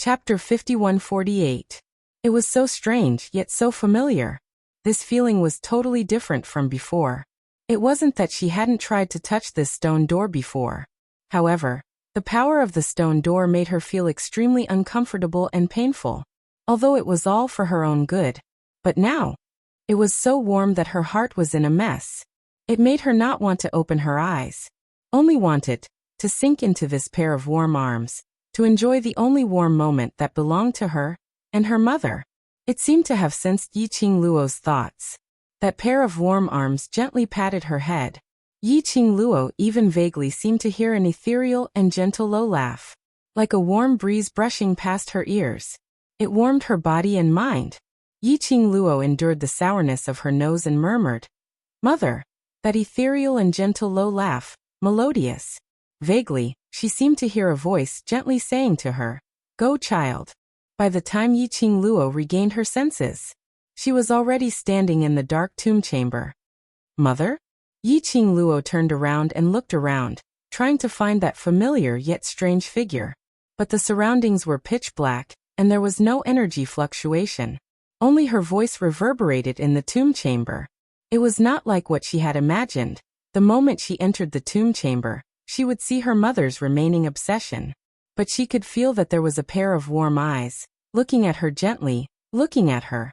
Chapter 5148. It was so strange, yet so familiar. This feeling was totally different from before. It wasn't that she hadn't tried to touch this stone door before. However, the power of the stone door made her feel extremely uncomfortable and painful, although it was all for her own good. But now, it was so warm that her heart was in a mess. It made her not want to open her eyes, only wanted to sink into this pair of warm arms, to enjoy the only warm moment that belonged to her and her mother. It seemed to have sensed Yi-Ching Luo's thoughts. That pair of warm arms gently patted her head. Yi-Ching Luo even vaguely seemed to hear an ethereal and gentle low laugh, like a warm breeze brushing past her ears. It warmed her body and mind. Yi-Ching Luo endured the sourness of her nose and murmured, "Mother." That ethereal and gentle low laugh, melodious. Vaguely, she seemed to hear a voice gently saying to her, "Go, child." By the time Yi-Ching Luo regained her senses, she was already standing in the dark tomb chamber. "Mother?" Yi-Ching Luo turned around and looked around, trying to find that familiar yet strange figure. But the surroundings were pitch black, and there was no energy fluctuation. Only her voice reverberated in the tomb chamber. It was not like what she had imagined. The moment she entered the tomb chamber, she would see her mother's remaining obsession. But she could feel that there was a pair of warm eyes, looking at her gently, looking at her.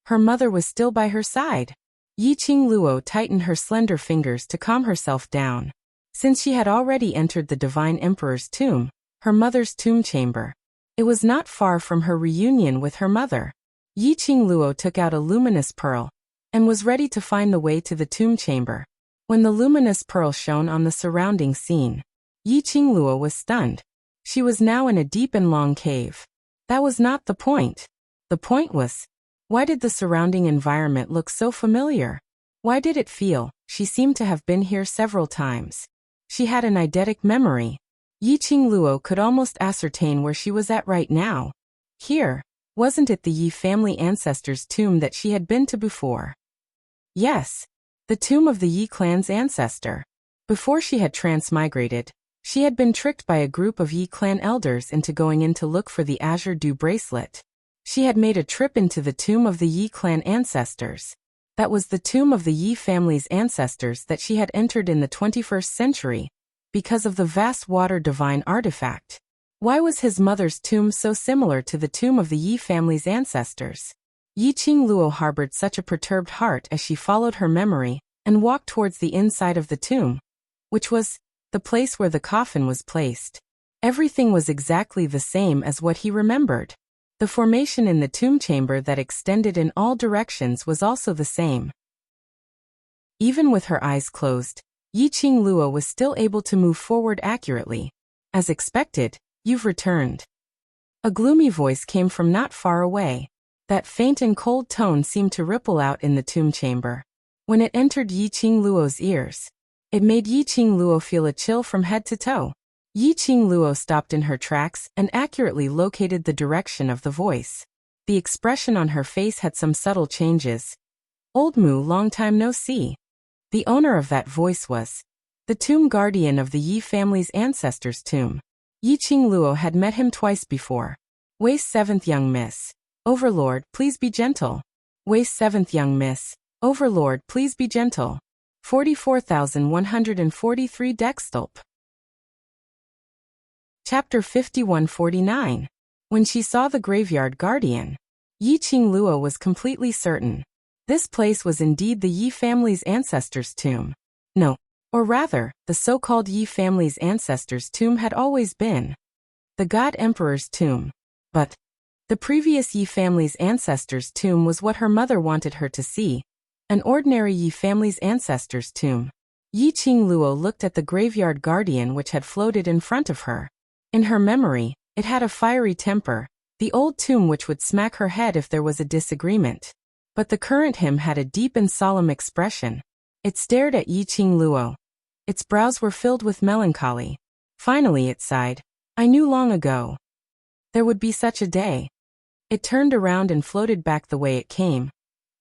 Her mother was still by her side. Yi-Ching Luo tightened her slender fingers to calm herself down. Since she had already entered the Divine Emperor's tomb, her mother's tomb chamber, it was not far from her reunion with her mother. Yi-Ching Luo took out a luminous pearl, and was ready to find the way to the tomb chamber. When the luminous pearl shone on the surrounding scene, Yi-Ching Luo was stunned. She was now in a deep and long cave. That was not the point. The point was, why did the surrounding environment look so familiar? Why did it feel she seemed to have been here several times? She had an eidetic memory. Yi-Ching Luo could almost ascertain where she was at right now. Here, wasn't it the Yi family ancestors' tomb that she had been to before? Yes, the tomb of the Yi clan's ancestor. Before she had transmigrated, she had been tricked by a group of Yi clan elders into going in to look for the Azure Dew bracelet. She had made a trip into the tomb of the Yi clan ancestors. That was the tomb of the Yi family's ancestors that she had entered in the 21st century, because of the vast water divine artifact. Why was his mother's tomb so similar to the tomb of the Yi family's ancestors? Yi-Ching Luo harbored such a perturbed heart as she followed her memory and walked towards the inside of the tomb, which was the place where the coffin was placed. Everything was exactly the same as what he remembered. The formation in the tomb chamber that extended in all directions was also the same. Even with her eyes closed, Yi-Ching Luo was still able to move forward accurately. As expected, "You've returned." A gloomy voice came from not far away. That faint and cold tone seemed to ripple out in the tomb chamber. When it entered Yi-Ching Luo's ears, it made Yi-Ching Luo feel a chill from head to toe. Yi-Ching Luo stopped in her tracks and accurately located the direction of the voice. The expression on her face had some subtle changes. "Old Mu, long time no see." The owner of that voice was the tomb guardian of the Yi family's ancestors' tomb. Yi-Ching Luo had met him twice before. "Waist 7th young miss. Overlord, please be gentle." "Waist 7th young miss. Overlord, please be gentle." 44,143 Dextulp. Chapter 5149. When she saw the graveyard guardian, Yi-Ching Luo was completely certain. This place was indeed the Yi family's ancestors' tomb. No, or rather, the so-called Yi family's ancestors' tomb had always been the God Emperor's tomb. But the previous Yi family's ancestors' tomb was what her mother wanted her to see, an ordinary Yi family's ancestors' tomb. Yi-Ching Luo looked at the graveyard guardian which had floated in front of her. In her memory, it had a fiery temper, the old tomb which would smack her head if there was a disagreement. But the current him had a deep and solemn expression. It stared at Yi-Ching Luo. Its brows were filled with melancholy. Finally it sighed. "I knew long ago there would be such a day." It turned around and floated back the way it came.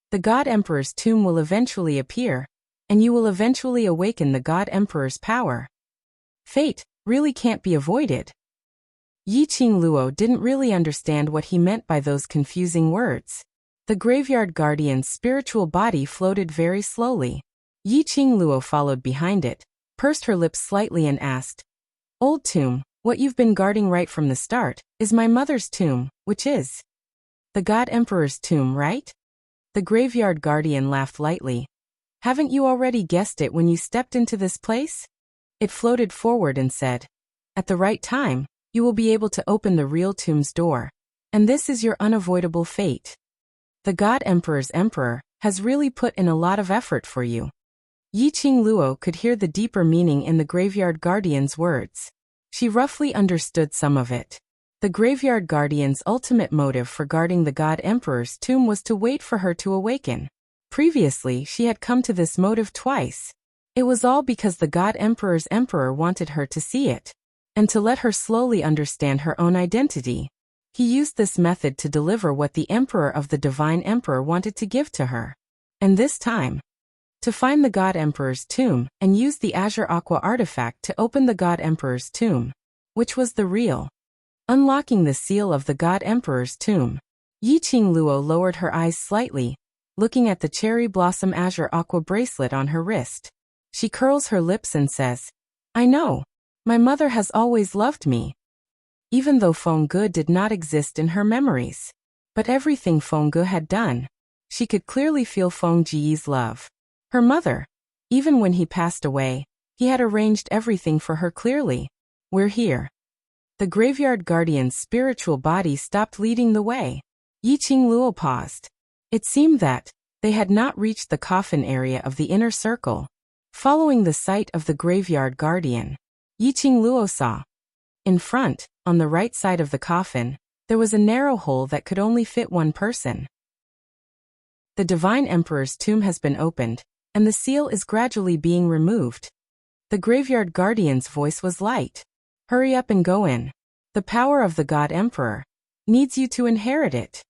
"The God Emperor's tomb will eventually appear, and you will eventually awaken the God Emperor's power. Fate really can't be avoided." Yi Qing Luo didn't really understand what he meant by those confusing words. The graveyard guardian's spiritual body floated very slowly. Yi Qing Luo followed behind it, pursed her lips slightly and asked, "Old tomb, what you've been guarding right from the start, is my mother's tomb, which is the God Emperor's tomb, right?" The graveyard guardian laughed lightly. "Haven't you already guessed it when you stepped into this place?" It floated forward and said, "At the right time, you will be able to open the real tomb's door. And this is your unavoidable fate. The God Emperor's Emperor has really put in a lot of effort for you." Yi Qing Luo could hear the deeper meaning in the graveyard guardian's words. She roughly understood some of it. The graveyard guardian's ultimate motive for guarding the God Emperor's tomb was to wait for her to awaken. Previously, she had come to this motive twice. It was all because the God Emperor's Emperor wanted her to see it, and to let her slowly understand her own identity. He used this method to deliver what the Emperor of the Divine Emperor wanted to give to her. And this time, to find the God Emperor's tomb and use the Azure Aqua artifact to open the God Emperor's tomb, which was the real. Unlocking the seal of the God Emperor's tomb. Yi Qing Luo lowered her eyes slightly, looking at the cherry blossom Azure Aqua bracelet on her wrist. She curls her lips and says, "I know. My mother has always loved me." Even though Fengge did not exist in her memories. But everything Fengge had done. She could clearly feel Fengge's love. Her mother. Even when he passed away, he had arranged everything for her clearly. "We're here." The graveyard guardian's spiritual body stopped leading the way. Yi Qing Luo paused. It seemed that they had not reached the coffin area of the inner circle. Following the sight of the graveyard guardian, Yi Qing Luo saw. In front, on the right side of the coffin, there was a narrow hole that could only fit one person. The Divine Emperor's tomb has been opened, and the seal is gradually being removed. The graveyard guardian's voice was light. "Hurry up and go in. The power of the God Emperor needs you to inherit it."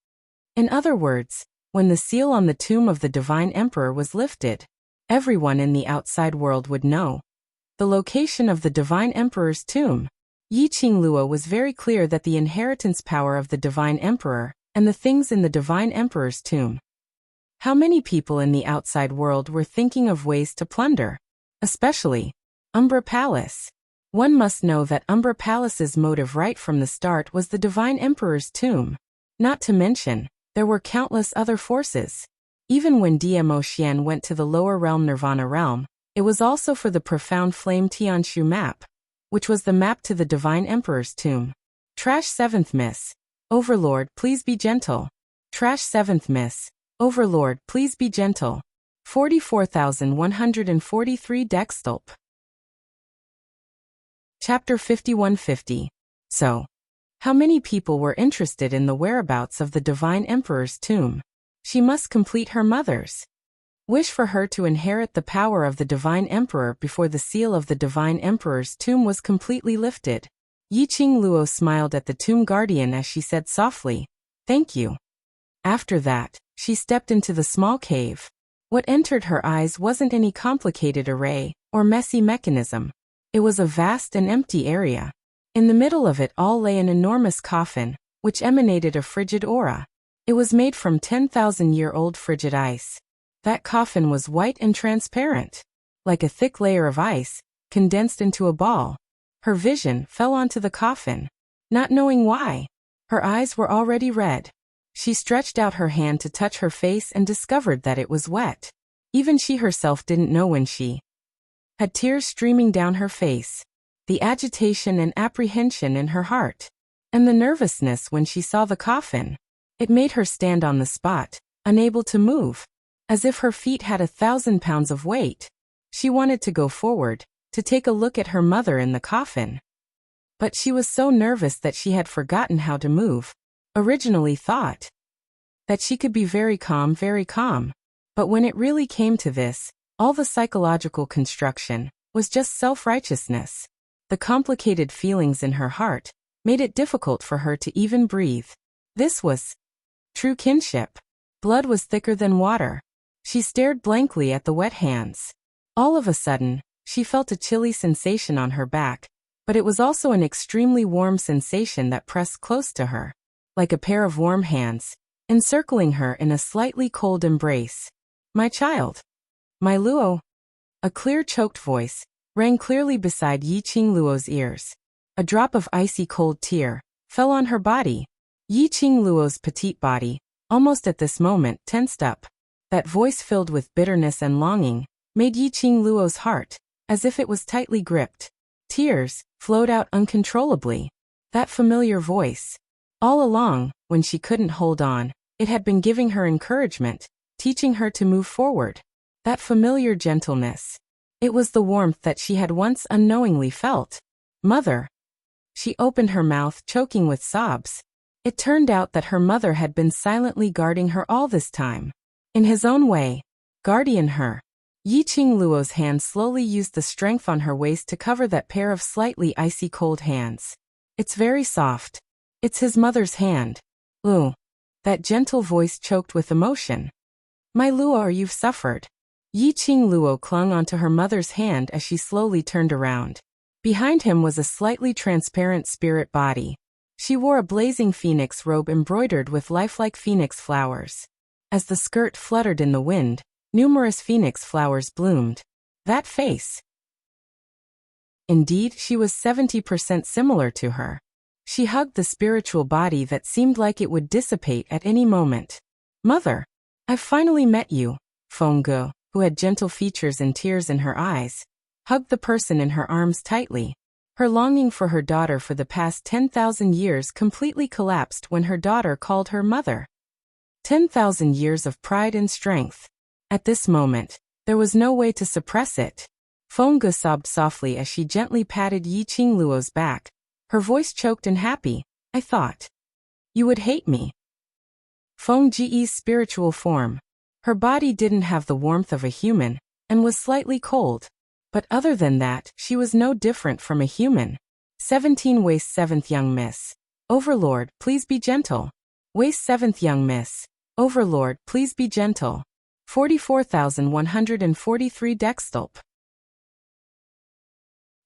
In other words, when the seal on the tomb of the Divine Emperor was lifted, everyone in the outside world would know the location of the Divine Emperor's tomb. Yi Qing Luo was very clear that the inheritance power of the Divine Emperor and the things in the Divine Emperor's tomb. How many people in the outside world were thinking of ways to plunder? Especially Umbra Palace. One must know that Umbra Palace's motive right from the start was the Divine Emperor's tomb. Not to mention, there were countless other forces. Even when Dmo Xian went to the lower realm Nirvana realm, it was also for the profound flame Tianshu map, which was the map to the Divine Emperor's tomb. Trash 7th Miss. Overlord, please be gentle. Trash 7th Miss. Overlord, please be gentle. 44,143 Dextulp. Chapter 5150. So, how many people were interested in the whereabouts of the Divine Emperor's tomb? She must complete her mother's wish for her to inherit the power of the Divine Emperor before the seal of the Divine Emperor's tomb was completely lifted. Yi Qing Luo smiled at the tomb guardian as she said softly, "Thank you." After that, she stepped into the small cave. What entered her eyes wasn't any complicated array or messy mechanism. It was a vast and empty area. In the middle of it all lay an enormous coffin, which emanated a frigid aura. It was made from 10,000-year-old frigid ice. That coffin was white and transparent, like a thick layer of ice, condensed into a ball. Her vision fell onto the coffin. Not knowing why, her eyes were already red. She stretched out her hand to touch her face and discovered that it was wet. Even she herself didn't know when she had tears streaming down her face. The agitation and apprehension in her heart, and the nervousness when she saw the coffin. It made her stand on the spot, unable to move, as if her feet had 1,000 pounds of weight. She wanted to go forward, to take a look at her mother in the coffin. But she was so nervous that she had forgotten how to move. Originally thought that she could be very calm. But when it really came to this, all the psychological construction was just self-righteousness. The complicated feelings in her heart made it difficult for her to even breathe. This was true kinship. Blood was thicker than water. She stared blankly at the wet hands. All of a sudden, she felt a chilly sensation on her back, but it was also an extremely warm sensation that pressed close to her, like a pair of warm hands, encircling her in a slightly cold embrace. "My child. My Luo." A clear choked voice rang clearly beside Yiqing Luo's ears. A drop of icy cold tear fell on her body. Yiqing Luo's petite body, almost at this moment, tensed up. That voice filled with bitterness and longing made Yiqing Luo's heart as if it was tightly gripped. Tears flowed out uncontrollably. That familiar voice. All along, when she couldn't hold on, it had been giving her encouragement, teaching her to move forward. That familiar gentleness. It was the warmth that she had once unknowingly felt. "Mother." She opened her mouth, choking with sobs. It turned out that her mother had been silently guarding her all this time. In his own way, guardian her. Yiqing Luo's hand slowly used the strength on her waist to cover that pair of slightly icy cold hands. "It's very soft. It's his mother's hand." "Ooh." That gentle voice choked with emotion. "My Luo, you've suffered." Yiqing Luo clung onto her mother's hand as she slowly turned around. Behind him was a slightly transparent spirit body. She wore a blazing phoenix robe embroidered with lifelike phoenix flowers. As the skirt fluttered in the wind, numerous phoenix flowers bloomed. That face. Indeed, she was 70% similar to her. She hugged the spiritual body that seemed like it would dissipate at any moment. "Mother, I've finally met you." Fengge, who had gentle features and tears in her eyes, hugged the person in her arms tightly. Her longing for her daughter for the past 10,000 years completely collapsed when her daughter called her mother. 10,000 years of pride and strength. At this moment, there was no way to suppress it. Fengge sobbed softly as she gently patted Yiqing Luo's back. Her voice choked and happy. "I thought you would hate me." Fengge's spiritual form. Her body didn't have the warmth of a human, and was slightly cold. But other than that, she was no different from a human. 17 Waist 7th Young Miss. "Overlord, please be gentle." Waist 7th Young Miss. "Overlord, please be gentle." 44,143 Dextulp.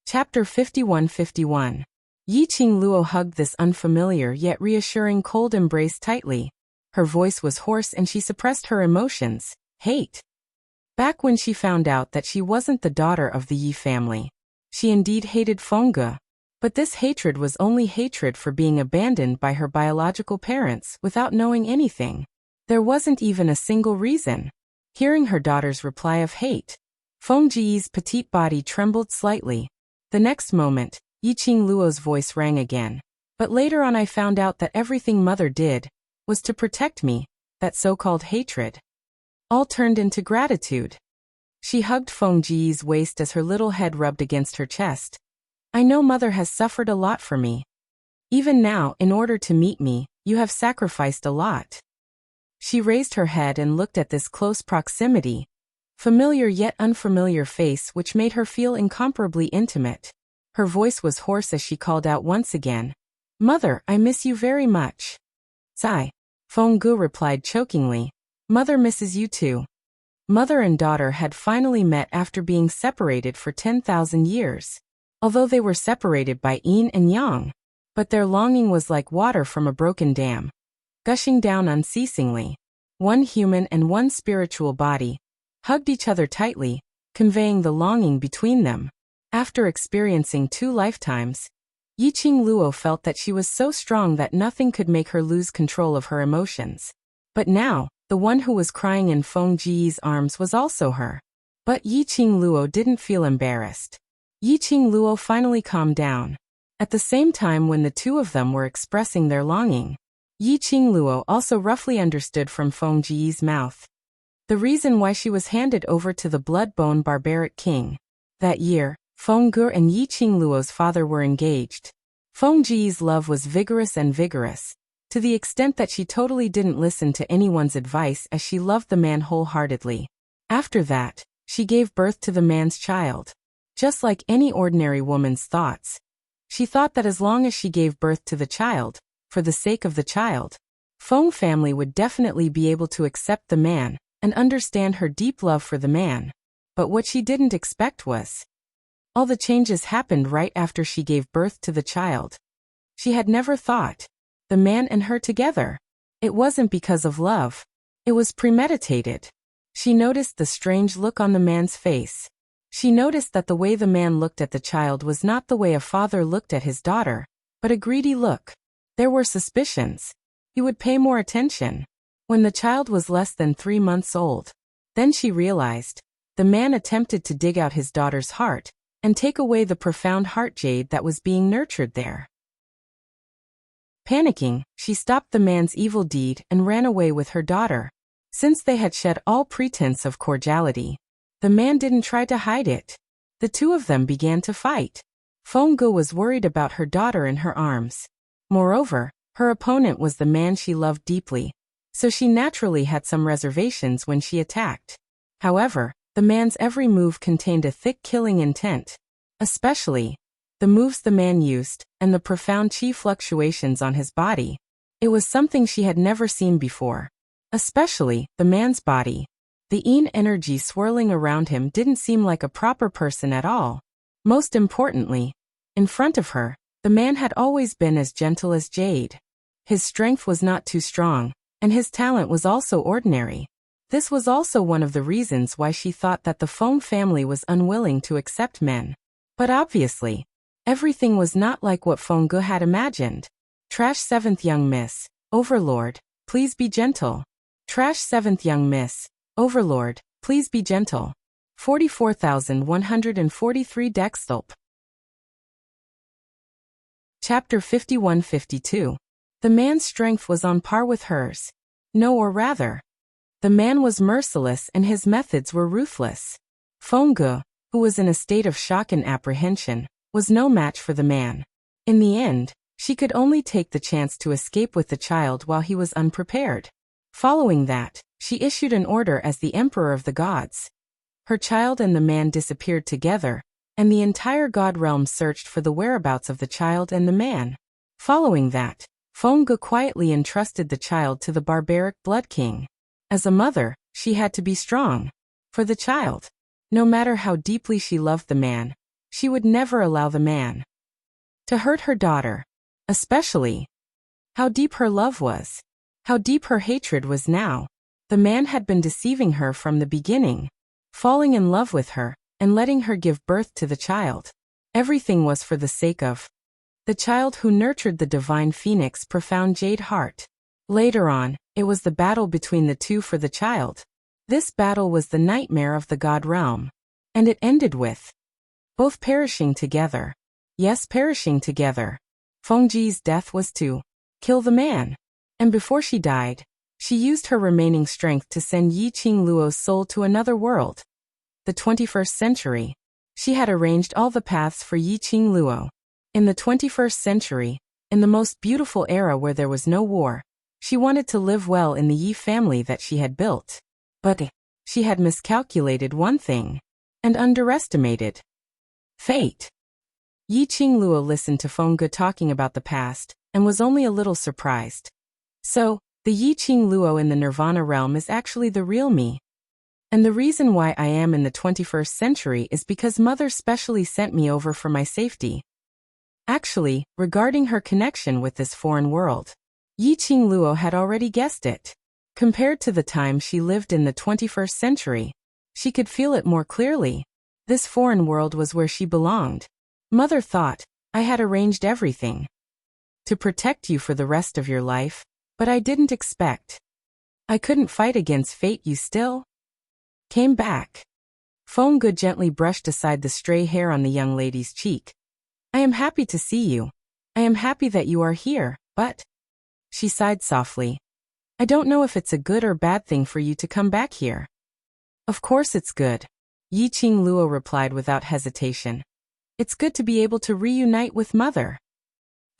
Chapter 51:51. Yiqing Luo hugged this unfamiliar yet reassuring cold embrace tightly. Her voice was hoarse and she suppressed her emotions. Hate. Back when she found out that she wasn't the daughter of the Yi family, she indeed hated Fengge. But this hatred was only hatred for being abandoned by her biological parents without knowing anything. There wasn't even a single reason. Hearing her daughter's reply of hate, Fengge's petite body trembled slightly. The next moment, Yiqing Luo's voice rang again. "But later on I found out that everything mother did was to protect me, that so-called hatred all turned into gratitude." She hugged Fengge's waist as her little head rubbed against her chest. "I know mother has suffered a lot for me. Even now, in order to meet me, you have sacrificed a lot." She raised her head and looked at this close proximity, familiar yet unfamiliar face which made her feel incomparably intimate. Her voice was hoarse as she called out once again, "Mother, I miss you very much." "Sigh," Fengge replied chokingly. "Mother misses you too." Mother and daughter had finally met after being separated for 10,000 years. Although they were separated by yin and yang, but their longing was like water from a broken dam, gushing down unceasingly. One human and one spiritual body hugged each other tightly, conveying the longing between them. After experiencing 2 lifetimes, Yiqing Luo felt that she was so strong that nothing could make her lose control of her emotions. But now, the one who was crying in Fengge's arms was also her. But Yiqing Luo didn't feel embarrassed. Yiqing Luo finally calmed down. At the same time when the two of them were expressing their longing, Yiqing Luo also roughly understood from Fengge's mouth the reason why she was handed over to the blood-bone barbaric king. That year, Fengge and Yiqing Luo's father were engaged. Fengge's love was vigorous, to the extent that she totally didn't listen to anyone's advice as she loved the man wholeheartedly. After that, she gave birth to the man's child. Just like any ordinary woman's thoughts, she thought that as long as she gave birth to the child, for the sake of the child, Feng family would definitely be able to accept the man and understand her deep love for the man. But what she didn't expect was All the changes happened right after she gave birth to the child. She had never thought. The man and her together. It wasn't because of love. It was premeditated. She noticed the strange look on the man's face. She noticed that the way the man looked at the child was not the way a father looked at his daughter, but a greedy look. There were suspicions. He would pay more attention. When the child was less than 3 months old, then she realized. The man attempted to dig out his daughter's heart and take away the profound heart jade that was being nurtured there. Panicking, she stopped the man's evil deed and ran away with her daughter. Since they had shed all pretense of cordiality, the man didn't try to hide it. The two of them began to fight. Fengge was worried about her daughter in her arms. Moreover, her opponent was the man she loved deeply, so she naturally had some reservations when she attacked. However, the man's every move contained a thick killing intent, especially the moves the man used and the profound chi fluctuations on his body. It was something she had never seen before. Especially the man's body. The yin energy swirling around him didn't seem like a proper person at all. Most importantly, in front of her, the man had always been as gentle as jade. His strength was not too strong, and his talent was also ordinary. This was also one of the reasons why she thought that the Feng family was unwilling to accept men. But obviously, everything was not like what Fengge had imagined. Trash 7th young miss, Overlord, please be gentle. Trash 7th young miss, Overlord, please be gentle. 44,143 Dexthulp. Chapter 51-52. The man's strength was on par with hers. No, or rather, the man was merciless and his methods were ruthless. Fengge, who was in a state of shock and apprehension, was no match for the man. In the end, she could only take the chance to escape with the child while he was unprepared. Following that, she issued an order as the Emperor of the Gods. Her child and the man disappeared together, and the entire god realm searched for the whereabouts of the child and the man. Following that, Fengge quietly entrusted the child to the barbaric Blood King. As a mother, she had to be strong. For the child, no matter how deeply she loved the man, she would never allow the man to hurt her daughter. Especially, how deep her love was. How deep her hatred was now. The man had been deceiving her from the beginning, falling in love with her, and letting her give birth to the child. Everything was for the sake of the child who nurtured the divine phoenix profound jade heart. Later on, it was the battle between the two for the child. This battle was the nightmare of the god realm. And it ended with both perishing together. Yes, perishing together. Fengge's death was to kill the man. And before she died, she used her remaining strength to send Yi Qingluo's soul to another world. The 21st century. She had arranged all the paths for Yi Qingluo. In the 21st century, in the most beautiful era where there was no war, she wanted to live well in the Yi family that she had built. But she had miscalculated one thing, and underestimated fate. Yi Qingluo listened to Fengge talking about the past, and was only a little surprised. So, the Yi Qingluo in the Nirvana realm is actually the real me. And the reason why I am in the 21st century is because Mother specially sent me over for my safety. Actually, regarding her connection with this foreign world, Yi Qingluo had already guessed it. Compared to the time she lived in the 21st century, she could feel it more clearly. This foreign world was where she belonged. Mother thought, I had arranged everything to protect you for the rest of your life, but I didn't expect I couldn't fight against fate. You still came back. Fengge gently brushed aside the stray hair on the young lady's cheek. I am happy to see you. I am happy that you are here, but she sighed softly. I don't know if it's a good or bad thing for you to come back here. Of course it's good. Yi Qingluo replied without hesitation. It's good to be able to reunite with Mother.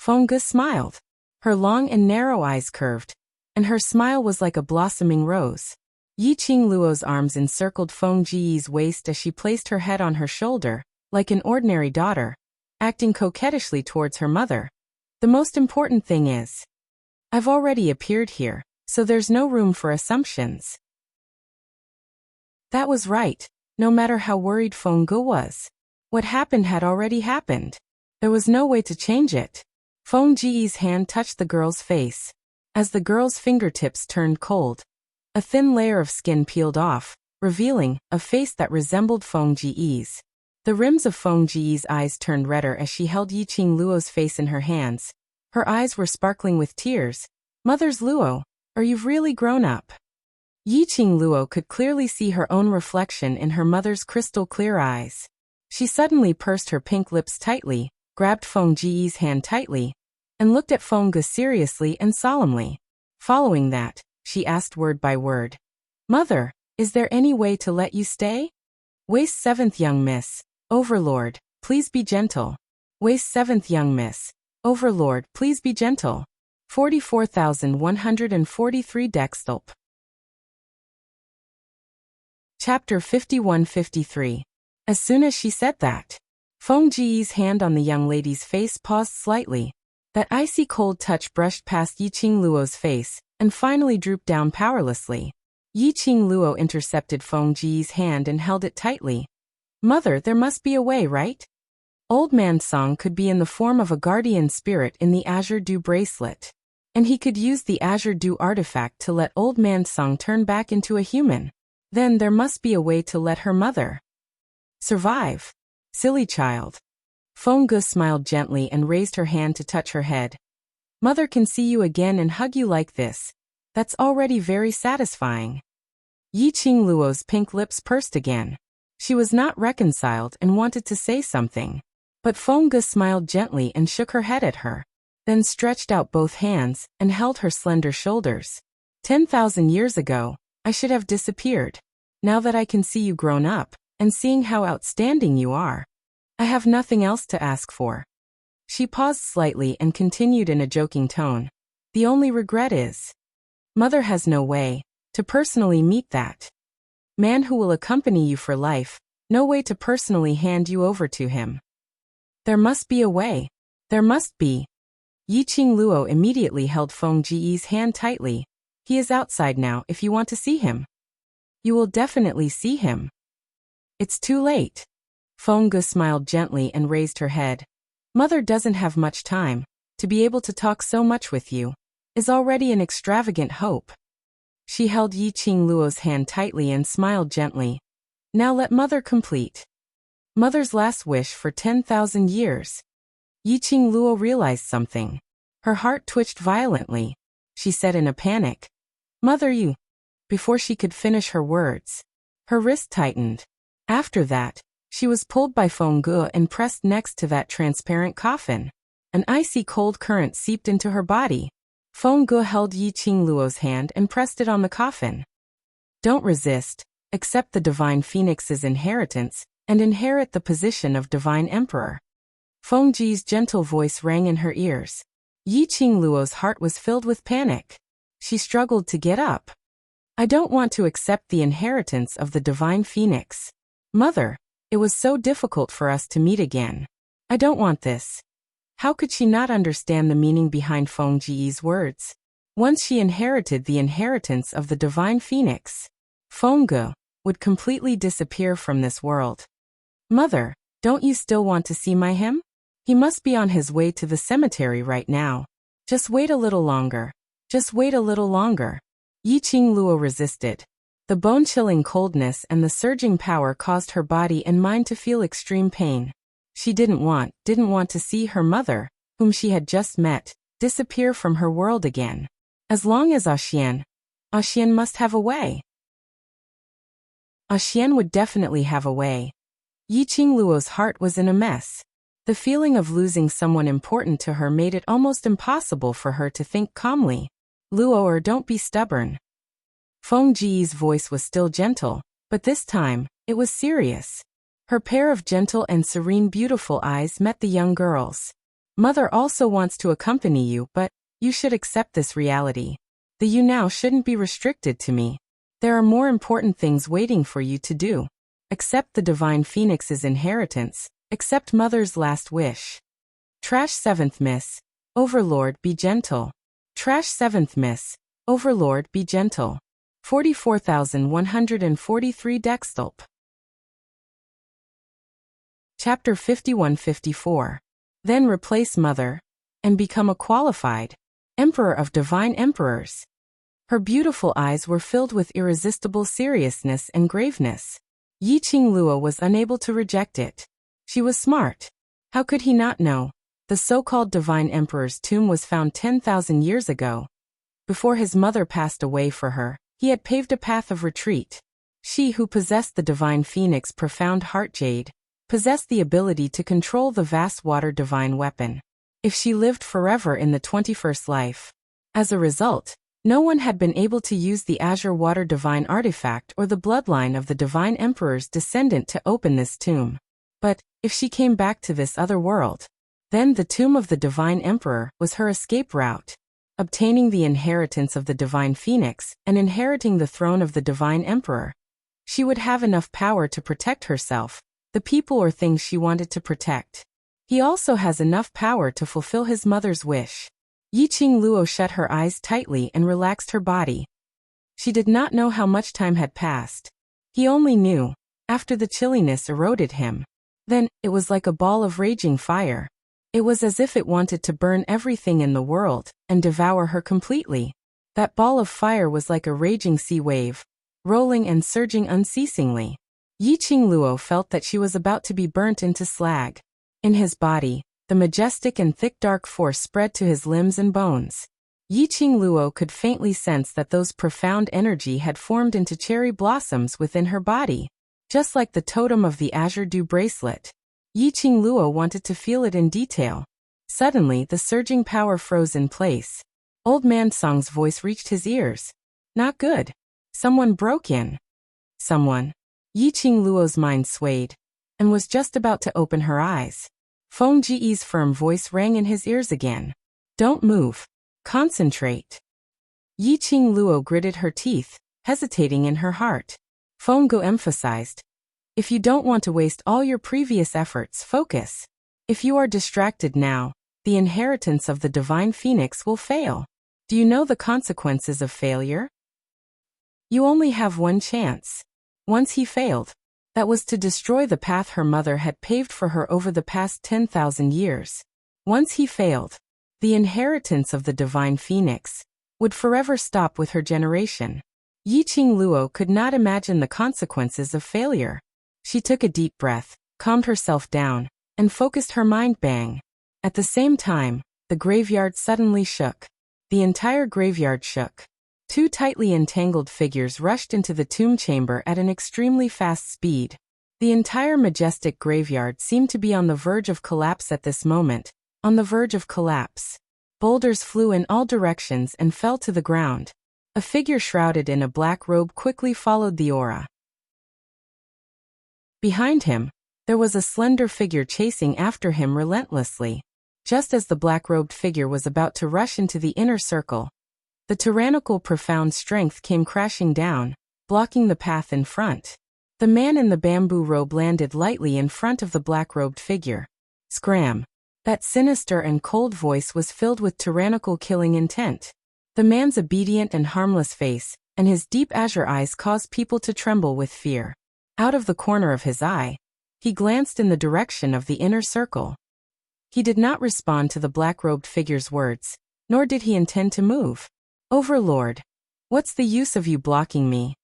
Fengge smiled. Her long and narrow eyes curved, and her smile was like a blossoming rose. Yi Qingluo's arms encircled Fengge's waist as she placed her head on her shoulder, like an ordinary daughter, acting coquettishly towards her mother. The most important thing is, I've already appeared here, so there's no room for assumptions. That was right, no matter how worried Fengge was. What happened had already happened. There was no way to change it. Feng Ji's hand touched the girl's face. As the girl's fingertips turned cold, a thin layer of skin peeled off, revealing a face that resembled Feng Ji's. The rims of Feng Ji's eyes turned redder as she held Yiqing Luo's face in her hands. Her eyes were sparkling with tears. Mother's Luo, are you really grown up? Yiqing Luo could clearly see her own reflection in her mother's crystal-clear eyes. She suddenly pursed her pink lips tightly, grabbed Feng Ji's hand tightly, and looked at Feng Ge seriously and solemnly. Following that, she asked word by word. Mother, is there any way to let you stay? Waist 7th young miss. Overlord, please be gentle. Waist 7th young miss. Overlord, please be gentle. 44,143 Dextulp. Chapter 51-53. As soon as she said that, Feng Ji's hand on the young lady's face paused slightly. That icy cold touch brushed past Yiqing Luo's face, and finally drooped down powerlessly. Yiqing Luo intercepted Feng Ji's hand and held it tightly. Mother, there must be a way, right? Old Man Song could be in the form of a guardian spirit in the Azure Dew bracelet. And he could use the Azure Dew artifact to let Old Man Song turn back into a human. Then there must be a way to let her mother survive. Silly child. Feng Ge smiled gently and raised her hand to touch her head. Mother can see you again and hug you like this. That's already very satisfying. Yiqing Luo's pink lips pursed again. She was not reconciled and wanted to say something. But Feng Ge smiled gently and shook her head at her, then stretched out both hands and held her slender shoulders. 10,000 years ago, I should have disappeared. Now that I can see you grown up, and seeing how outstanding you are, I have nothing else to ask for. She paused slightly and continued in a joking tone. The only regret is, Mother has no way to personally meet that man who will accompany you for life, no way to personally hand you over to him. There must be a way. There must be. Yiqing Luo immediately held Feng Ji's hand tightly. He is outside now if you want to see him. You will definitely see him. It's too late. Feng Ge smiled gently and raised her head. Mother doesn't have much time. To be able to talk so much with you is already an extravagant hope. She held Yiqing Luo's hand tightly and smiled gently. Now let Mother complete. Mother's last wish for 10,000 years. Yiqing Luo realized something. Her heart twitched violently. She said in a panic, Mother, you. Before she could finish her words, her wrist tightened. After that, she was pulled by Feng Ge and pressed next to that transparent coffin. An icy cold current seeped into her body. Feng Ge held Yiqing Luo's hand and pressed it on the coffin. Don't resist. Accept the Divine Phoenix's inheritance, and inherit the position of Divine Emperor. Feng Ji's gentle voice rang in her ears. Yiqing Luo's heart was filled with panic. She struggled to get up. I don't want to accept the inheritance of the Divine Phoenix. Mother, it was so difficult for us to meet again. I don't want this. How could she not understand the meaning behind Feng Ji's words? Once she inherited the inheritance of the Divine Phoenix, Feng Ge would completely disappear from this world. Mother, don't you still want to see my him? He must be on his way to the cemetery right now. Just wait a little longer. Just wait a little longer. Yiqing Luo resisted. The bone-chilling coldness and the surging power caused her body and mind to feel extreme pain. She didn't want to see her mother, whom she had just met, disappear from her world again. As long as Axian must have a way. Axian would definitely have a way. Yiqing Luo's heart was in a mess. The feeling of losing someone important to her made it almost impossible for her to think calmly. Luo, don't be stubborn. Feng Ji's voice was still gentle, but this time, it was serious. Her pair of gentle and serene beautiful eyes met the young girl's. Mother also wants to accompany you, but you should accept this reality. The you now shouldn't be restricted to me. There are more important things waiting for you to do. Accept the Divine Phoenix's inheritance. Accept Mother's last wish. Trash 7th Miss. Overlord, be gentle. Trash 7th Miss. Overlord, be gentle. 44,143 Dextulp. Chapter 51-54. Then replace mother and become a qualified emperor of divine emperors. Her beautiful eyes were filled with irresistible seriousness and graveness. Yi Qingluo was unable to reject it. She was smart. How could he not know? The so-called divine emperor's tomb was found 10,000 years ago. Before his mother passed away for her, he had paved a path of retreat. She who possessed the divine phoenix profound heart jade, possessed the ability to control the vast water divine weapon. If she lived forever in the 21st life. As a result, no one had been able to use the azure water divine artifact or the bloodline of the divine emperor's descendant to open this tomb. But, if she came back to this other world, then the tomb of the divine emperor was her escape route. Obtaining the inheritance of the divine phoenix and inheriting the throne of the divine emperor. She would have enough power to protect herself, the people or things she wanted to protect. He also has enough power to fulfill his mother's wish. Yi Qingluo shut her eyes tightly and relaxed her body. She did not know how much time had passed. He only knew, after the chilliness eroded him. Then, it was like a ball of raging fire. It was as if it wanted to burn everything in the world and devour her completely. That ball of fire was like a raging sea wave, rolling and surging unceasingly. Yi Qingluo felt that she was about to be burnt into slag. In his body, the majestic and thick dark force spread to his limbs and bones. Yi Qingluo could faintly sense that those profound energy had formed into cherry blossoms within her body, just like the totem of the azure dew bracelet. Yi Qingluo wanted to feel it in detail. Suddenly, the surging power froze in place. Old man Song's voice reached his ears. Not good. Someone broke in. Someone. Yi Qingluo's mind swayed, and was just about to open her eyes. Feng Ji's firm voice rang in his ears again. Don't move. Concentrate. Yi Qingluo gritted her teeth, hesitating in her heart. Feng Gu emphasized. If you don't want to waste all your previous efforts, focus. If you are distracted now, the inheritance of the divine phoenix will fail. Do you know the consequences of failure? You only have one chance. Once he failed, that was to destroy the path her mother had paved for her over the past 10,000 years. Once he failed, the inheritance of the divine phoenix would forever stop with her generation. Yi Qingluo could not imagine the consequences of failure. She took a deep breath, calmed herself down, and focused her mind. Bang. At the same time, the graveyard suddenly shook. The entire graveyard shook. Two tightly entangled figures rushed into the tomb chamber at an extremely fast speed. The entire majestic graveyard seemed to be on the verge of collapse at this moment, on the verge of collapse. Boulders flew in all directions and fell to the ground. A figure shrouded in a black robe quickly followed the aura. Behind him, there was a slender figure chasing after him relentlessly. Just as the black-robed figure was about to rush into the inner circle, the tyrannical profound strength came crashing down, blocking the path in front. The man in the bamboo robe landed lightly in front of the black-robed figure. Scram! That sinister and cold voice was filled with tyrannical killing intent. The man's obedient and harmless face, and his deep azure eyes caused people to tremble with fear. Out of the corner of his eye, he glanced in the direction of the inner circle. He did not respond to the black-robed figure's words, nor did he intend to move. Overlord, what's the use of you blocking me?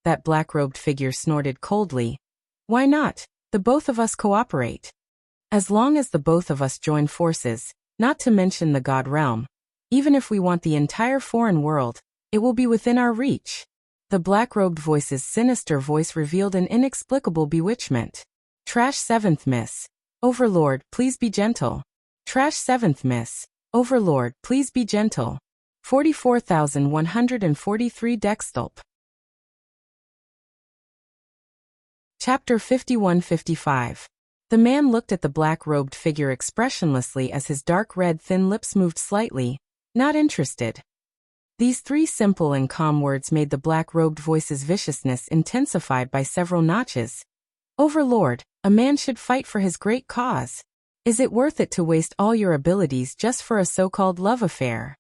That black-robed figure snorted coldly. Why not? The both of us cooperate. As long as the both of us join forces, not to mention the God realm, even if we want the entire foreign world, it will be within our reach. The black-robed voice's sinister voice revealed an inexplicable bewitchment. Trash 7th Miss. Overlord, please be gentle. Trash 7th Miss. Overlord, please be gentle. 44,143 Dextulp. Chapter 51-55. The man looked at the black-robed figure expressionlessly as his dark red thin lips moved slightly, not interested. These three simple and calm words made the black-robed voice's viciousness intensified by several notches. Overlord, a man should fight for his great cause. Is it worth it to waste all your abilities just for a so-called love affair?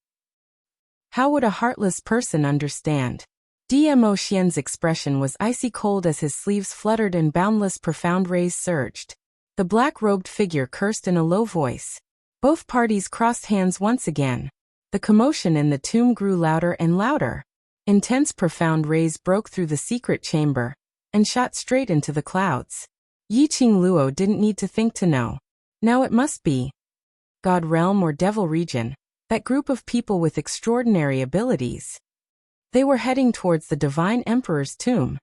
How would a heartless person understand? Dmo Xian's expression was icy cold as his sleeves fluttered and boundless profound rays surged. The black-robed figure cursed in a low voice. Both parties crossed hands once again. The commotion in the tomb grew louder and louder. Intense, profound rays broke through the secret chamber and shot straight into the clouds. Yiqing Luo didn't need to think to know. Now it must be God realm or devil region, that group of people with extraordinary abilities. They were heading towards the divine emperor's tomb.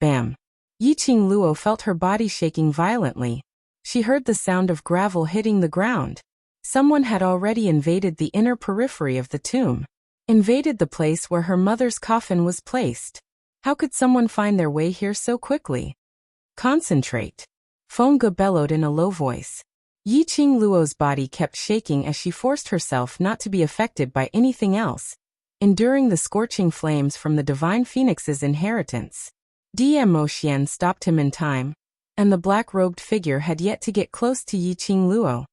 Bam! Yiqing Luo felt her body shaking violently. She heard the sound of gravel hitting the ground. Someone had already invaded the inner periphery of the tomb. Invaded the place where her mother's coffin was placed. How could someone find their way here so quickly? Concentrate. Fengge bellowed in a low voice. Yiqing Luo's body kept shaking as she forced herself not to be affected by anything else, enduring the scorching flames from the divine phoenix's inheritance. Mo stopped him in time, and the black-robed figure had yet to get close to Yiqing Luo,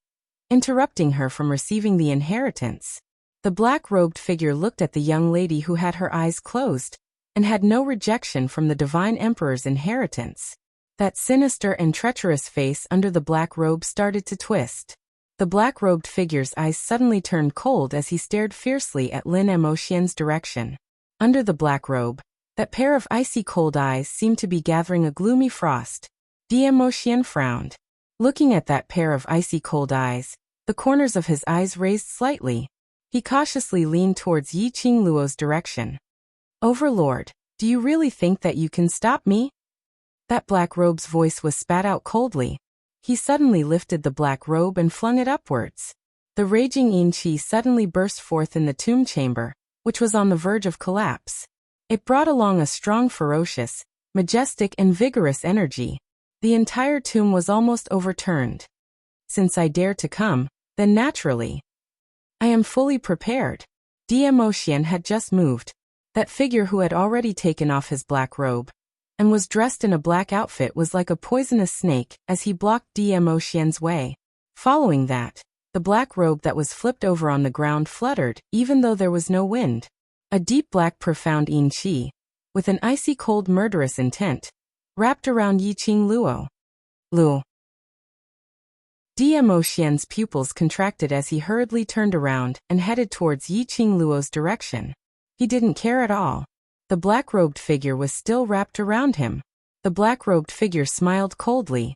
interrupting her from receiving the inheritance. The black-robed figure looked at the young lady who had her eyes closed and had no rejection from the divine emperor's inheritance. That sinister and treacherous face under the black robe started to twist. The black-robed figure's eyes suddenly turned cold as he stared fiercely at Lin Emotian's direction. Under the black robe, that pair of icy cold eyes seemed to be gathering a gloomy frost. Emotian frowned. Looking at that pair of icy cold eyes, the corners of his eyes raised slightly. He cautiously leaned towards Yiqing Luo's direction. Overlord, do you really think that you can stop me? That black robe's voice was spat out coldly. He suddenly lifted the black robe and flung it upwards. The raging yin qi suddenly burst forth in the tomb chamber, which was on the verge of collapse. It brought along a strong, ferocious, majestic and vigorous energy. The entire tomb was almost overturned. Since I dare to come, then naturally. I am fully prepared. Emotian had just moved. That figure who had already taken off his black robe and was dressed in a black outfit was like a poisonous snake as he blocked Emotian's way. Following that, the black robe that was flipped over on the ground fluttered even though there was no wind. A deep black profound yin qi, with an icy cold murderous intent, wrapped around Yiqing Luo. Luo. Emotian's pupils contracted as he hurriedly turned around and headed towards Yiqing Luo's direction. He didn't care at all. The black-robed figure was still wrapped around him. The black-robed figure smiled coldly.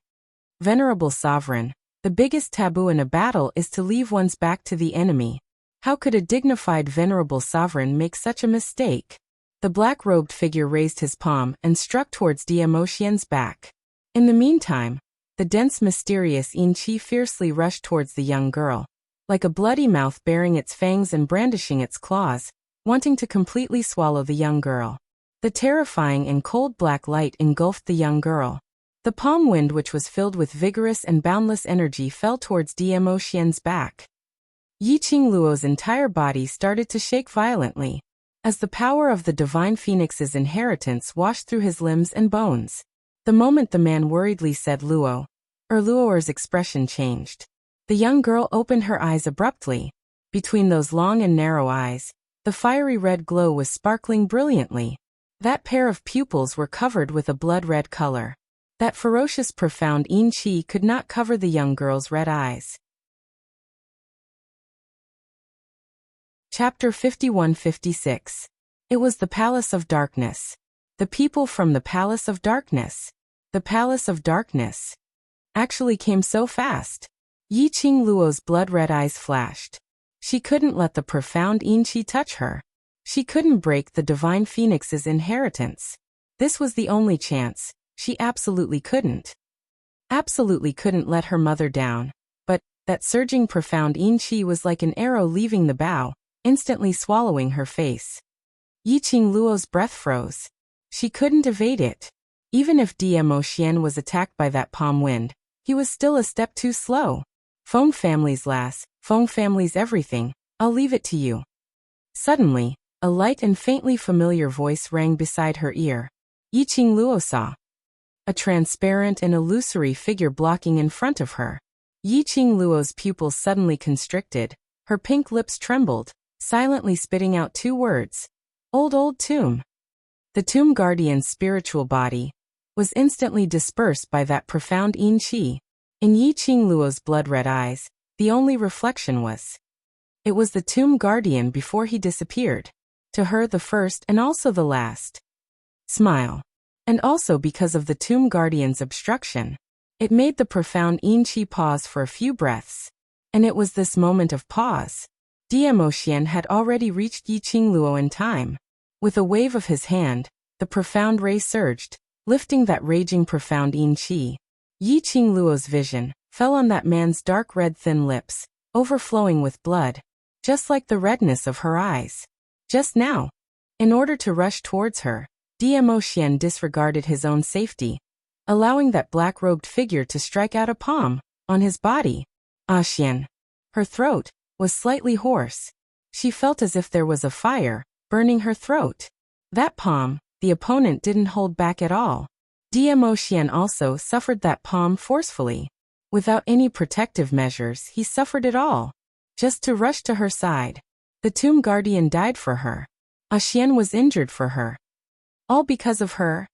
Venerable sovereign, the biggest taboo in a battle is to leave one's back to the enemy. How could a dignified venerable sovereign make such a mistake? The black-robed figure raised his palm and struck towards Emotian's back. In the meantime, the dense, mysterious yin qi fiercely rushed towards the young girl, like a bloody mouth baring its fangs and brandishing its claws, wanting to completely swallow the young girl. The terrifying and cold black light engulfed the young girl. The palm wind, which was filled with vigorous and boundless energy, fell towards Emotian's back. Yiqing Luo's entire body started to shake violently, as the power of the divine phoenix's inheritance washed through his limbs and bones. The moment the man worriedly said Luo, Luo's expression changed. The young girl opened her eyes abruptly. Between those long and narrow eyes, the fiery red glow was sparkling brilliantly. That pair of pupils were covered with a blood-red color. That ferocious profound yin qi could not cover the young girl's red eyes. Chapter 51-56. It was the Palace of Darkness. The people from the Palace of Darkness. The Palace of Darkness actually came so fast. Yiqing Luo's blood-red eyes flashed. She couldn't let the profound yin qi touch her. She couldn't break the divine phoenix's inheritance. This was the only chance. She absolutely couldn't. Absolutely couldn't let her mother down. But that surging profound yin qi was like an arrow leaving the bow, instantly swallowing her face. Yiqing Luo's breath froze. She couldn't evade it. Even if Emotian was attacked by that palm wind, he was still a step too slow. Feng family's lass, Feng family's everything, I'll leave it to you. Suddenly, a light and faintly familiar voice rang beside her ear. Yiqing Luo saw a transparent and illusory figure blocking in front of her. Yiqing Luo's pupils suddenly constricted, her pink lips trembled, silently spitting out two words. Old tomb. The tomb guardian's spiritual body was instantly dispersed by that profound yin qi. In Yi Qingluo's blood-red eyes, the only reflection was. It was the tomb guardian before he disappeared. To her, the first and also the last. Smile. And also because of the tomb guardian's obstruction. It made the profound Yin Qi pause for a few breaths. And it was this moment of pause. Dmo Xian had already reached Yi Qingluo in time. With a wave of his hand, the profound ray surged, lifting that raging profound Yin Qi. Yi Qingluo's vision fell on that man's dark red thin lips, overflowing with blood, just like the redness of her eyes. Just now. In order to rush towards her, Dmo Xian disregarded his own safety, allowing that black-robed figure to strike out a palm on his body. Ah Xian. Her throat was slightly hoarse. She felt as if there was a fire burning her throat. That palm, the opponent didn't hold back at all. Dmo Xian also suffered that palm forcefully. Without any protective measures, he suffered it all. Just to rush to her side. The tomb guardian died for her. Ah Xian was injured for her. All because of her?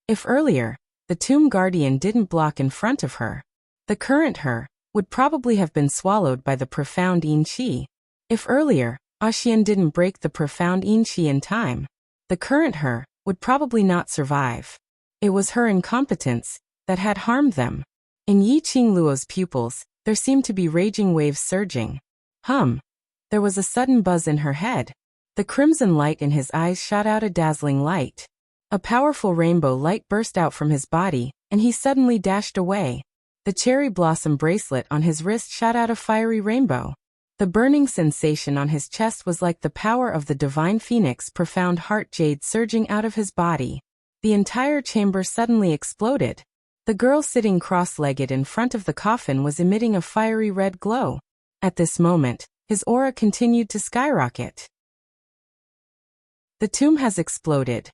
If earlier, the tomb guardian didn't block in front of her, the current her would probably have been swallowed by the profound Yin Qi. If earlier, Ah Xian didn't break the profound Yin Qi in time, the current her would probably not survive. It was her incompetence that had harmed them. In Yi Qingluo's pupils, there seemed to be raging waves surging. There was a sudden buzz in her head. The crimson light in his eyes shot out a dazzling light. A powerful rainbow light burst out from his body, and he suddenly dashed away. The cherry blossom bracelet on his wrist shot out a fiery rainbow. The burning sensation on his chest was like the power of the divine phoenix profound heart jade surging out of his body. The entire chamber suddenly exploded. The girl sitting cross-legged in front of the coffin was emitting a fiery red glow. At this moment, his aura continued to skyrocket. The tomb has exploded.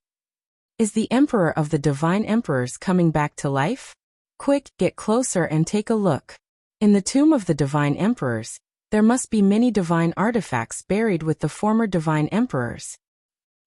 Is the Emperor of the Divine Emperors coming back to life? Quick, get closer and take a look. In the tomb of the Divine Emperors, there must be many divine artifacts buried with the former Divine Emperors.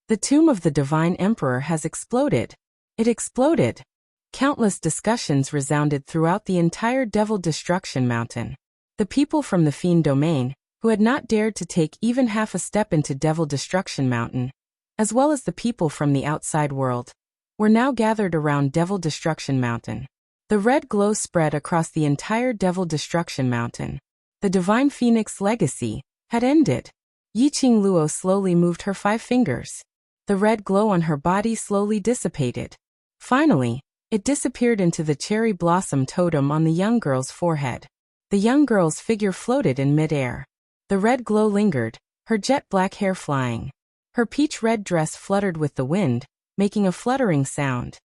The tomb of the Divine Emperor has exploded. It exploded. Countless discussions resounded throughout the entire Devil Destruction Mountain. The people from the Fiend Domain, who had not dared to take even half a step into Devil Destruction Mountain, as well as the people from the outside world, were now gathered around Devil Destruction Mountain. The red glow spread across the entire Devil Destruction Mountain. The Divine Phoenix legacy had ended. Yi Qingluo slowly moved her 5 fingers. The red glow on her body slowly dissipated. Finally, it disappeared into the cherry blossom totem on the young girl's forehead. The young girl's figure floated in midair. The red glow lingered, her jet black hair flying. Her peach-red dress fluttered with the wind, making a fluttering sound.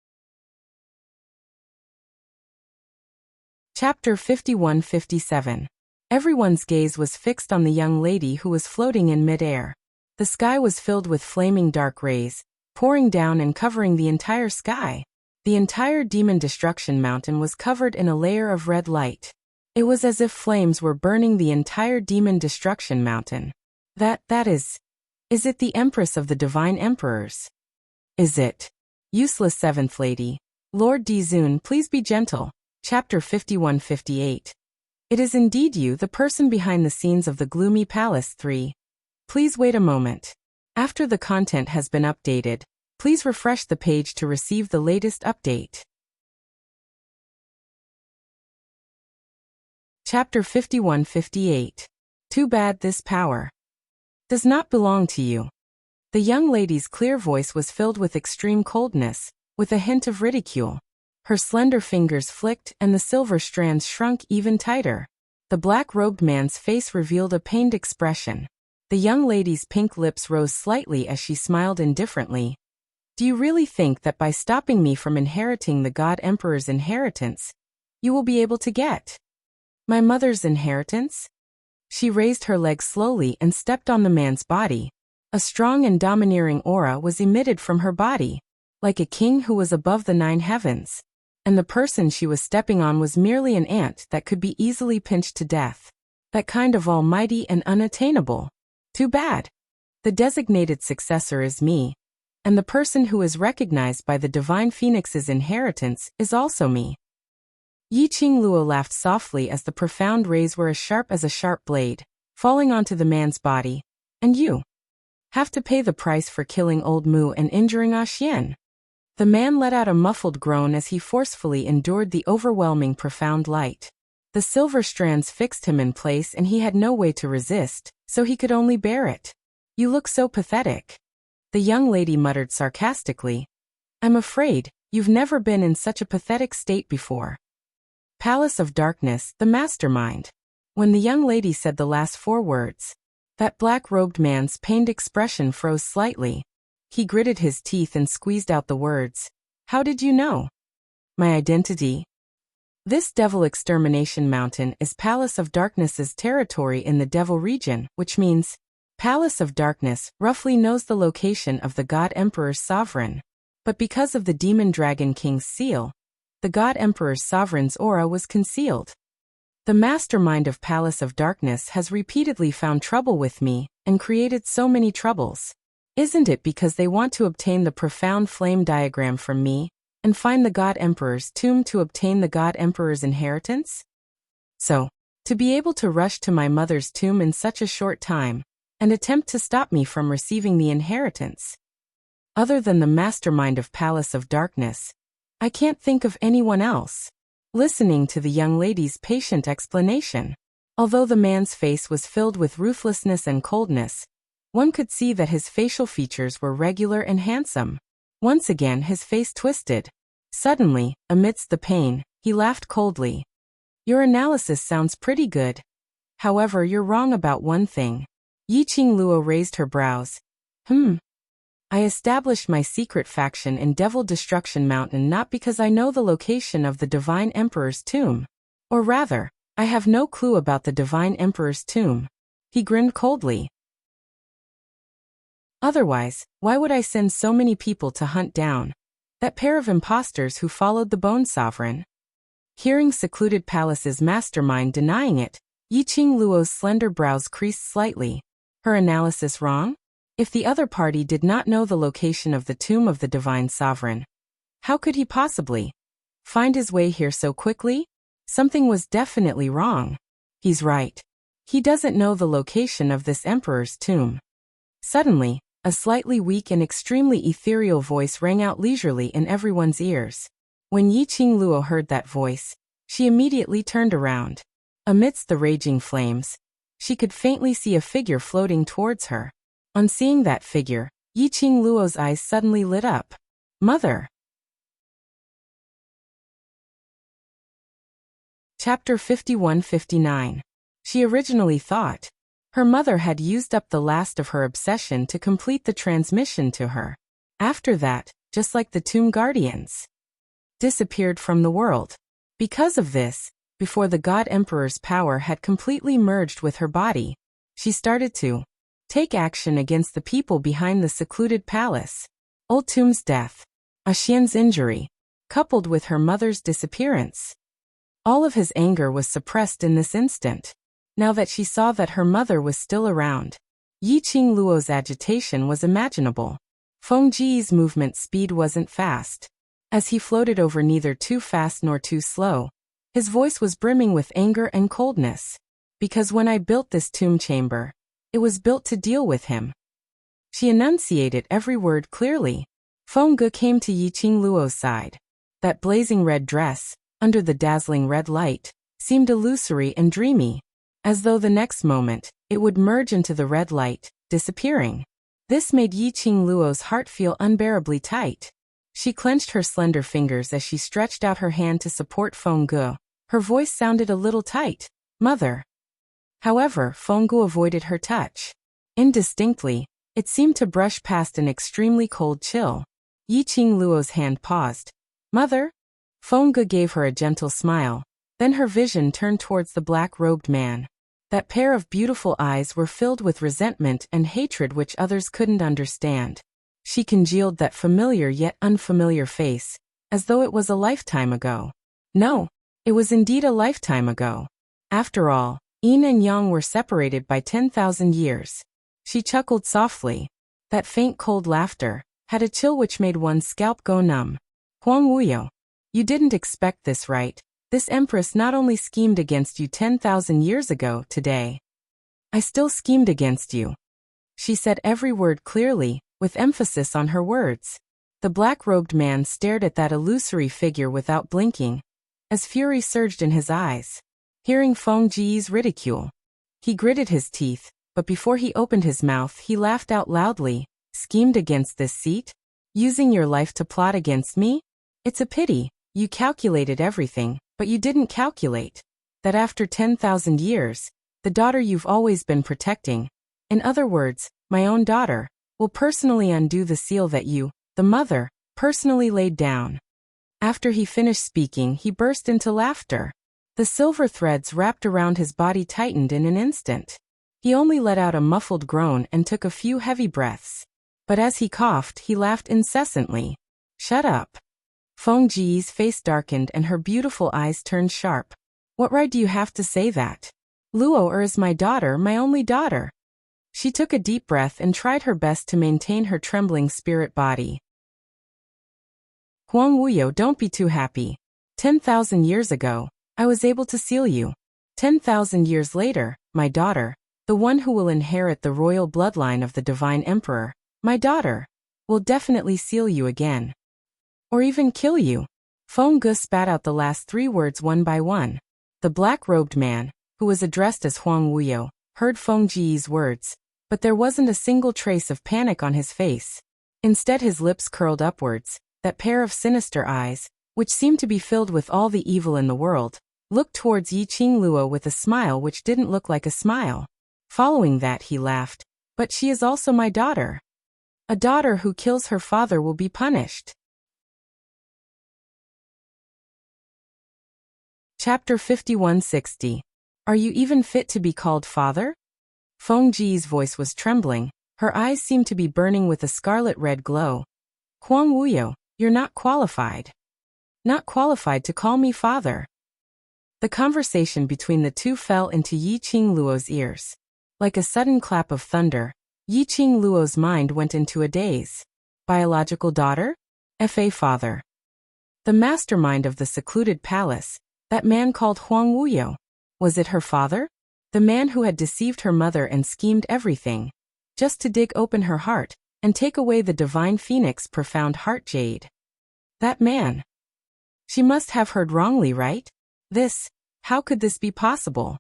Chapter 51-57. Everyone's gaze was fixed on the young lady who was floating in midair. The sky was filled with flaming dark rays, pouring down and covering the entire sky. The entire Demon Destruction Mountain was covered in a layer of red light. It was as if flames were burning the entire Demon Destruction Mountain. That is it the Empress of the Divine Emperors? Is it? Useless Seventh Lady. Lord Dizun, please be gentle. Chapter 51-58. It is indeed you, the person behind the scenes of the Gloomy Palace 3. Please wait a moment. After the content has been updated, please refresh the page to receive the latest update. Chapter 51-58. Too bad this power does not belong to you. The young lady's clear voice was filled with extreme coldness, with a hint of ridicule. Her slender fingers flicked and the silver strands shrunk even tighter. The black-robed man's face revealed a pained expression. The young lady's pink lips rose slightly as she smiled indifferently. Do you really think that by stopping me from inheriting the God Emperor's inheritance, you will be able to get my mother's inheritance? She raised her leg slowly and stepped on the man's body. A strong and domineering aura was emitted from her body, like a king who was above the 9 heavens. And the person she was stepping on was merely an ant that could be easily pinched to death. That kind of almighty and unattainable. Too bad. The designated successor is me. And the person who is recognized by the Divine Phoenix's inheritance is also me. Yi Qingluo laughed softly as the profound rays were as sharp as a sharp blade, falling onto the man's body. And you have to pay the price for killing old Mu and injuring Ah Xian. The man let out a muffled groan as he forcefully endured the overwhelming profound light. The silver strands fixed him in place and he had no way to resist, so he could only bear it. You look so pathetic. The young lady muttered sarcastically. I'm afraid you've never been in such a pathetic state before. Palace of Darkness, the mastermind. When the young lady said the last 4 words, that black-robed man's pained expression froze slightly. He gritted his teeth and squeezed out the words. How did you know? My identity? This Devil Extermination Mountain is Palace of Darkness's territory in the Devil region, which means Palace of Darkness roughly knows the location of the God Emperor's sovereign. But because of the Demon Dragon King's seal, the God Emperor's sovereign's aura was concealed. The mastermind of Palace of Darkness has repeatedly found trouble with me and created so many troubles. Isn't it because they want to obtain the profound flame diagram from me and find the God Emperor's tomb to obtain the God Emperor's inheritance? So, to be able to rush to my mother's tomb in such a short time and attempt to stop me from receiving the inheritance. Other than the mastermind of Palace of Darkness, I can't think of anyone else. Listening to the young lady's patient explanation, although the man's face was filled with ruthlessness and coldness, one could see that his facial features were regular and handsome. Once again his face twisted. Suddenly, amidst the pain, he laughed coldly. Your analysis sounds pretty good. However, you're wrong about one thing. Yi Qingluo raised her brows. I established my secret faction in Devil Destruction Mountain not because I know the location of the Divine Emperor's tomb. Or rather, I have no clue about the Divine Emperor's tomb. He grinned coldly. Otherwise, why would I send so many people to hunt down that pair of impostors who followed the Bone Sovereign? Hearing Secluded Palace's mastermind denying it, Yi Qingluo's slender brows creased slightly. Her analysis wrong? If the other party did not know the location of the tomb of the Divine Sovereign, how could he possibly find his way here so quickly? Something was definitely wrong. He's right. He doesn't know the location of this Emperor's tomb. Suddenly, a slightly weak and extremely ethereal voice rang out leisurely in everyone's ears. When Yi Qingluo heard that voice, she immediately turned around. Amidst the raging flames, she could faintly see a figure floating towards her. On seeing that figure, Yi Qingluo's eyes suddenly lit up. Mother! Chapter 51-59. She originally thought her mother had used up the last of her obsession to complete the transmission to her. After that, just like the Tomb Guardians, disappeared from the world. Because of this, before the God Emperor's power had completely merged with her body, she started to take action against the people behind the secluded palace. Old Tomb's death, Ah Xian's injury, coupled with her mother's disappearance. All of his anger was suppressed in this instant. Now that she saw that her mother was still around, Yi Qingluo's agitation was imaginable. Feng Ji's movement speed wasn't fast. As he floated over neither too fast nor too slow, his voice was brimming with anger and coldness. Because when I built this tomb chamber, it was built to deal with him. She enunciated every word clearly. Feng Ge came to Yi Qingluo's side. That blazing red dress, under the dazzling red light, seemed illusory and dreamy, as though the next moment, it would merge into the red light, disappearing. This made Yi Qingluo's heart feel unbearably tight. She clenched her slender fingers as she stretched out her hand to support Feng Ge. Her voice sounded a little tight. Mother. However, Feng Ge avoided her touch. Indistinctly, it seemed to brush past an extremely cold chill. Yi Qingluo's hand paused. Mother? Feng Ge gave her a gentle smile. Then her vision turned towards the black-robed man. That pair of beautiful eyes were filled with resentment and hatred which others couldn't understand. She congealed that familiar yet unfamiliar face, as though it was a lifetime ago. No, it was indeed a lifetime ago. After all, Yin and Yang were separated by 10,000 years. She chuckled softly. That faint cold laughter had a chill which made one's scalp go numb. Huang Wuyo. You didn't expect this, right? This empress not only schemed against you 10,000 years ago today. I still schemed against you. She said every word clearly, with emphasis on her words. The black-robed man stared at that illusory figure without blinking, as fury surged in his eyes. Hearing Feng Ji's ridicule, he gritted his teeth, but before he opened his mouth he laughed out loudly. Schemed against this seat? Using your life to plot against me? It's a pity. You calculated everything, but you didn't calculate that after 10,000 years, the daughter you've always been protecting, in other words, my own daughter, will personally undo the seal that you, the mother, personally laid down. After he finished speaking, he burst into laughter. The silver threads wrapped around his body tightened in an instant. He only let out a muffled groan and took a few heavy breaths. But as he coughed, he laughed incessantly. Shut up. Feng Ji's face darkened and her beautiful eyes turned sharp. What right do you have to say that? Luo is my daughter, my only daughter. She took a deep breath and tried her best to maintain her trembling spirit body. Huang Wuyo, don't be too happy. 10,000 years ago, I was able to seal you. 10,000 years later, my daughter, the one who will inherit the royal bloodline of the divine emperor, my daughter, will definitely seal you again. Or even kill you. Feng Ge spat out the last 3 words one by one. The black-robed man, who was addressed as Huang Wuyo, heard Feng Ji's words, but there wasn't a single trace of panic on his face. Instead his lips curled upwards, that pair of sinister eyes, which seemed to be filled with all the evil in the world, looked towards Yiqing Luo with a smile which didn't look like a smile. Following that he laughed, but she is also my daughter. A daughter who kills her father will be punished. Chapter 5160. Are you even fit to be called father? Feng Ji's voice was trembling, her eyes seemed to be burning with a scarlet-red glow. Huang Wuyo, you're not qualified. Not qualified to call me father. The conversation between the two fell into Yiqing Luo's ears. Like a sudden clap of thunder, Yiqing Luo's mind went into a daze. Biological daughter? Fa father. The mastermind of the secluded palace, that man called Huang Wuyo. Was it her father? The man who had deceived her mother and schemed everything, just to dig open her heart, and take away the divine phoenix profound heart jade. That man. She must have heard wrongly, right? How could this be possible?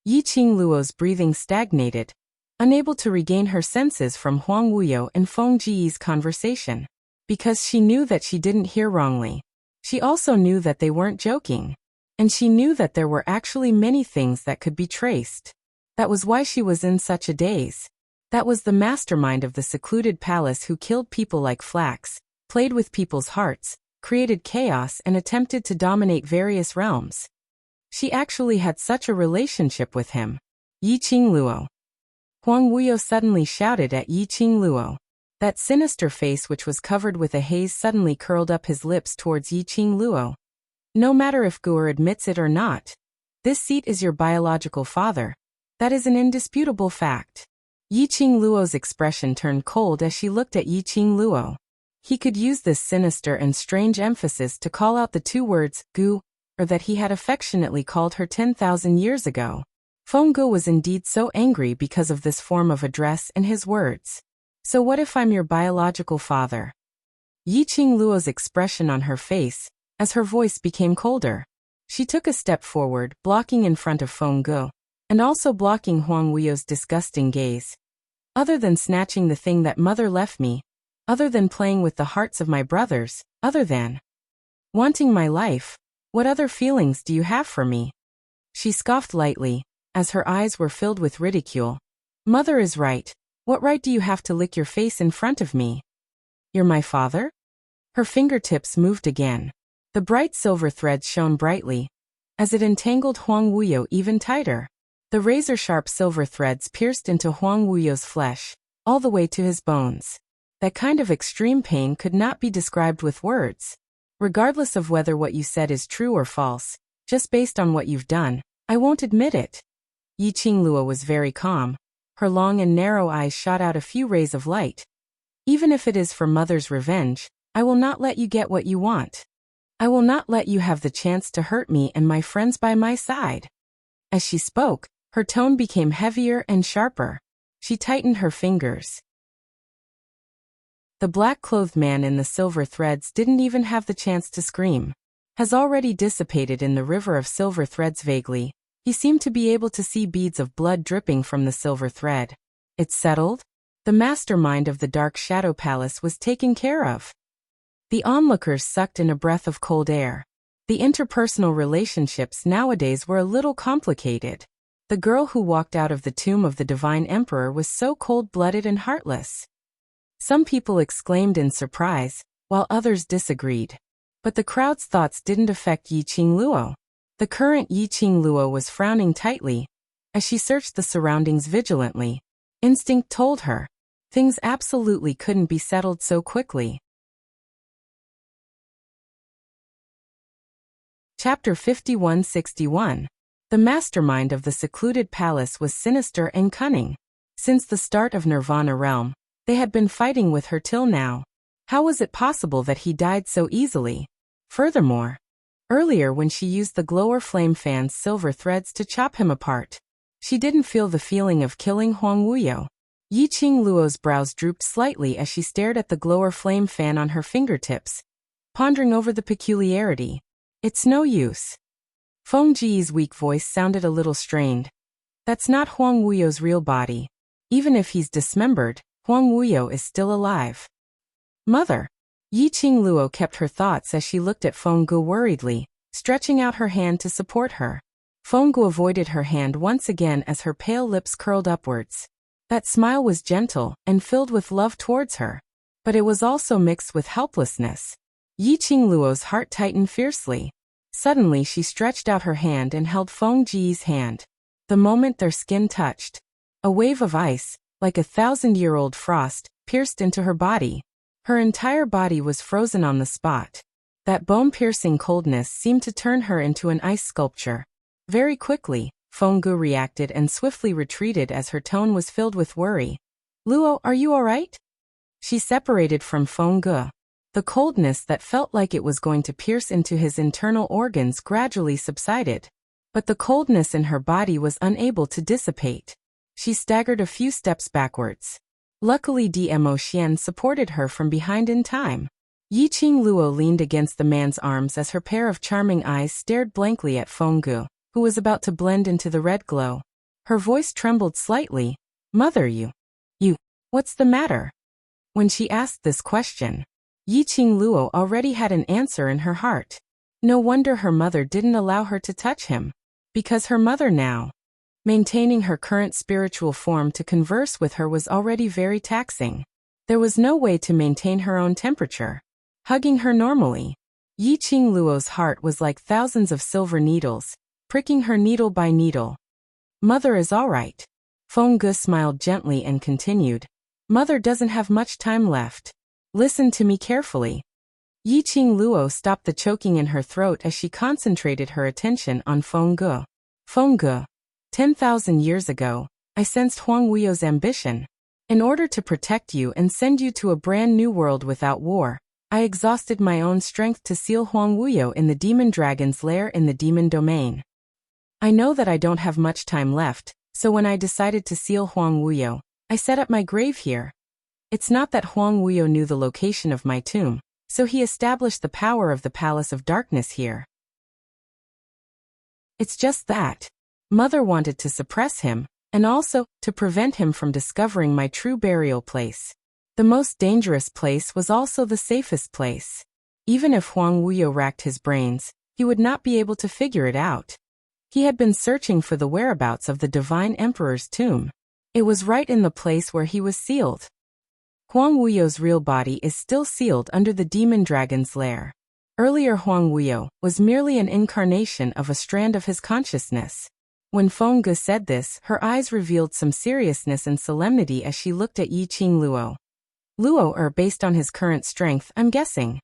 Yiqing Luo's breathing stagnated, unable to regain her senses from Huang Wuyo and Feng Ji's conversation. Because she knew that she didn't hear wrongly. She also knew that they weren't joking. And she knew that there were actually many things that could be traced. That was why she was in such a daze. That was the mastermind of the secluded palace who killed people like flax, played with people's hearts, created chaos and attempted to dominate various realms. She actually had such a relationship with him. Yiqing Luo. Huang Wuyo suddenly shouted at Yiqing Luo. That sinister face which was covered with a haze suddenly curled up his lips towards Yiqing Luo. No matter if Guer admits it or not, this seat is your biological father. That is an indisputable fact. Yiqing Luo's expression turned cold as she looked at Yiqing Luo. He could use this sinister and strange emphasis to call out the 2 words, Gu, or that he had affectionately called her 10,000 years ago. Feng Ge was indeed so angry because of this form of address and his words. So what if I'm your biological father? Yiqing Luo's expression on her face, as her voice became colder. She took a step forward, blocking in front of Feng Ge, and also blocking Huang Wuyo's disgusting gaze. Other than snatching the thing that mother left me, other than playing with the hearts of my brothers, other than wanting my life, what other feelings do you have for me? She scoffed lightly, as her eyes were filled with ridicule. Mother is right. What right do you have to lick your face in front of me? You're my father? Her fingertips moved again. The bright silver threads shone brightly, as it entangled Huang Wuyo even tighter. The razor-sharp silver threads pierced into Huang Wuyo's flesh, all the way to his bones. That kind of extreme pain could not be described with words. Regardless of whether what you said is true or false, just based on what you've done, I won't admit it. Yiqing Luo was very calm. Her long and narrow eyes shot out a few rays of light. Even if it is for mother's revenge, I will not let you get what you want. I will not let you have the chance to hurt me and my friends by my side." As she spoke, her tone became heavier and sharper. She tightened her fingers. The black-clothed man in the silver threads didn't even have the chance to scream. Has already dissipated in the river of silver threads vaguely. He seemed to be able to see beads of blood dripping from the silver thread. It's settled? The mastermind of the Dark Shadow Palace was taken care of. The onlookers sucked in a breath of cold air. The interpersonal relationships nowadays were a little complicated. The girl who walked out of the tomb of the Divine Emperor was so cold-blooded and heartless. Some people exclaimed in surprise, while others disagreed. But the crowd's thoughts didn't affect Yi Qingluo. The current Yi Qingluo was frowning tightly. As she searched the surroundings vigilantly, instinct told her, things absolutely couldn't be settled so quickly. Chapter 5161. The mastermind of the secluded palace was sinister and cunning. Since the start of Nirvana Realm, they had been fighting with her till now. How was it possible that he died so easily? Furthermore, earlier when she used the glower flame fan's silver threads to chop him apart, she didn't feel the feeling of killing Huang Wuyo. Yi Qingluo's brows drooped slightly as she stared at the glower flame fan on her fingertips, pondering over the peculiarity. It's no use. Feng Ji's weak voice sounded a little strained. That's not Huang Wuyo's real body. Even if he's dismembered, Huang Wuyo is still alive. Mother. Yi Qingluo kept her thoughts as she looked at Feng Gu worriedly, stretching out her hand to support her. Feng Gu avoided her hand once again as her pale lips curled upwards. That smile was gentle and filled with love towards her, but it was also mixed with helplessness. Yi Qingluo's heart tightened fiercely. Suddenly she stretched out her hand and held Feng Ji's hand. The moment their skin touched, a wave of ice, like a 1,000-year-old frost, pierced into her body. Her entire body was frozen on the spot. That bone-piercing coldness seemed to turn her into an ice sculpture. Very quickly, Feng Gu reacted and swiftly retreated as her tone was filled with worry. "Luo, are you all right?" She separated from Feng Gu. The coldness that felt like it was going to pierce into his internal organs gradually subsided. But the coldness in her body was unable to dissipate. She staggered a few steps backwards. Luckily Dmo Xian supported her from behind in time. Yi Qingluo leaned against the man's arms as her pair of charming eyes stared blankly at Feng Gu, who was about to blend into the red glow. Her voice trembled slightly. "Mother, you, what's the matter?" When she asked this question, Yi Qingluo already had an answer in her heart. No wonder her mother didn't allow her to touch him. Because her mother now, maintaining her current spiritual form to converse with her was already very taxing. There was no way to maintain her own temperature. Hugging her normally, Yi Qingluo's heart was like thousands of silver needles, pricking her needle by needle. "Mother is all right." Feng Gu smiled gently and continued. "Mother doesn't have much time left. Listen to me carefully." Yi Qingluo stopped the choking in her throat as she concentrated her attention on Feng Gu. "Feng Gu, 10,000 years ago, I sensed Huang Wuyo's ambition. In order to protect you and send you to a brand new world without war, I exhausted my own strength to seal Huang Wuyo in the demon dragon's lair in the demon domain. I know that I don't have much time left, so when I decided to seal Huang Wuyo, I set up my grave here. It's not that Huang Wuyo knew the location of my tomb, so he established the power of the Palace of Darkness here. It's just that Mother wanted to suppress him, and also to prevent him from discovering my true burial place. The most dangerous place was also the safest place. Even if Huang Wuyo racked his brains, he would not be able to figure it out. He had been searching for the whereabouts of the Divine Emperor's tomb. It was right in the place where he was sealed. Huang Wuyo's real body is still sealed under the demon dragon's lair. Earlier Huang Wuyo was merely an incarnation of a strand of his consciousness. When Feng Gu said this, her eyes revealed some seriousness and solemnity as she looked at Yi Qingluo. Luo, based on his current strength, I'm guessing.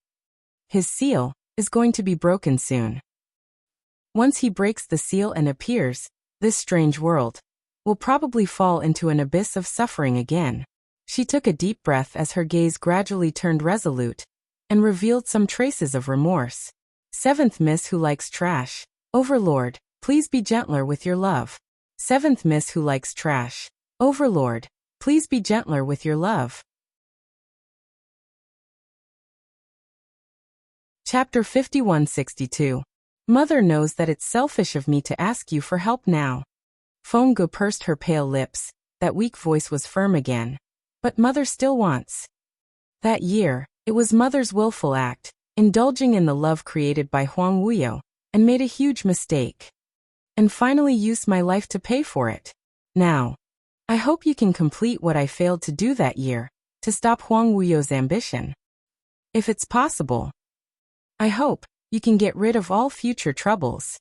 His seal is going to be broken soon. Once he breaks the seal and appears, this strange world will probably fall into an abyss of suffering again. She took a deep breath as her gaze gradually turned resolute and revealed some traces of remorse. Seventh Miss Who Likes Trash. Overlord, please be gentler with your love. Seventh Miss Who Likes Trash. Overlord, please be gentler with your love. Chapter 5162. Mother knows that it's selfish of me to ask you for help now. Fonggu pursed her pale lips. That weak voice was firm again. But Mother still wants. That year, it was Mother's willful act, indulging in the love created by Huang Wuyo, and made a huge mistake. And finally used my life to pay for it. Now, I hope you can complete what I failed to do that year, to stop Huang Wuyo's ambition. If it's possible. I hope you can get rid of all future troubles.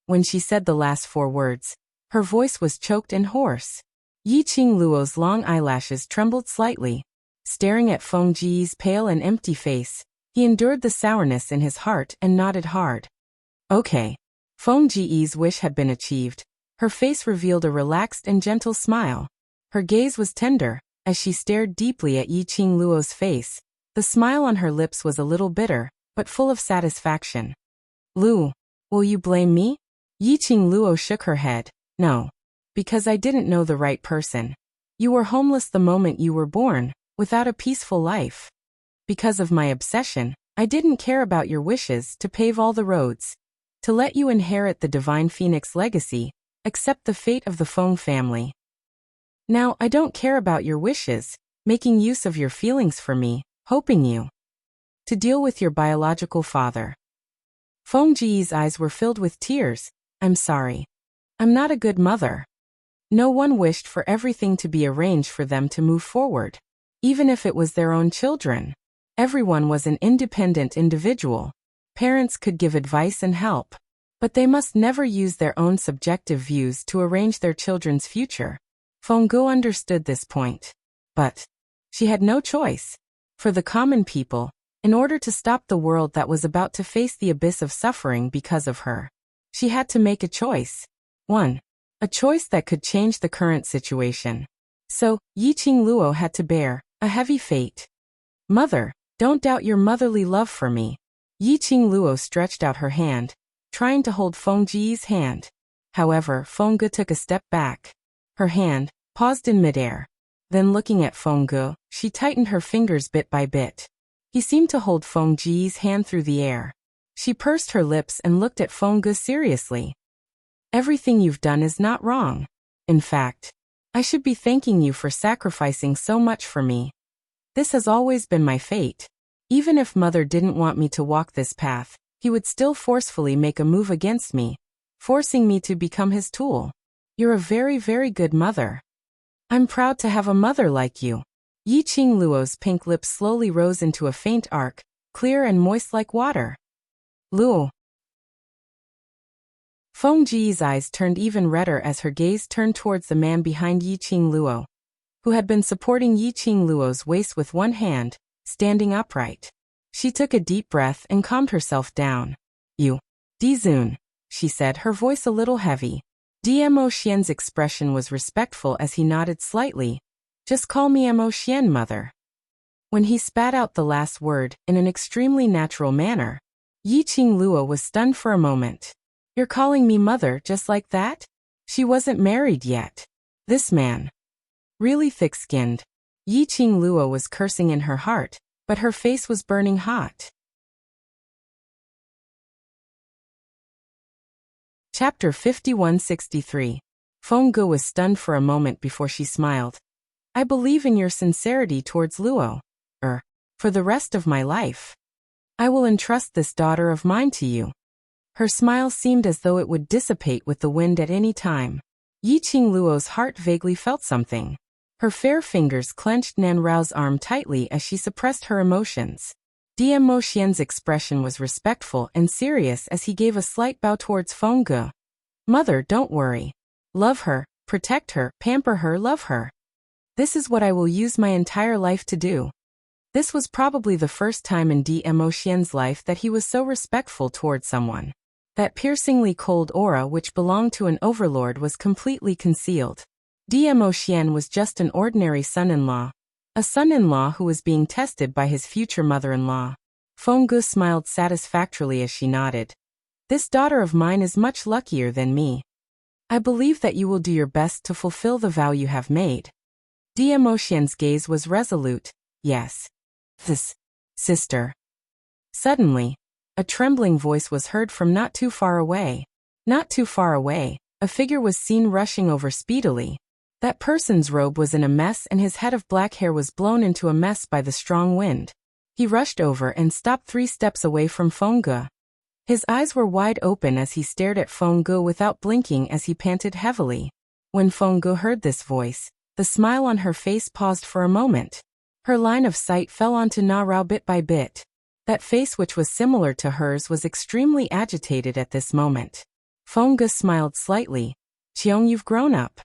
When she said the last 4 words, her voice was choked and hoarse. Yiqing Luo's long eyelashes trembled slightly. Staring at Feng Ji's pale and empty face, he endured the sourness in his heart and nodded hard. Okay. Feng Ji's wish had been achieved. Her face revealed a relaxed and gentle smile. Her gaze was tender, as she stared deeply at Yiqing Luo's face. The smile on her lips was a little bitter, but full of satisfaction. Lu, will you blame me? Yiqing Luo shook her head. No. Because I didn't know the right person. You were homeless the moment you were born, without a peaceful life. Because of my obsession, I didn't care about your wishes to pave all the roads, to let you inherit the divine phoenix legacy, accept the fate of the Feng family. Now I don't care about your wishes, making use of your feelings for me, hoping you to deal with your biological father. Feng Ji's eyes were filled with tears. I'm sorry. I'm not a good mother. No one wished for everything to be arranged for them to move forward. Even if it was their own children. Everyone was an independent individual. Parents could give advice and help. But they must never use their own subjective views to arrange their children's future. Fenggu understood this point. But she had no choice. For the common people, in order to stop the world that was about to face the abyss of suffering because of her, she had to make a choice. 1. A choice that could change the current situation. So, Yiqing Luo had to bear a heavy fate. Mother, don't doubt your motherly love for me. Yiqing Luo stretched out her hand, trying to hold Feng Ji's hand. However, Fenggu took a step back. Her hand paused in midair. Then looking at Fenggu, she tightened her fingers bit by bit. He seemed to hold Feng Ji's hand through the air. She pursed her lips and looked at Fenggu seriously. Everything you've done is not wrong. In fact, I should be thanking you for sacrificing so much for me. This has always been my fate. Even if Mother didn't want me to walk this path, he would still forcefully make a move against me, forcing me to become his tool. You're a very, very good mother. I'm proud to have a mother like you. Yiqing Luo's pink lips slowly rose into a faint arc, clear and moist like water. Luo. Feng Ji's eyes turned even redder as her gaze turned towards the man behind Yiqing Luo, who had been supporting Yiqing Luo's waist with one hand, standing upright. She took a deep breath and calmed herself down. You. Dizun, she said, her voice a little heavy. Mo Xian's expression was respectful as he nodded slightly. Just call me Mo Xian, mother. When he spat out the last word in an extremely natural manner, Yiqing Luo was stunned for a moment. You're calling me mother just like that? She wasn't married yet. This man. Really thick-skinned. Yiqing Luo was cursing in her heart, but her face was burning hot. Chapter 5163. Fenggu was stunned for a moment before she smiled. I believe in your sincerity towards Luo. For the rest of my life. I will entrust this daughter of mine to you. Her smile seemed as though it would dissipate with the wind at any time. Yiqing Luo's heart vaguely felt something. Her fair fingers clenched Nan Rao's arm tightly as she suppressed her emotions. Mo Xian's expression was respectful and serious as he gave a slight bow towards Fenggu. Mother, don't worry. Love her, protect her, pamper her, love her. This is what I will use my entire life to do. This was probably the first time in Mo Xian's life that he was so respectful towards someone. That piercingly cold aura which belonged to an overlord was completely concealed. Mo Xian was just an ordinary son-in-law. A son-in-law who was being tested by his future mother-in-law. Feng smiled satisfactorily as she nodded. This daughter of mine is much luckier than me. I believe that you will do your best to fulfill the vow you have made. Moxian's gaze was resolute. Yes. This, sister. Suddenly, a trembling voice was heard from not too far away. Not too far away, a figure was seen rushing over speedily. That person's robe was in a mess and his head of black hair was blown into a mess by the strong wind. He rushed over and stopped 3 steps away from Feng Ge. His eyes were wide open as he stared at Feng Ge without blinking as he panted heavily. When Feng Ge heard this voice, the smile on her face paused for a moment. Her line of sight fell onto Na Rao bit by bit. That face, which was similar to hers, was extremely agitated at this moment. Feng Ge smiled slightly. Qiong, you've grown up.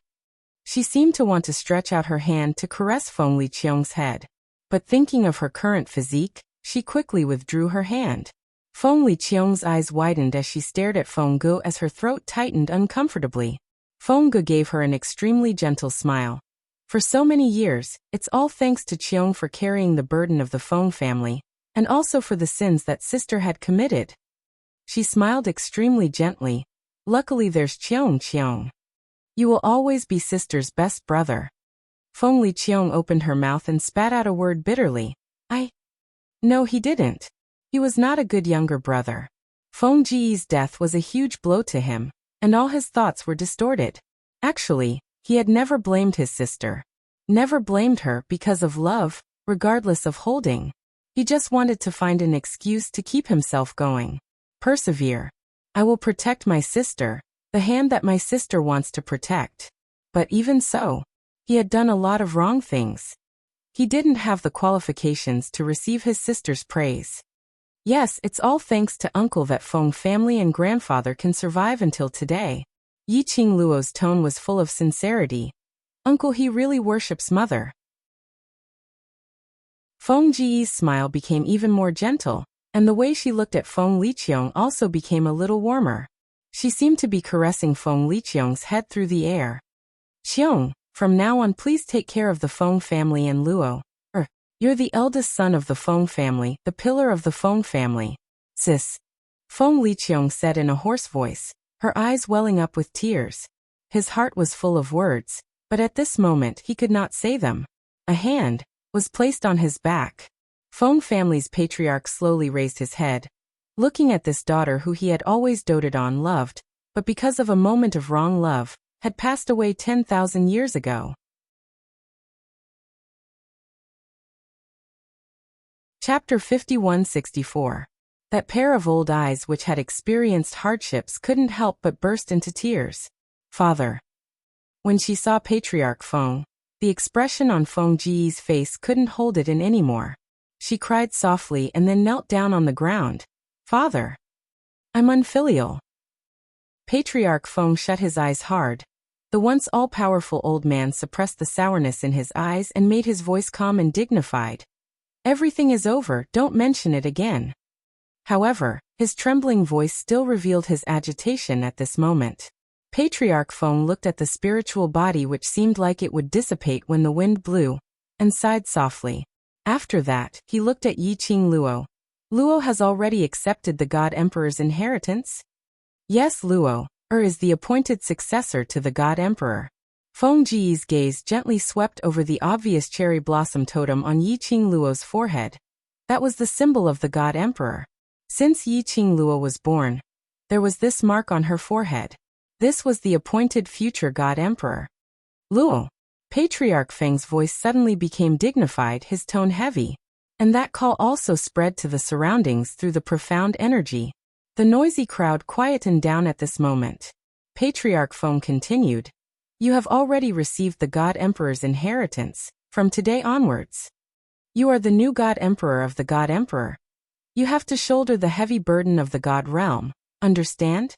She seemed to want to stretch out her hand to caress Feng Liqiong's head. But thinking of her current physique, she quickly withdrew her hand. Feng Liqiong's eyes widened as she stared at Feng Ge as her throat tightened uncomfortably. Feng Ge gave her an extremely gentle smile. For so many years, it's all thanks to Qiong for carrying the burden of the Feng family, and also for the sins that sister had committed. She smiled extremely gently. Luckily there's Qiong. You will always be sister's best brother. Feng Liqiong opened her mouth and spat out a word bitterly. No, he didn't. He was not a good younger brother. Feng Ji's death was a huge blow to him, and all his thoughts were distorted. Actually, he had never blamed his sister. Never blamed her because of love, regardless of holding. He just wanted to find an excuse to keep himself going. Persevere. I will protect my sister, the hand that my sister wants to protect. But even so, he had done a lot of wrong things. He didn't have the qualifications to receive his sister's praise. Yes, it's all thanks to uncle that Feng family and grandfather can survive until today. Yiqing Luo's tone was full of sincerity. Uncle, he really worships mother. Feng Ji's smile became even more gentle, and the way she looked at Feng Liqiong also became a little warmer. She seemed to be caressing Feng Liqiong's head through the air. Qiong, from now on please take care of the Feng family and Luo. You're the eldest son of the Feng family, the pillar of the Feng family. Sis. Feng Liqiong said in a hoarse voice, her eyes welling up with tears. His heart was full of words, but at this moment he could not say them. A hand was placed on his back. Feng family's patriarch slowly raised his head, looking at this daughter who he had always doted on, loved, but because of a moment of wrong love, had passed away 10,000 years ago. Chapter 5164. That pair of old eyes which had experienced hardships couldn't help but burst into tears. Father. When she saw Patriarch Feng, the expression on Feng Ji's face couldn't hold it in anymore. She cried softly and then knelt down on the ground. Father. I'm unfilial. Patriarch Feng shut his eyes hard. The once all-powerful old man suppressed the sourness in his eyes and made his voice calm and dignified. Everything is over, don't mention it again. However, his trembling voice still revealed his agitation at this moment. Patriarch Feng looked at the spiritual body which seemed like it would dissipate when the wind blew, and sighed softly. After that, he looked at Yiqing Luo. Luo has already accepted the God Emperor's inheritance? Yes, Luo is the appointed successor to the God Emperor. Feng Ji's gaze gently swept over the obvious cherry blossom totem on Yiqing Luo's forehead. That was the symbol of the God Emperor. Since Yiqing Luo was born, there was this mark on her forehead. This was the appointed future God Emperor. Luo. Patriarch Feng's voice suddenly became dignified, his tone heavy. And that call also spread to the surroundings through the profound energy. The noisy crowd quietened down at this moment. Patriarch Feng continued. You have already received the God Emperor's inheritance, from today onwards. You are the new God Emperor of the God Emperor. You have to shoulder the heavy burden of the God realm, understand?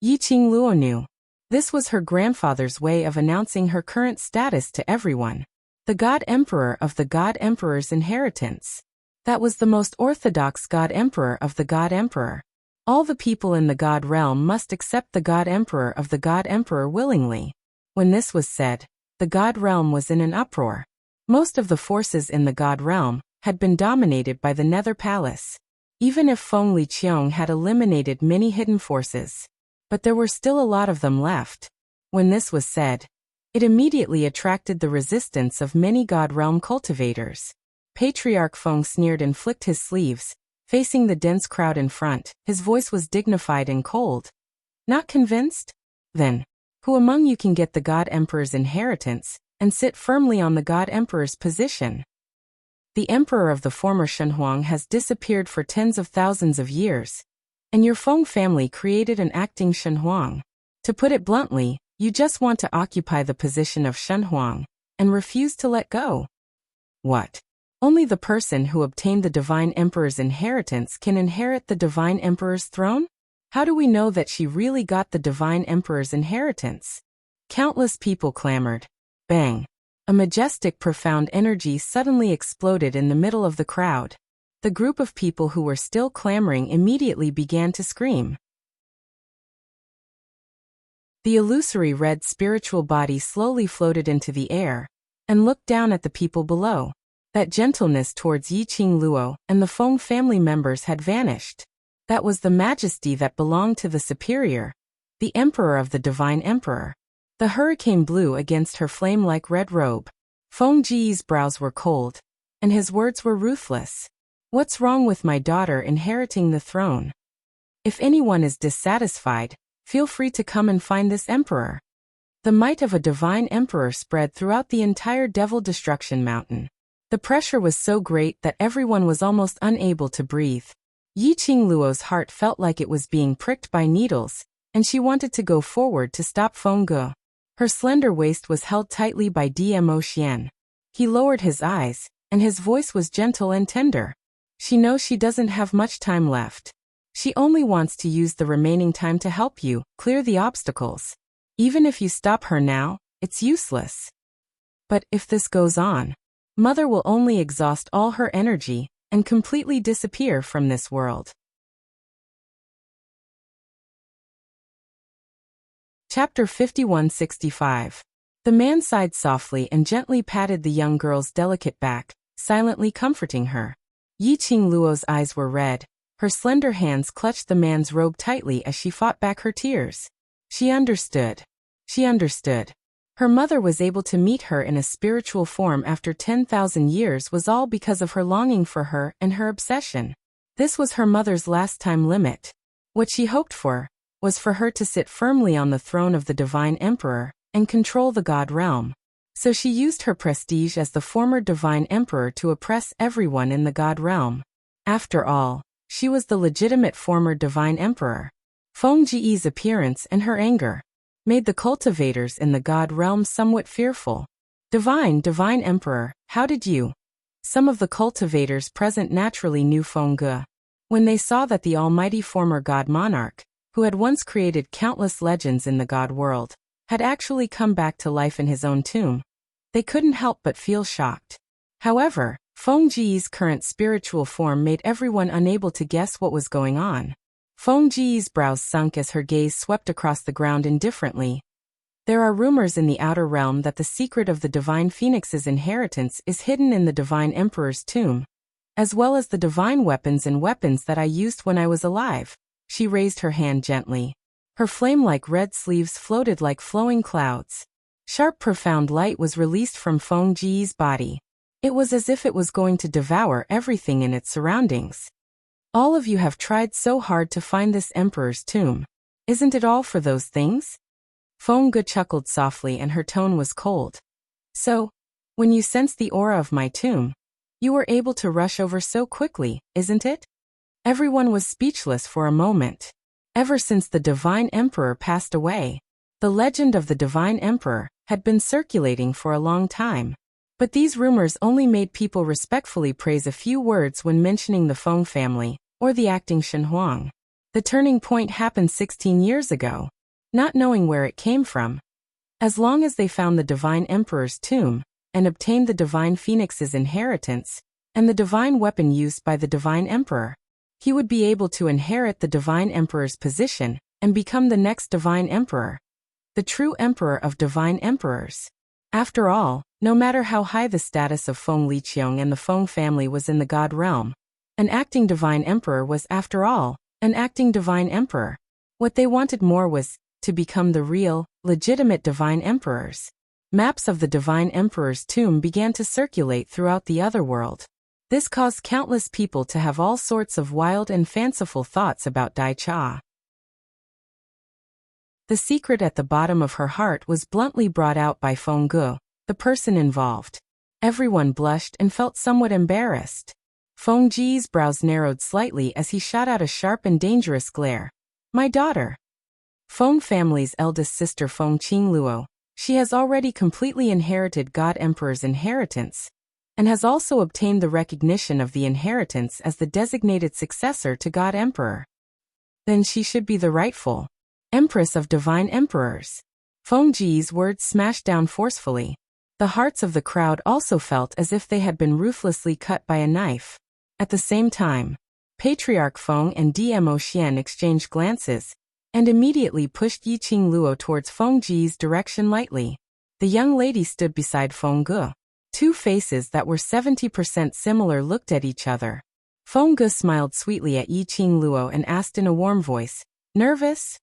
Yiqing Luo knew. This was her grandfather's way of announcing her current status to everyone. The God Emperor of the God Emperor's inheritance. That was the most orthodox God Emperor of the God Emperor. All the people in the God realm must accept the God Emperor of the God Emperor willingly. When this was said, the God realm was in an uproar. Most of the forces in the God realm had been dominated by the Nether Palace. even if Feng Liqiang had eliminated many hidden forces. But there were still a lot of them left. When this was said, it immediately attracted the resistance of many God Realm cultivators. Patriarch Feng sneered and flicked his sleeves, facing the dense crowd in front. His voice was dignified and cold. Not convinced? Then, who among you can get the God Emperor's inheritance and sit firmly on the God Emperor's position? The Emperor of the former Shenhuang has disappeared for tens of thousands of years, and your Feng family created an acting Shenhuang. To put it bluntly, you just want to occupy the position of Shenhuang and refuse to let go. What? Only the person who obtained the Divine Emperor's inheritance can inherit the Divine Emperor's throne? How do we know that she really got the Divine Emperor's inheritance? Countless people clamored. Bang! A majestic, profound energy suddenly exploded in the middle of the crowd. The group of people who were still clamoring immediately began to scream. The illusory red spiritual body slowly floated into the air and looked down at the people below. That gentleness towards Yiqing Luo and the Feng family members had vanished. That was the majesty that belonged to the superior, the Emperor of the Divine Emperor. The hurricane blew against her flame-like red robe. Feng Ji's brows were cold, and his words were ruthless. What's wrong with my daughter inheriting the throne? If anyone is dissatisfied, feel free to come and find this emperor. The might of a divine emperor spread throughout the entire Devil Destruction Mountain. The pressure was so great that everyone was almost unable to breathe. Yiqing Luo's heart felt like it was being pricked by needles, and she wanted to go forward to stop Feng Ge. Her slender waist was held tightly by Dmo Xian. He lowered his eyes, and his voice was gentle and tender. She knows she doesn't have much time left. She only wants to use the remaining time to help you clear the obstacles. Even if you stop her now, it's useless. But if this goes on, Mother will only exhaust all her energy and completely disappear from this world. Chapter 5165. The man sighed softly and gently patted the young girl's delicate back, silently comforting her. Yiqing Luo's eyes were red. Her slender hands clutched the man's robe tightly as she fought back her tears. She understood. She understood. Her mother was able to meet her in a spiritual form after 10,000 years was all because of her longing for her and her obsession. This was her mother's last time limit. What she hoped for was for her to sit firmly on the throne of the Divine Emperor and control the God Realm. So she used her prestige as the former Divine Emperor to oppress everyone in the God Realm. After all, she was the legitimate former Divine Emperor. Feng Ji's appearance and her anger made the cultivators in the God Realm somewhat fearful. Divine Emperor, how did you? Some of the cultivators present naturally knew Feng Ge. When they saw that the almighty former God Monarch, who had once created countless legends in the God world, had actually come back to life in his own tomb, they couldn't help but feel shocked. However, Feng Ji's current spiritual form made everyone unable to guess what was going on. Feng Ji's brows sunk as her gaze swept across the ground indifferently. There are rumors in the outer realm that the secret of the Divine Phoenix's inheritance is hidden in the Divine Emperor's tomb, as well as the divine weapons and weapons that I used when I was alive. She raised her hand gently. Her flame-like red sleeves floated like flowing clouds. Sharp, profound light was released from Feng Ji's body. It was as if it was going to devour everything in its surroundings. All of you have tried so hard to find this emperor's tomb. Isn't it all for those things? Feng Ge chuckled softly and her tone was cold. So, when you sensed the aura of my tomb, you were able to rush over so quickly, isn't it? Everyone was speechless for a moment. Ever since the Divine Emperor passed away, the legend of the Divine Emperor had been circulating for a long time. But these rumors only made people respectfully praise a few words when mentioning the Feng family, or the acting Shenhuang. The turning point happened 16 years ago. Not knowing where it came from. As long as they found the Divine Emperor's tomb, and obtained the Divine Phoenix's inheritance, and the divine weapon used by the Divine Emperor, he would be able to inherit the Divine Emperor's position, and become the next Divine Emperor. The true Emperor of Divine Emperors. After all, no matter how high the status of Feng Liqiang and the Feng family was in the God Realm, An acting divine emperor was, after all, an acting divine emperor. What they wanted more was to become the real, legitimate divine emperors. Maps of the divine emperor's tomb began to circulate throughout the otherworld. This caused countless people to have all sorts of wild and fanciful thoughts about Dai Cha. The secret at the bottom of her heart was bluntly brought out by Feng Ge, the person involved. Everyone blushed and felt somewhat embarrassed. Feng Ji's brows narrowed slightly as he shot out a sharp and dangerous glare. My daughter. Feng family's eldest sister Feng Qingluo. She has already completely inherited God Emperor's inheritance, and has also obtained the recognition of the inheritance as the designated successor to God Emperor. Then she should be the rightful Empress of Divine Emperors. Feng Ji's words smashed down forcefully. The hearts of the crowd also felt as if they had been ruthlessly cut by a knife. At the same time, Patriarch Feng and Dmo Xian exchanged glances, and immediately pushed Yi Qingluo towards Feng Ji's direction lightly. The young lady stood beside Feng Ge. Two faces that were 70% similar looked at each other. Feng Ge smiled sweetly at Yi Qingluo and asked in a warm voice, "Nervous?"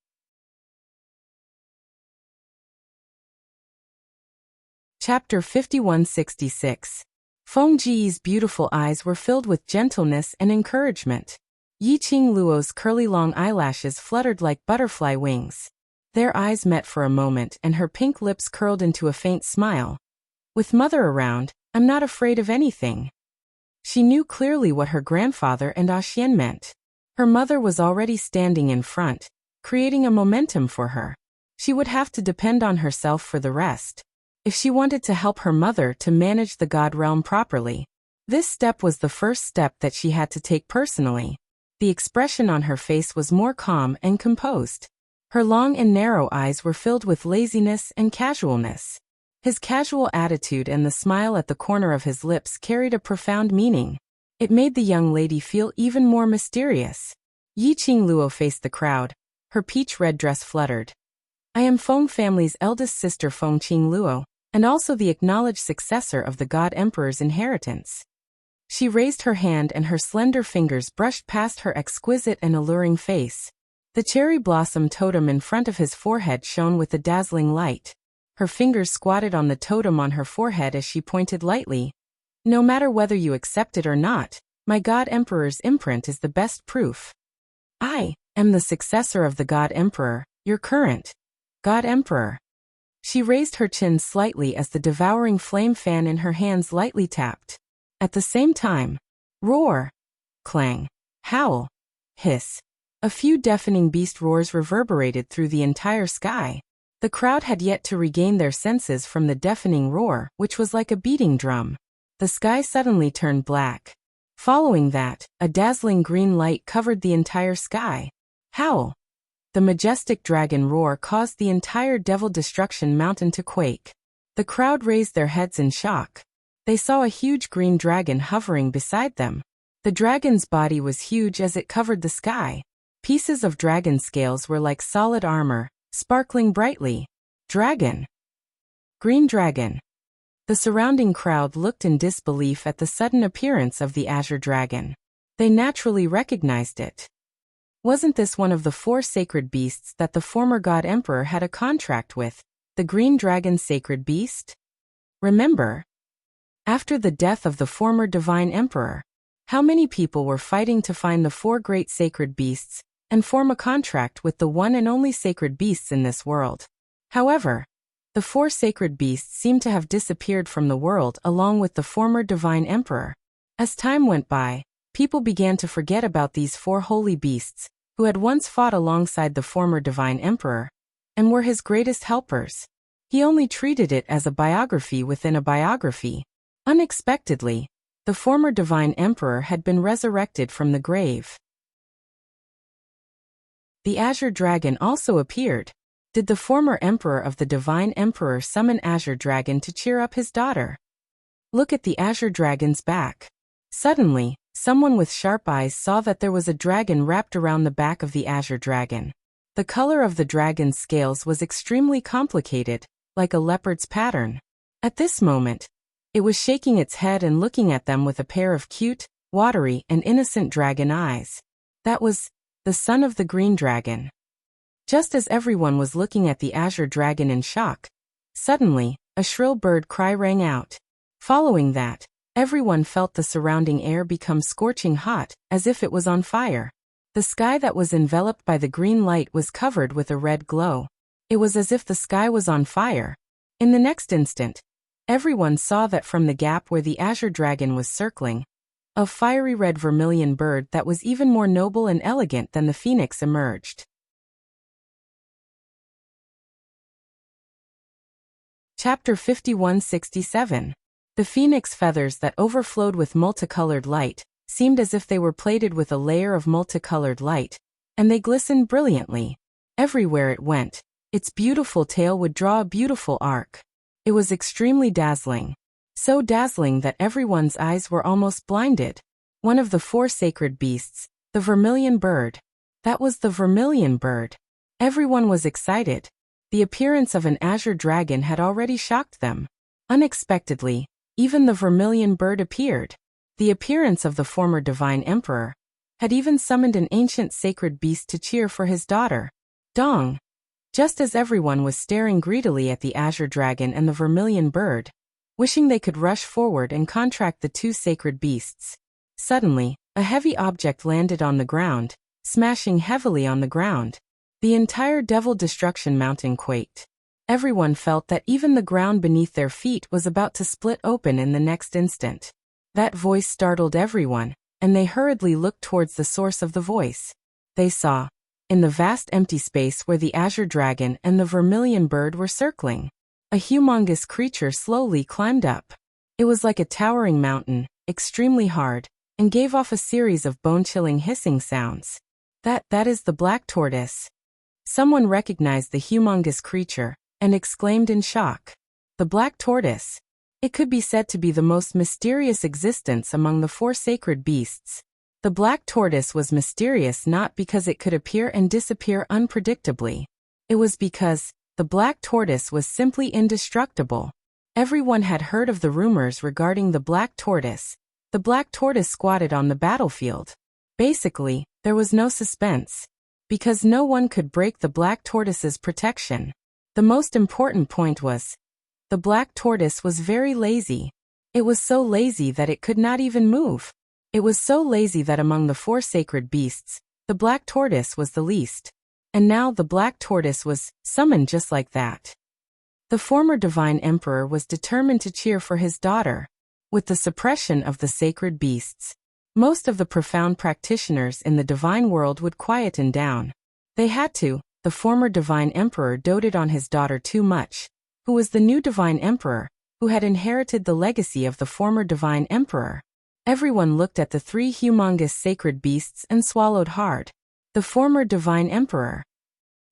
Chapter 5166. Feng Ji's beautiful eyes were filled with gentleness and encouragement. Yi Qingluo's curly long eyelashes fluttered like butterfly wings. Their eyes met for a moment and her pink lips curled into a faint smile. With mother around, I'm not afraid of anything. She knew clearly what her grandfather and Xian meant. Her mother was already standing in front, creating a momentum for her. She would have to depend on herself for the rest, if she wanted to help her mother to manage the God realm properly. This step was the first step that she had to take personally. The expression on her face was more calm and composed. Her long and narrow eyes were filled with laziness and casualness. His casual attitude and the smile at the corner of his lips carried a profound meaning. It made the young lady feel even more mysterious. Yi Qingluo faced the crowd. Her peach-red dress fluttered. I am Feng family's eldest sister Feng Qingluo, and also the acknowledged successor of the God Emperor's inheritance. She raised her hand and her slender fingers brushed past her exquisite and alluring face. The cherry blossom totem in front of his forehead shone with a dazzling light. Her fingers squatted on the totem on her forehead as she pointed lightly. No matter whether you accept it or not, my God Emperor's imprint is the best proof. I am the successor of the God Emperor, your current God Emperor. She raised her chin slightly as the devouring flame fan in her hands lightly tapped. At the same time, roar, clang, howl, hiss. A few deafening beast roars reverberated through the entire sky. The crowd had yet to regain their senses from the deafening roar, which was like a beating drum. The sky suddenly turned black. Following that, a dazzling green light covered the entire sky. Howl. The majestic dragon roar caused the entire Devil Destruction Mountain to quake. The crowd raised their heads in shock. They saw a huge green dragon hovering beside them. The dragon's body was huge as it covered the sky. Pieces of dragon scales were like solid armor, sparkling brightly. Dragon. Green dragon. The surrounding crowd looked in disbelief at the sudden appearance of the azure dragon. They naturally recognized it. Wasn't this one of the 4 sacred beasts that the former God Emperor had a contract with, the green dragon sacred beast? Remember? After the death of the former divine emperor, how many people were fighting to find the 4 great sacred beasts and form a contract with the one and only sacred beasts in this world? However, the 4 sacred beasts seemed to have disappeared from the world along with the former divine emperor. As time went by, people began to forget about these 4 holy beasts, who had once fought alongside the former divine emperor, and were his greatest helpers. He only treated it as a biography within a biography. Unexpectedly, the former divine emperor had been resurrected from the grave. The azure dragon also appeared. Did the former emperor of the divine emperor summon azure dragon to cheer up his daughter? Look at the azure dragon's back. Suddenly, someone with sharp eyes saw that there was a dragon wrapped around the back of the azure dragon. The color of the dragon's scales was extremely complicated, like a leopard's pattern. At this moment, it was shaking its head and looking at them with a pair of cute, watery, and innocent dragon eyes. That was the son of the green dragon. Just as everyone was looking at the azure dragon in shock, suddenly, a shrill bird cry rang out. Following that, everyone felt the surrounding air become scorching hot, as if it was on fire. The sky that was enveloped by the green light was covered with a red glow. It was as if the sky was on fire. In the next instant, everyone saw that from the gap where the azure dragon was circling, a fiery red vermilion bird that was even more noble and elegant than the phoenix emerged. Chapter 5167. The phoenix feathers that overflowed with multicolored light seemed as if they were plated with a layer of multicolored light, and they glistened brilliantly. Everywhere it went, its beautiful tail would draw a beautiful arc. It was extremely dazzling. So dazzling that everyone's eyes were almost blinded. One of the 4 sacred beasts, the vermilion bird. That was the vermilion bird. Everyone was excited. The appearance of an azure dragon had already shocked them. Unexpectedly, even the vermilion bird appeared. The appearance of the former divine emperor had even summoned an ancient sacred beast to cheer for his daughter, Dong. Just as everyone was staring greedily at the azure dragon and the vermilion bird, wishing they could rush forward and contract the 2 sacred beasts, suddenly, a heavy object landed on the ground, smashing heavily on the ground. The entire Devil Destruction Mountain quaked. Everyone felt that even the ground beneath their feet was about to split open in the next instant. That voice startled everyone, and they hurriedly looked towards the source of the voice. They saw, in the vast empty space where the azure dragon and the vermilion bird were circling, a humongous creature slowly climbed up. It was like a towering mountain, extremely hard, and gave off a series of bone-chilling hissing sounds. That is the black tortoise. Someone recognized the humongous creature and exclaimed in shock. The black tortoise. It could be said to be the most mysterious existence among the 4 sacred beasts. The black tortoise was mysterious not because it could appear and disappear unpredictably. It was because the black tortoise was simply indestructible. Everyone had heard of the rumors regarding the black tortoise. The black tortoise squatted on the battlefield. Basically, there was no suspense, because no one could break the black tortoise's protection. The most important point was, the black tortoise was very lazy. It was so lazy that it could not even move. It was so lazy that among the 4 sacred beasts, the black tortoise was the least. And now the black tortoise was summoned just like that. The former divine emperor was determined to cheer for his daughter. With the suppression of the sacred beasts, most of the profound practitioners in the divine world would quieten down. They had to. The former divine emperor doted on his daughter too much, who was the new divine emperor, who had inherited the legacy of the former divine emperor. Everyone looked at the 3 humongous sacred beasts and swallowed hard. The former divine emperor.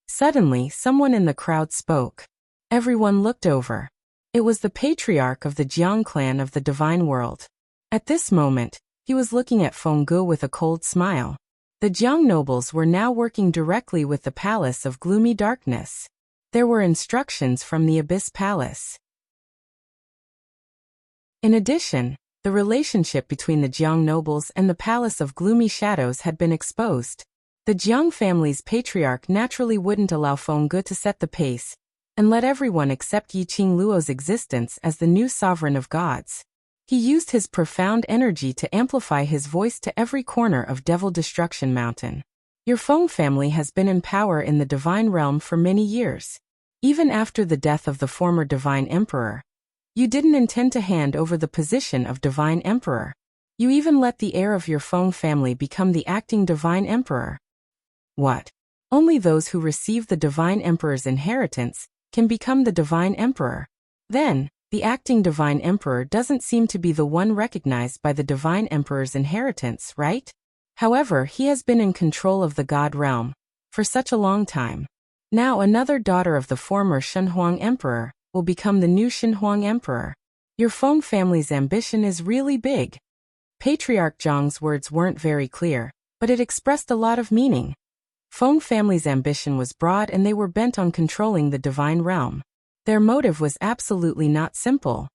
Suddenly, someone in the crowd spoke. Everyone looked over. It was the patriarch of the Jiang clan of the divine world. At this moment, he was looking at Fengge with a cold smile. The Jiang nobles were now working directly with the Palace of Gloomy Darkness. There were instructions from the Abyss Palace. In addition, the relationship between the Jiang nobles and the Palace of Gloomy Shadows had been exposed. The Jiang family's patriarch naturally wouldn't allow Fengge to set the pace and let everyone accept Yiqing Luo's existence as the new sovereign of gods. He used his profound energy to amplify his voice to every corner of Devil Destruction Mountain. Your Feng family has been in power in the divine realm for many years. Even after the death of the former divine emperor, you didn't intend to hand over the position of divine emperor. You even let the heir of your Feng family become the acting divine emperor. What? Only those who receive the divine emperor's inheritance can become the divine emperor. Then, the acting divine emperor doesn't seem to be the one recognized by the divine emperor's inheritance, right? However, he has been in control of the god realm for such a long time. Now another daughter of the former Shenhuang emperor will become the new Shenhuang emperor. Your Feng family's ambition is really big. Patriarch Zhang's words weren't very clear, but it expressed a lot of meaning. Feng family's ambition was broad and they were bent on controlling the divine realm. Their motive was absolutely not simple.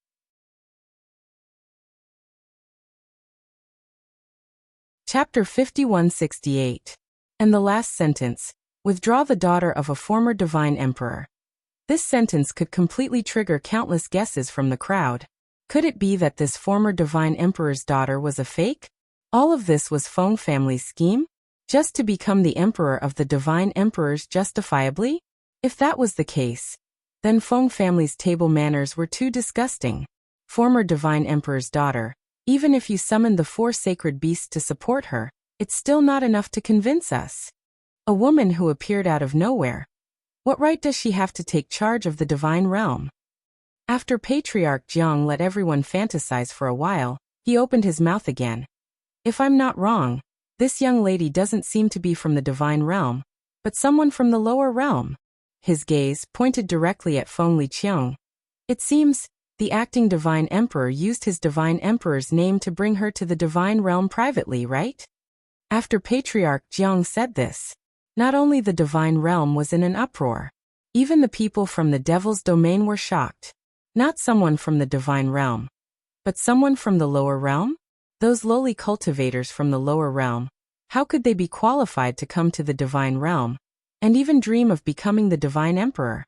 Chapter 5168. And the last sentence, withdraw the daughter of a former divine emperor. This sentence could completely trigger countless guesses from the crowd. Could it be that this former divine emperor's daughter was a fake? All of this was Feng family's scheme? Just to become the emperor of the divine emperors justifiably? If that was the case, then Feng family's table manners were too disgusting. Former divine emperor's daughter. Even if you summoned the 4 sacred beasts to support her, it's still not enough to convince us. A woman who appeared out of nowhere. What right does she have to take charge of the divine realm? After Patriarch Jiang let everyone fantasize for a while, he opened his mouth again. If I'm not wrong, this young lady doesn't seem to be from the divine realm, but someone from the lower realm. His gaze pointed directly at Feng Liqiang. It seems the acting divine emperor used his divine emperor's name to bring her to the divine realm privately, right? After Patriarch Jiang said this, not only the divine realm was in an uproar. Even the people from the devil's domain were shocked. Not someone from the divine realm, but someone from the lower realm? Those lowly cultivators from the lower realm, how could they be qualified to come to the divine realm, and even dream of becoming the divine emperor?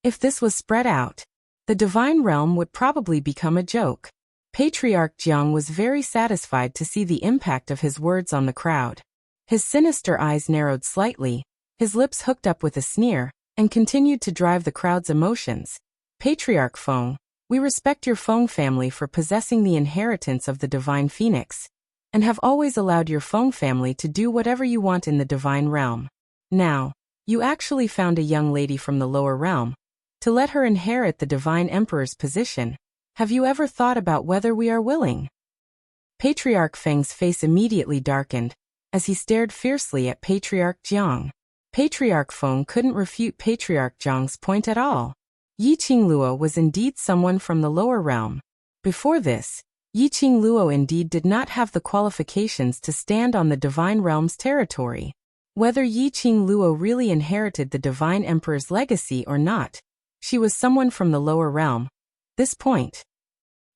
If this was spread out, the divine realm would probably become a joke. Patriarch Jiang was very satisfied to see the impact of his words on the crowd. His sinister eyes narrowed slightly, his lips hooked up with a sneer, and continued to drive the crowd's emotions. Patriarch Feng, we respect your Feng family for possessing the inheritance of the divine phoenix, and have always allowed your Feng family to do whatever you want in the divine realm. Now, you actually found a young lady from the lower realm, to let her inherit the divine emperor's position. Have you ever thought about whether we are willing? Patriarch Feng's face immediately darkened, as he stared fiercely at Patriarch Jiang. Patriarch Feng couldn't refute Patriarch Jiang's point at all. Yi Qingluo was indeed someone from the lower realm. Before this, Yi Qingluo indeed did not have the qualifications to stand on the divine realm's territory. Whether Yi Qingluo really inherited the divine emperor's legacy or not, she was someone from the lower realm. This point,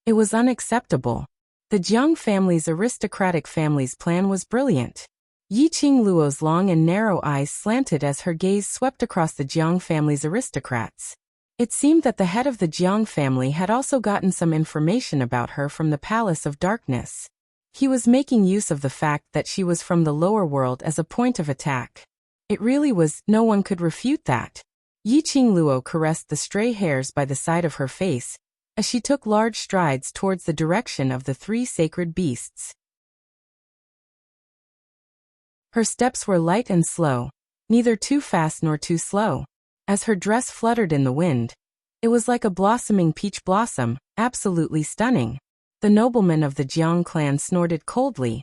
it was unacceptable. The Jiang family's aristocratic family's plan was brilliant. Yi Qingluo's long and narrow eyes slanted as her gaze swept across the Jiang family's aristocrats. It seemed that the head of the Jiang family had also gotten some information about her from the Palace of Darkness. He was making use of the fact that she was from the lower world as a point of attack. It really was, no one could refute that. Yi Qingluo caressed the stray hairs by the side of her face, as she took large strides towards the direction of the 3 sacred beasts. Her steps were light and slow, neither too fast nor too slow. As her dress fluttered in the wind, it was like a blossoming peach blossom, absolutely stunning. The nobleman of the Jiang clan snorted coldly.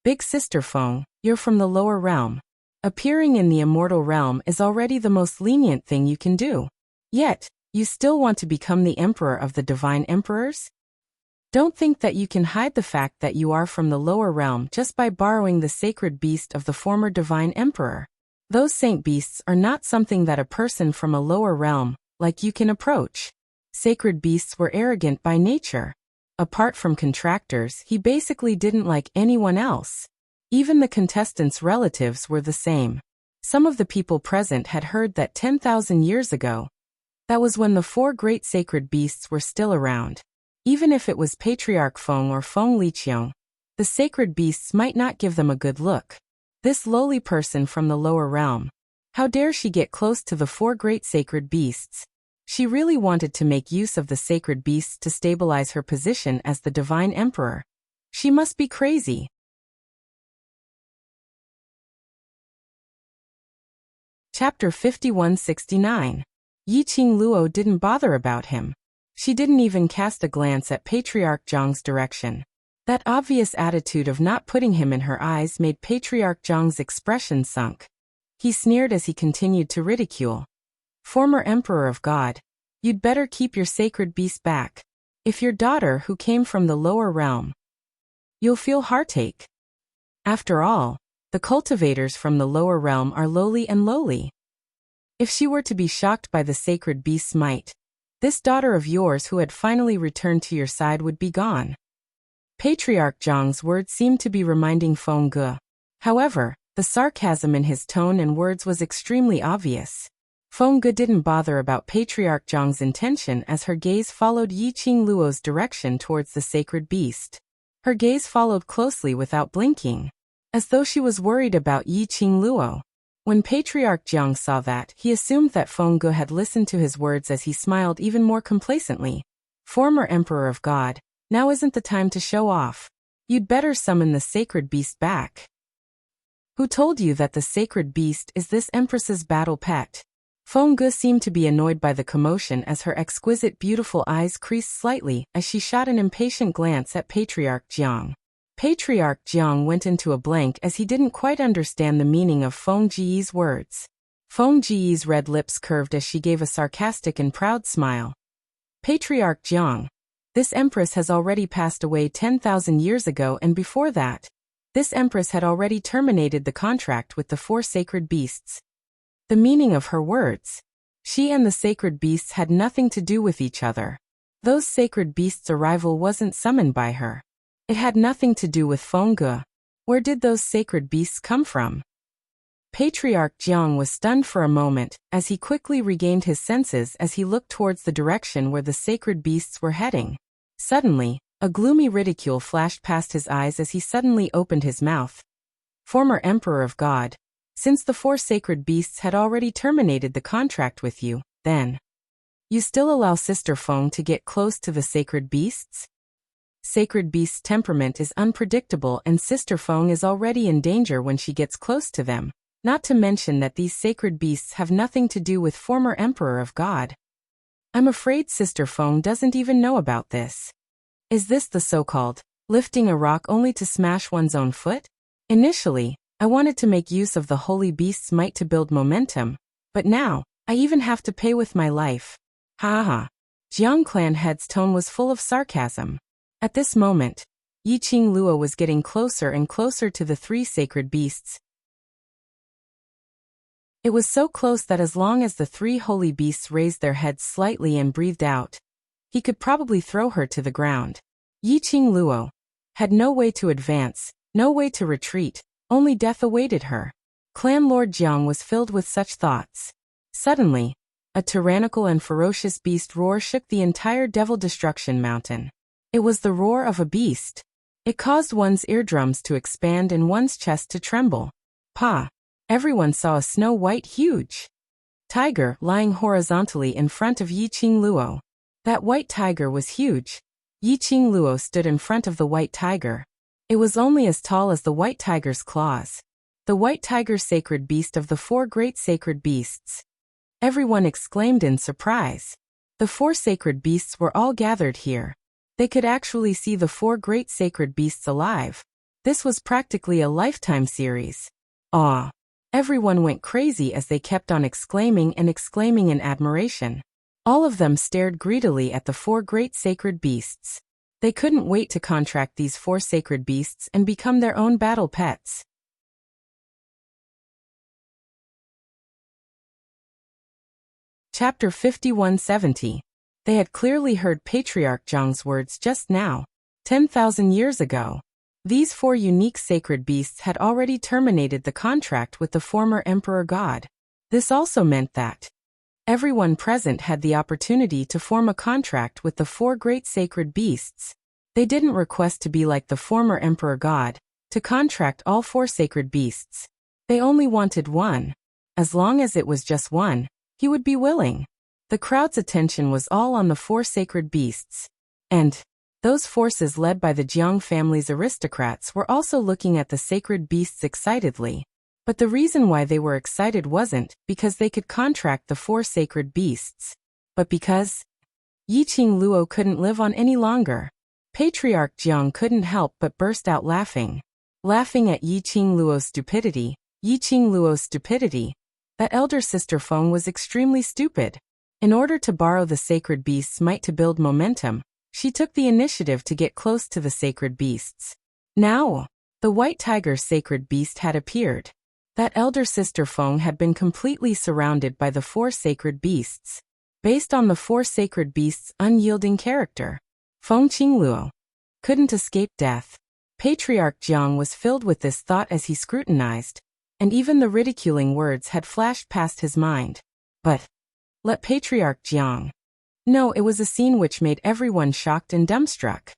Big Sister Feng, you're from the lower realm. Appearing in the immortal realm is already the most lenient thing you can do. Yet, you still want to become the emperor of the divine emperors? Don't think that you can hide the fact that you are from the lower realm just by borrowing the sacred beast of the former divine emperor. Those saint beasts are not something that a person from a lower realm, like you, can approach. Sacred beasts were arrogant by nature. Apart from contractors, he basically didn't like anyone else. Even the contestants' relatives were the same. Some of the people present had heard that 10,000 years ago, that was when the 4 great sacred beasts were still around. Even if it was Patriarch Feng or Feng Liqiang, the sacred beasts might not give them a good look. This lowly person from the lower realm, how dare she get close to the 4 great sacred beasts? She really wanted to make use of the sacred beasts to stabilize her position as the divine emperor. She must be crazy. Chapter 5169. Yi Qingluo didn't bother about him. She didn't even cast a glance at Patriarch Jiang's direction. That obvious attitude of not putting him in her eyes made Patriarch Jiang's expression sunk. He sneered as he continued to ridicule. Former Emperor of God, you'd better keep your sacred beast back. If your daughter who came from the lower realm, you'll feel heartache. After all, the cultivators from the lower realm are lowly and lowly. If she were to be shocked by the sacred beast's might, this daughter of yours who had finally returned to your side would be gone. Patriarch Zhang's words seemed to be reminding Feng Ge. However, the sarcasm in his tone and words was extremely obvious. Feng Ge didn't bother about Patriarch Zhang's intention as her gaze followed Yiqing Luo's direction towards the sacred beast. Her gaze followed closely without blinking, as though she was worried about Yiqing Luo. When Patriarch Zhang saw that, he assumed that Feng Ge had listened to his words as he smiled even more complacently. Former Emperor of God, now isn't the time to show off. You'd better summon the sacred beast back. Who told you that the sacred beast is this Empress's battle pet? Feng Ge seemed to be annoyed by the commotion as her exquisite beautiful eyes creased slightly as she shot an impatient glance at Patriarch Jiang. Patriarch Jiang went into a blank as he didn't quite understand the meaning of Feng Ji's words. Feng Ji's red lips curved as she gave a sarcastic and proud smile. Patriarch Jiang, this empress has already passed away 10,000 years ago, and before that, this empress had already terminated the contract with the 4 sacred beasts. The meaning of her words. She and the sacred beasts had nothing to do with each other. Those sacred beasts' arrival wasn't summoned by her. It had nothing to do with Feng Ge. Where did those sacred beasts come from? Patriarch Jiang was stunned for a moment, as he quickly regained his senses as he looked towards the direction where the sacred beasts were heading. Suddenly, a gloomy ridicule flashed past his eyes as he suddenly opened his mouth. Former Emperor of God, since the 4 sacred beasts had already terminated the contract with you, then you still allow Sister Feng to get close to the sacred beasts? Sacred beast's temperament is unpredictable and Sister Feng is already in danger when she gets close to them, not to mention that these sacred beasts have nothing to do with former Emperor of God. I'm afraid Sister Feng doesn't even know about this. Is this the so-called lifting a rock only to smash one's own foot? Initially, I wanted to make use of the holy beast's might to build momentum, but now, I even have to pay with my life. Ha ha. Jiang Clan head's tone was full of sarcasm. At this moment, Yiqing Luo was getting closer and closer to the 3 sacred beasts. It was so close that as long as the 3 holy beasts raised their heads slightly and breathed out, he could probably throw her to the ground. Yiqing Luo had no way to advance, no way to retreat, only death awaited her. Clan Lord Jiang was filled with such thoughts. Suddenly, a tyrannical and ferocious beast roar shook the entire Devil Destruction Mountain. It was the roar of a beast. It caused one's eardrums to expand and one's chest to tremble. Pa! Everyone saw a snow-white huge tiger lying horizontally in front of Yiqing Luo. That white tiger was huge. Yiqing Luo stood in front of the white tiger. It was only as tall as the white tiger's claws. The white tiger, sacred beast of the 4 great sacred beasts. Everyone exclaimed in surprise. The 4 sacred beasts were all gathered here. They could actually see the 4 great sacred beasts alive. This was practically a lifetime series. Awe! Everyone went crazy as they kept on exclaiming and exclaiming in admiration. All of them stared greedily at the 4 great sacred beasts. They couldn't wait to contract these 4 sacred beasts and become their own battle pets. Chapter 5170. They had clearly heard Patriarch Zhang's words just now. 10,000 years ago, these 4 unique sacred beasts had already terminated the contract with the former Emperor God. This also meant that everyone present had the opportunity to form a contract with the 4 great sacred beasts. They didn't request to be like the former Emperor God, to contract all 4 sacred beasts. They only wanted one. As long as it was just one, he would be willing. The crowd's attention was all on the 4 sacred beasts. And those forces led by the Jiang family's aristocrats were also looking at the sacred beasts excitedly. But the reason why they were excited wasn't because they could contract the 4 sacred beasts, but because Yiqing Luo couldn't live on any longer. Patriarch Jiang couldn't help but burst out laughing. Laughing at Yiqing Luo's stupidity. Yiqing Luo's stupidity. That elder sister Feng was extremely stupid. In order to borrow the sacred beast's might to build momentum, she took the initiative to get close to the sacred beasts. Now, the white tiger's sacred beast had appeared. That elder sister Feng had been completely surrounded by the 4 sacred beasts. Based on the 4 sacred beasts' unyielding character, Feng Qingluo couldn't escape death. Patriarch Jiang was filled with this thought as he scrutinized, and even the ridiculing words had flashed past his mind. But let Patriarch Jiang. No, it was a scene which made everyone shocked and dumbstruck.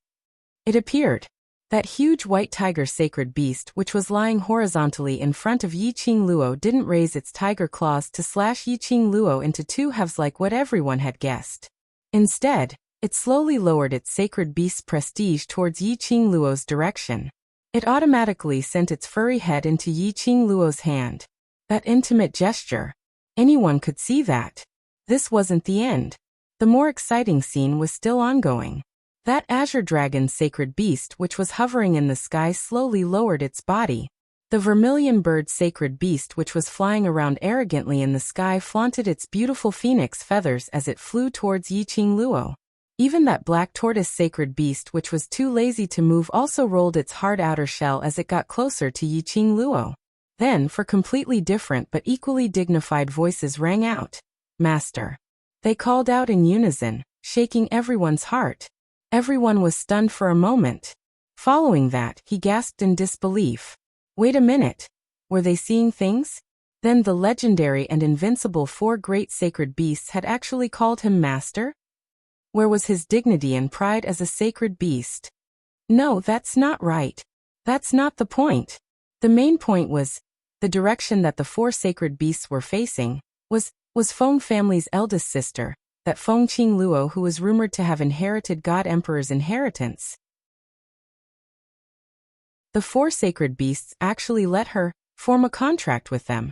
It appeared. That huge white tiger sacred beast which was lying horizontally in front of Yi Qing Luo didn't raise its tiger claws to slash Yi Qing Luo into two halves like what everyone had guessed. Instead, it slowly lowered its sacred beast's prestige towards Yi Qing Luo's direction. It automatically sent its furry head into Yi Qing Luo's hand. That intimate gesture. Anyone could see that. This wasn't the end. The more exciting scene was still ongoing. That azure dragon sacred beast which was hovering in the sky slowly lowered its body. The vermilion bird sacred beast which was flying around arrogantly in the sky flaunted its beautiful phoenix feathers as it flew towards Yi Qing Luo. Even that black tortoise sacred beast which was too lazy to move also rolled its hard outer shell as it got closer to Yi Qing Luo. Then, for completely different but equally dignified voices rang out. Master. They called out in unison, shaking everyone's heart. Everyone was stunned for a moment. Following that, he gasped in disbelief. Wait a minute. Were they seeing things? Then the legendary and invincible four great sacred beasts had actually called him master? Where was his dignity and pride as a sacred beast? No, that's not right. That's not the point. The main point was, the direction that the four sacred beasts were facing was Feng family's eldest sister, that Feng Qing Luo who was rumored to have inherited God Emperor's inheritance. The four sacred beasts actually let her form a contract with them.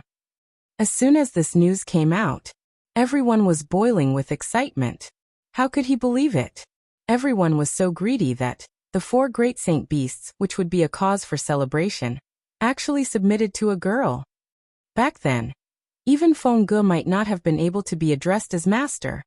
As soon as this news came out, everyone was boiling with excitement. How could he believe it? Everyone was so greedy that the four great saint beasts, which would be a cause for celebration, actually submitted to a girl. Back then, even Feng Ge might not have been able to be addressed as master.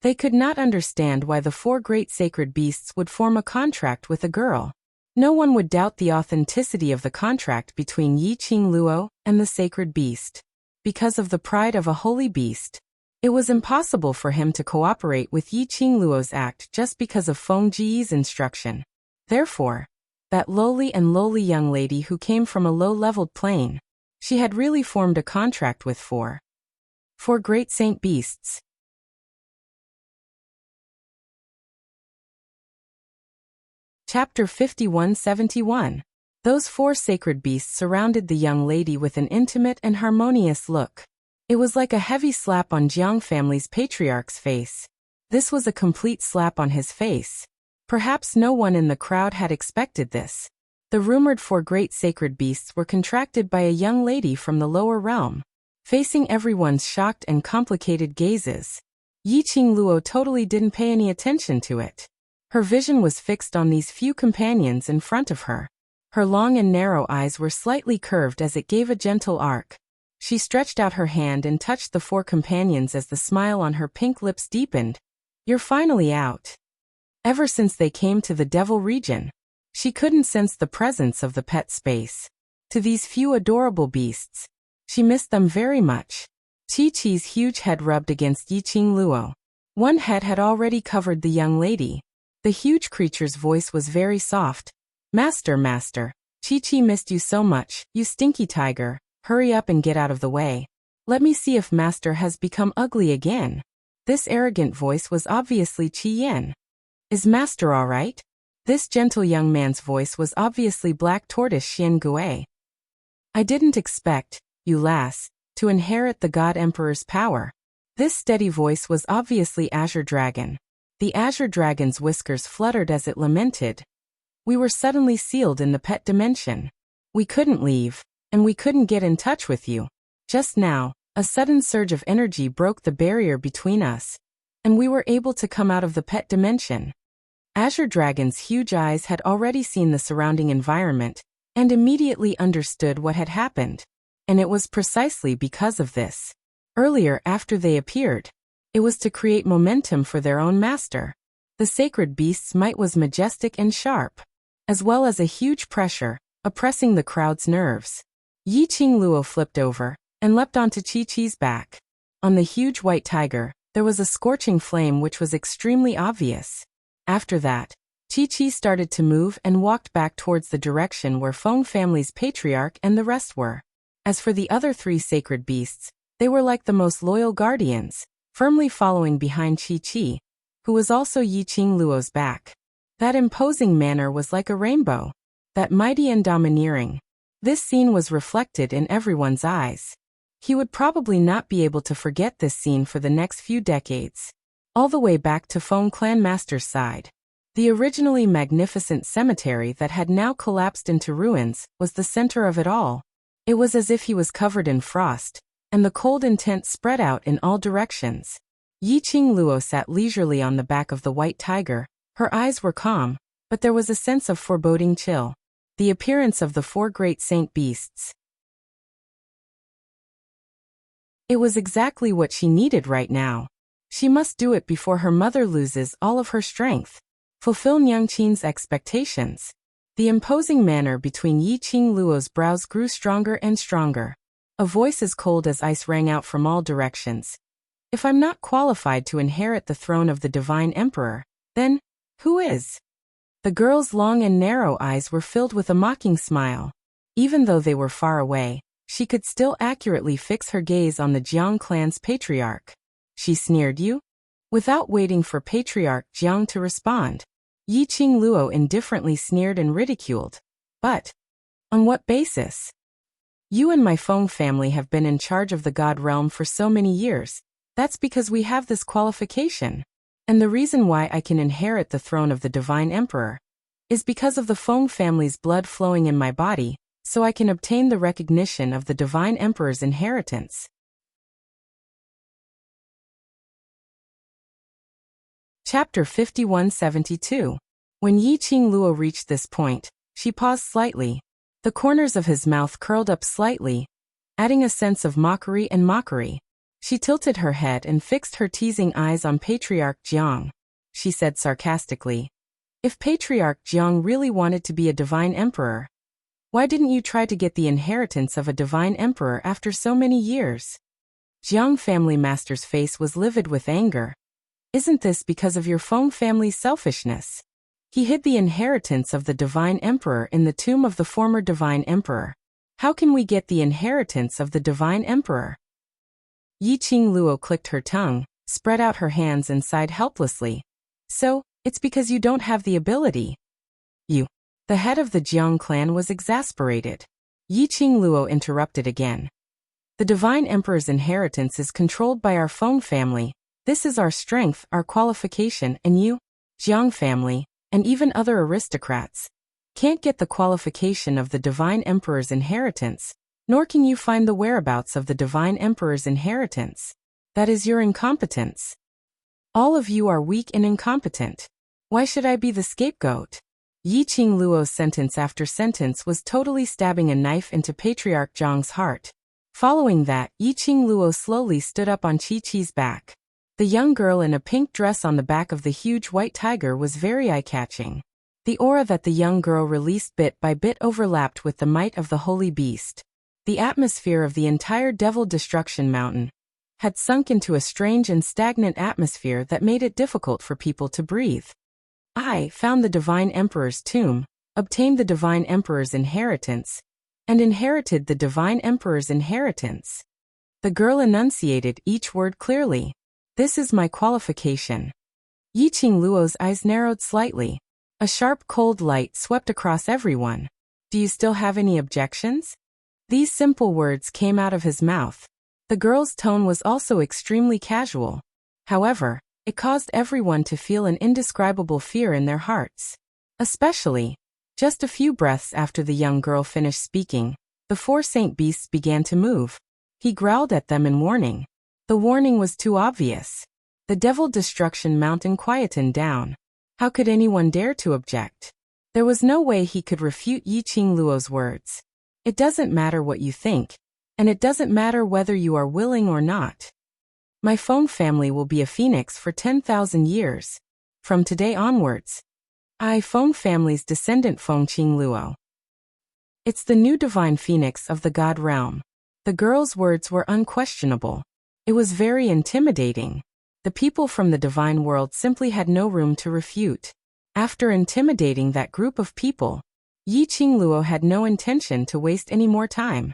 They could not understand why the four great sacred beasts would form a contract with a girl. No one would doubt the authenticity of the contract between Yi Qing Luo and the sacred beast. Because of the pride of a holy beast, it was impossible for him to cooperate with Yi Qing Luo's act just because of Feng Ji's instruction. Therefore, that lowly young lady who came from a low-leveled plane, she had really formed a contract with four great saint beasts. Chapter 5171. Those four sacred beasts surrounded the young lady with an intimate and harmonious look. It was like a heavy slap on Jiang family's patriarch's face. This was a complete slap on his face. Perhaps no one in the crowd had expected this. The rumored four great sacred beasts were contracted by a young lady from the lower realm. Facing everyone's shocked and complicated gazes, Yi Qing Luo totally didn't pay any attention to it. Her vision was fixed on these few companions in front of her. Her long and narrow eyes were slightly curved as it gave a gentle arc. She stretched out her hand and touched the four companions as the smile on her pink lips deepened. You're finally out. Ever since they came to the Devil region, she couldn't sense the presence of the pet space. To these few adorable beasts, she missed them very much. Chi-Chi's huge head rubbed against Yi Qing Luo. One head had already covered the young lady. The huge creature's voice was very soft. Master, Chi-Chi missed you so much, you stinky tiger. Hurry up and get out of the way. Let me see if Master has become ugly again. This arrogant voice was obviously Qi Yan. Is Master all right? This gentle young man's voice was obviously Black Tortoise Xian Gui. I didn't expect, you lass, to inherit the God Emperor's power. This steady voice was obviously Azure Dragon. The Azure Dragon's whiskers fluttered as it lamented. We were suddenly sealed in the pet dimension. We couldn't leave, and we couldn't get in touch with you. Just now, a sudden surge of energy broke the barrier between us, and we were able to come out of the pet dimension. Azure Dragon's huge eyes had already seen the surrounding environment, and immediately understood what had happened. And it was precisely because of this. Earlier, after they appeared, it was to create momentum for their own master. The sacred beast's might was majestic and sharp, as well as a huge pressure, oppressing the crowd's nerves. Yi Qing Luo flipped over, and leapt onto Chi-Chi's back. On the huge white tiger, there was a scorching flame which was extremely obvious. After that, Chi-Chi started to move and walked back towards the direction where Feng family's patriarch and the rest were. As for the other 3 sacred beasts, they were like the most loyal guardians, firmly following behind Chi-Chi, who was also Yiqing Luo's back. That imposing manner was like a rainbow, that mighty and domineering. This scene was reflected in everyone's eyes. He would probably not be able to forget this scene for the next few decades. All the way back to Feng Clan Master's side. The originally magnificent cemetery that had now collapsed into ruins was the center of it all. It was as if he was covered in frost, and the cold intent spread out in all directions. Yiqing Luo sat leisurely on the back of the white tiger. Her eyes were calm, but there was a sense of foreboding chill. The appearance of the 4 great saint beasts. It was exactly what she needed right now. She must do it before her mother loses all of her strength. Fulfill Nyangqin's expectations. The imposing manner between Yiqing Luo's brows grew stronger and stronger. A voice as cold as ice rang out from all directions. If I'm not qualified to inherit the throne of the Divine Emperor, then who is? The girl's long and narrow eyes were filled with a mocking smile. Even though they were far away, she could still accurately fix her gaze on the Jiang clan's patriarch. She sneered, "You?" Without waiting for Patriarch Jiang to respond, Yiqing Luo indifferently sneered and ridiculed. But on what basis? You and my Feng family have been in charge of the God realm for so many years. That's because we have this qualification. And the reason why I can inherit the throne of the Divine Emperor is because of the Feng family's blood flowing in my body, so I can obtain the recognition of the Divine Emperor's inheritance. Chapter 5172. When Yiqing Luo reached this point, she paused slightly. The corners of his mouth curled up slightly, adding a sense of mockery and mockery. She tilted her head and fixed her teasing eyes on Patriarch Jiang. She said sarcastically, "If Patriarch Jiang really wanted to be a divine emperor, why didn't you try to get the inheritance of a divine emperor after so many years?" Jiang family master's face was livid with anger. "Isn't this because of your Feng family's selfishness? He hid the inheritance of the divine emperor in the tomb of the former divine emperor. How can we get the inheritance of the divine emperor?" Yiqing Luo clicked her tongue, spread out her hands and sighed helplessly. "So, it's because you don't have the ability." "You." The head of the Jiang clan was exasperated. Yiqing Luo interrupted again. "The divine emperor's inheritance is controlled by our Feng family. This is our strength, our qualification, and you, Jiang family, and even other aristocrats, can't get the qualification of the divine emperor's inheritance, nor can you find the whereabouts of the divine emperor's inheritance. That is your incompetence. All of you are weak and incompetent. Why should I be the scapegoat?" Yiqing Luo's sentence after sentence was totally stabbing a knife into Patriarch Jiang's heart. Following that, Yiqing Luo slowly stood up on Chi-Chi's back. The young girl in a pink dress on the back of the huge white tiger was very eye-catching. The aura that the young girl released bit by bit overlapped with the might of the holy beast. The atmosphere of the entire Devil Destruction Mountain had sunk into a strange and stagnant atmosphere that made it difficult for people to breathe. "I found the Divine Emperor's tomb, obtained the Divine Emperor's inheritance, and inherited the Divine Emperor's inheritance." The girl enunciated each word clearly. "This is my qualification." Yiqing Luo's eyes narrowed slightly. A sharp cold light swept across everyone. "Do you still have any objections?" These simple words came out of his mouth. The girl's tone was also extremely casual. However, it caused everyone to feel an indescribable fear in their hearts. Especially, just a few breaths after the young girl finished speaking, the 4 saint beasts began to move. He growled at them in warning. The warning was too obvious. The Devil Destruction Mountain quietened down. How could anyone dare to object? There was no way he could refute Yiqing Luo's words. "It doesn't matter what you think, and it doesn't matter whether you are willing or not. My Feng family will be a phoenix for 10,000 years. From today onwards, I, Feng family's descendant Fengqing Luo. It's the new divine phoenix of the God realm." The girl's words were unquestionable. It was very intimidating. The people from the divine world simply had no room to refute. After intimidating that group of people, Yi Qingluo had no intention to waste any more time.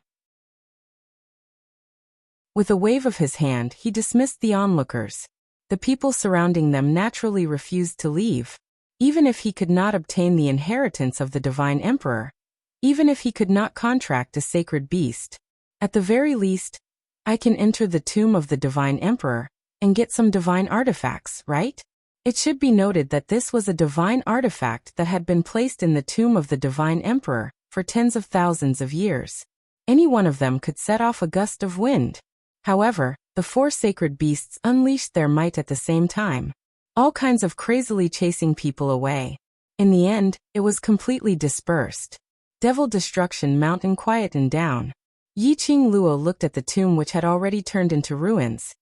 With a wave of his hand, he dismissed the onlookers. The people surrounding them naturally refused to leave. Even if he could not obtain the inheritance of the divine emperor, even if he could not contract a sacred beast, at the very least, I can enter the tomb of the divine emperor and get some divine artifacts, right? It should be noted that this was a divine artifact that had been placed in the tomb of the divine emperor for tens of thousands of years. Any one of them could set off a gust of wind. However, the four sacred beasts unleashed their might at the same time, all kinds of crazily chasing people away. In the end, it was completely dispersed. Devil Destruction Mountain quietened down. Yi Qingluo looked at the tomb which had already turned into ruins,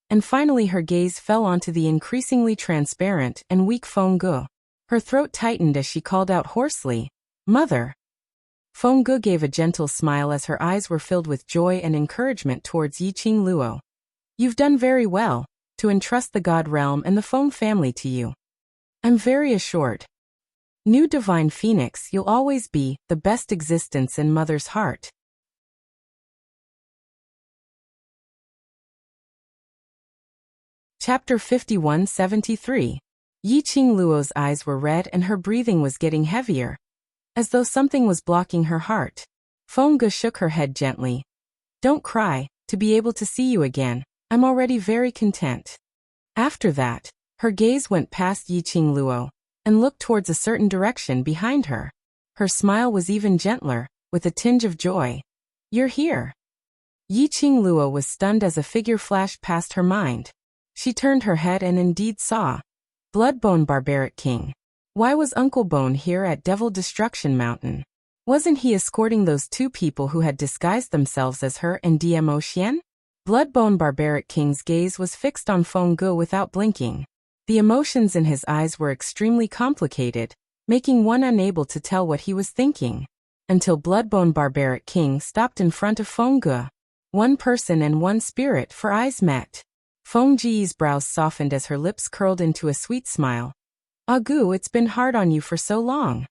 and finally her gaze fell onto the increasingly transparent and weak Fengge. Her throat tightened as she called out hoarsely, "Mother!" Fengge gave a gentle smile as her eyes were filled with joy and encouragement towards Yi Qingluo. "You've done very well to entrust the God realm and the Feng family to you. I'm very assured. New Divine Phoenix, you'll always be the best existence in Mother's heart." Chapter 5173. Yi Qingluo's eyes were red and her breathing was getting heavier, as though something was blocking her heart. Fengge shook her head gently. "Don't cry, to be able to see you again, I'm already very content." After that, her gaze went past Yi Qingluo and looked towards a certain direction behind her. Her smile was even gentler, with a tinge of joy. "You're here." Yi Qingluo was stunned as a figure flashed past her mind. She turned her head and indeed saw Bloodbone Barbaric King. Why was Uncle Bone here at Devil Destruction Mountain? Wasn't he escorting those two people who had disguised themselves as her and Dmo Xian? Bloodbone Barbaric King's gaze was fixed on Fengge without blinking. The emotions in his eyes were extremely complicated, making one unable to tell what he was thinking. Until Bloodbone Barbaric King stopped in front of Fengge. One person and one spirit for eyes met. Fengge's brows softened as her lips curled into a sweet smile. "Agu, it's been hard on you for so long."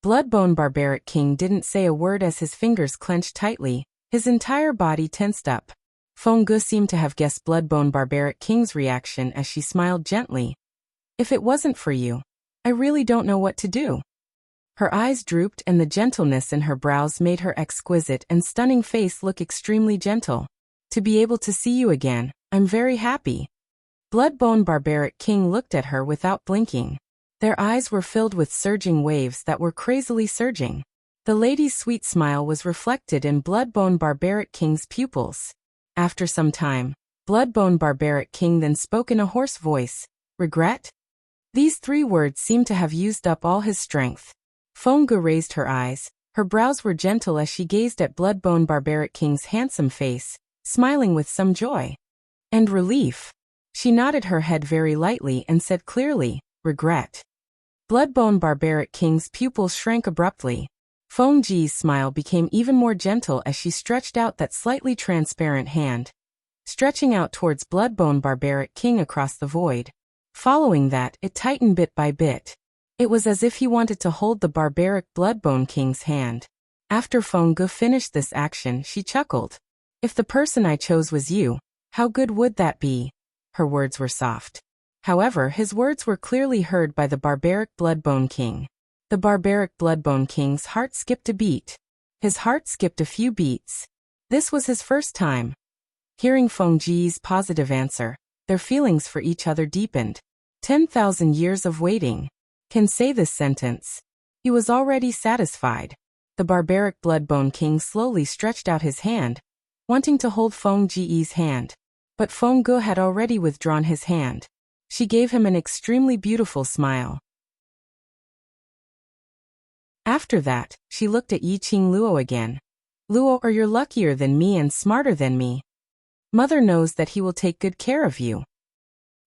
Bloodbone Barbaric King didn't say a word as his fingers clenched tightly, his entire body tensed up. Fengge seemed to have guessed Bloodbone Barbaric King's reaction as she smiled gently. "If it wasn't for you, I really don't know what to do." Her eyes drooped and the gentleness in her brows made her exquisite and stunning face look extremely gentle. "To be able to see you again, I'm very happy." Bloodbone Barbaric King looked at her without blinking. Their eyes were filled with surging waves that were crazily surging. The lady's sweet smile was reflected in Bloodbone Barbaric King's pupils. After some time, Bloodbone Barbaric King then spoke in a hoarse voice, "Regret?" These three words seemed to have used up all his strength. Fengge raised her eyes. Her brows were gentle as she gazed at Bloodbone Barbaric King's handsome face, smiling with some joy and relief. She nodded her head very lightly and said clearly, "Regret." Bloodbone Barbaric King's pupils shrank abruptly. Fengge's smile became even more gentle as she stretched out that slightly transparent hand, stretching out towards Bloodbone Barbaric King across the void. Following that, it tightened bit by bit. It was as if he wanted to hold the barbaric Bloodbone King's hand. After Fengge finished this action, she chuckled. "If the person I chose was you, how good would that be?" Her words were soft. However, his words were clearly heard by the barbaric Bloodbone King. The barbaric Bloodbone King's heart skipped a beat. His heart skipped a few beats. This was his first time. Hearing Fengge's positive answer, their feelings for each other deepened. 10,000 years of waiting. Can say this sentence. He was already satisfied. The barbaric Bloodbone King slowly stretched out his hand, wanting to hold Fengge's hand. But Fengge had already withdrawn his hand. She gave him an extremely beautiful smile. After that, she looked at Yi Qingluo again. "Luo, you're luckier than me and smarter than me. Mother knows that he will take good care of you."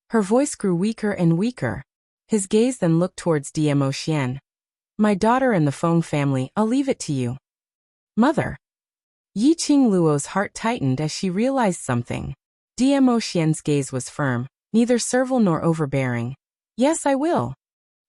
Her voice grew weaker and weaker. His gaze then looked towards Dmo Xian. "My daughter and the Feng family, I'll leave it to you." "Mother." Yi Qingluo's heart tightened as she realized something. Dmo Xian's gaze was firm, neither servile nor overbearing. "Yes, I will."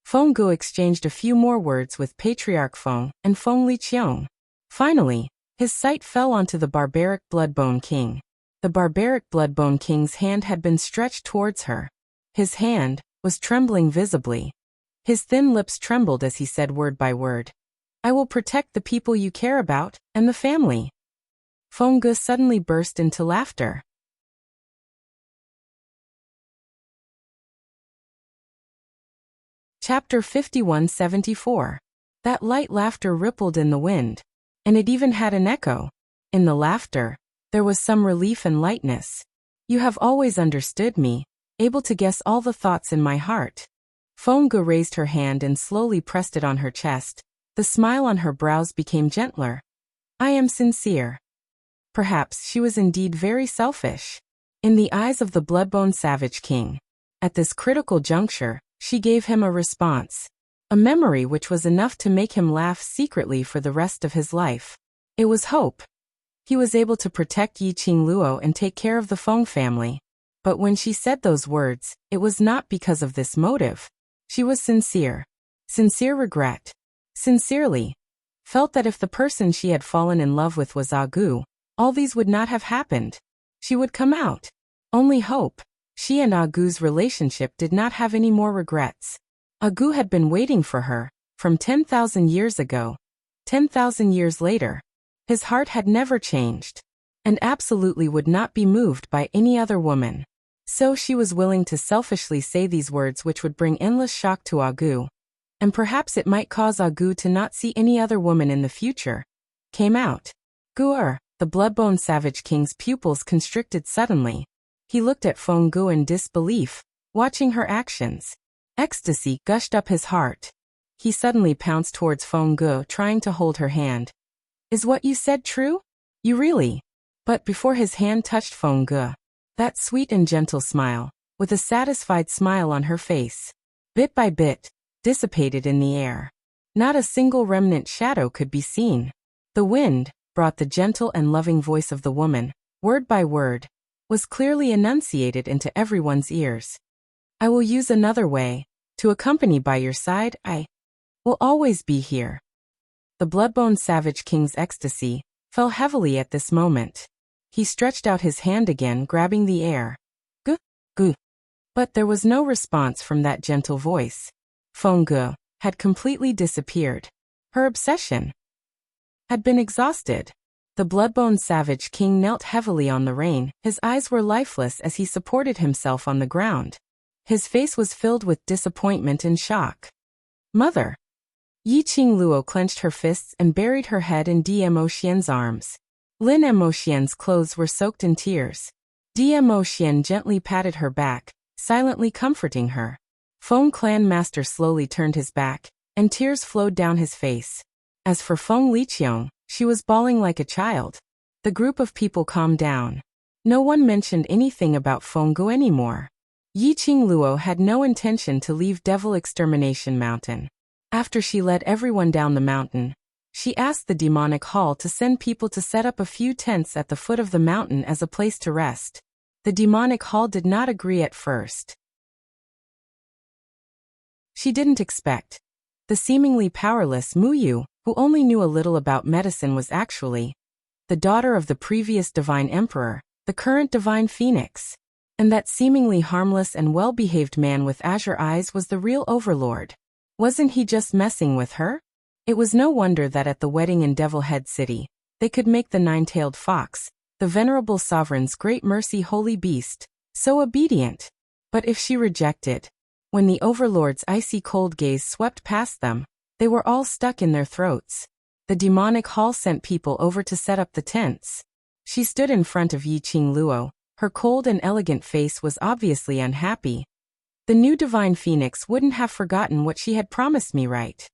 Feng Gu exchanged a few more words with Patriarch Feng and Feng Liqiang. Finally, his sight fell onto the barbaric Bloodbone King. The barbaric Bloodbone King's hand had been stretched towards her. His hand was trembling visibly. His thin lips trembled as he said word by word, "I will protect the people you care about, and the family." Feng Gu suddenly burst into laughter. Chapter 5174. That light laughter rippled in the wind, and it even had an echo. In the laughter, there was some relief and lightness. "You have always understood me, able to guess all the thoughts in my heart." Feng Gu raised her hand and slowly pressed it on her chest. The smile on her brows became gentler. "I am sincere." Perhaps she was indeed very selfish. In the eyes of the Bloodbone Savage King, at this critical juncture, she gave him a response. A memory which was enough to make him laugh secretly for the rest of his life. It was hope. He was able to protect Yiqing Luo and take care of the Feng family. But when she said those words, it was not because of this motive. She was sincere. Sincere regret. Sincerely felt that if the person she had fallen in love with was Agu, all these would not have happened. She would come out. Only hope. She and Agu's relationship did not have any more regrets. Agu had been waiting for her, from 10,000 years ago. 10,000 years later. His heart had never changed, and absolutely would not be moved by any other woman. So she was willing to selfishly say these words which would bring endless shock to Agu, and perhaps it might cause Agu to not see any other woman in the future. Came out. Gu'er, the Bloodbone Savage King's pupils constricted suddenly. He looked at Feng Gu in disbelief, watching her actions. Ecstasy gushed up his heart. He suddenly pounced towards Feng Gu, trying to hold her hand. "Is what you said true? You really?" But before his hand touched Feng Gu, that sweet and gentle smile, with a satisfied smile on her face, bit by bit, dissipated in the air. Not a single remnant shadow could be seen. The wind brought the gentle and loving voice of the woman, word by word, was clearly enunciated into everyone's ears. "I will use another way, to accompany by your side. I will always be here." The Bloodbone Savage King's ecstasy fell heavily at this moment. He stretched out his hand again, grabbing the air. "Gu, gu." But there was no response from that gentle voice. Feng Gu had completely disappeared. Her obsession had been exhausted. The Bloodbone Savage King knelt heavily on the rain. His eyes were lifeless as he supported himself on the ground. His face was filled with disappointment and shock. "Mother." Yiqing Luo clenched her fists and buried her head in Dmo Xian's arms. Lin Mo Xian's clothes were soaked in tears. Dmo Xian gently patted her back, silently comforting her. Feng Clan Master slowly turned his back, and tears flowed down his face. As for Feng Liqiang, she was bawling like a child. The group of people calmed down. No one mentioned anything about Feng Gu anymore. Yiqing Luo had no intention to leave Devil Extermination Mountain. After she led everyone down the mountain, she asked the demonic hall to send people to set up a few tents at the foot of the mountain as a place to rest. The demonic hall did not agree at first. She didn't expect. The seemingly powerless Mu Yu, who only knew a little about medicine, was actually the daughter of the previous Divine Emperor, the current Divine Phoenix. And that seemingly harmless and well-behaved man with azure eyes was the real overlord. Wasn't he just messing with her? It was no wonder that at the wedding in Devil Head City, they could make the nine-tailed fox, the venerable sovereign's great mercy holy beast, so obedient. But if she rejected, when the overlord's icy cold gaze swept past them, they were all stuck in their throats. The demonic hall sent people over to set up the tents. She stood in front of Yiqing Luo. Her cold and elegant face was obviously unhappy. The new Divine Phoenix wouldn't have forgotten what she had promised me, right?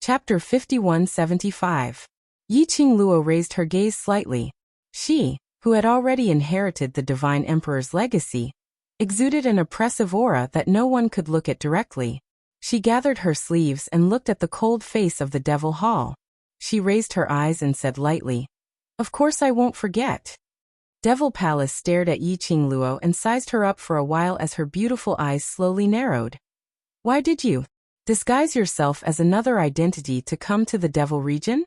Chapter 5175. Yiqing Luo raised her gaze slightly. She, who had already inherited the Divine Emperor's legacy, exuded an oppressive aura that no one could look at directly. She gathered her sleeves and looked at the cold face of the Devil Hall. She raised her eyes and said lightly, "Of course I won't forget." Devil Palace stared at Yi Qingluo and sized her up for a while as her beautiful eyes slowly narrowed. Why did you disguise yourself as another identity to come to the Devil region?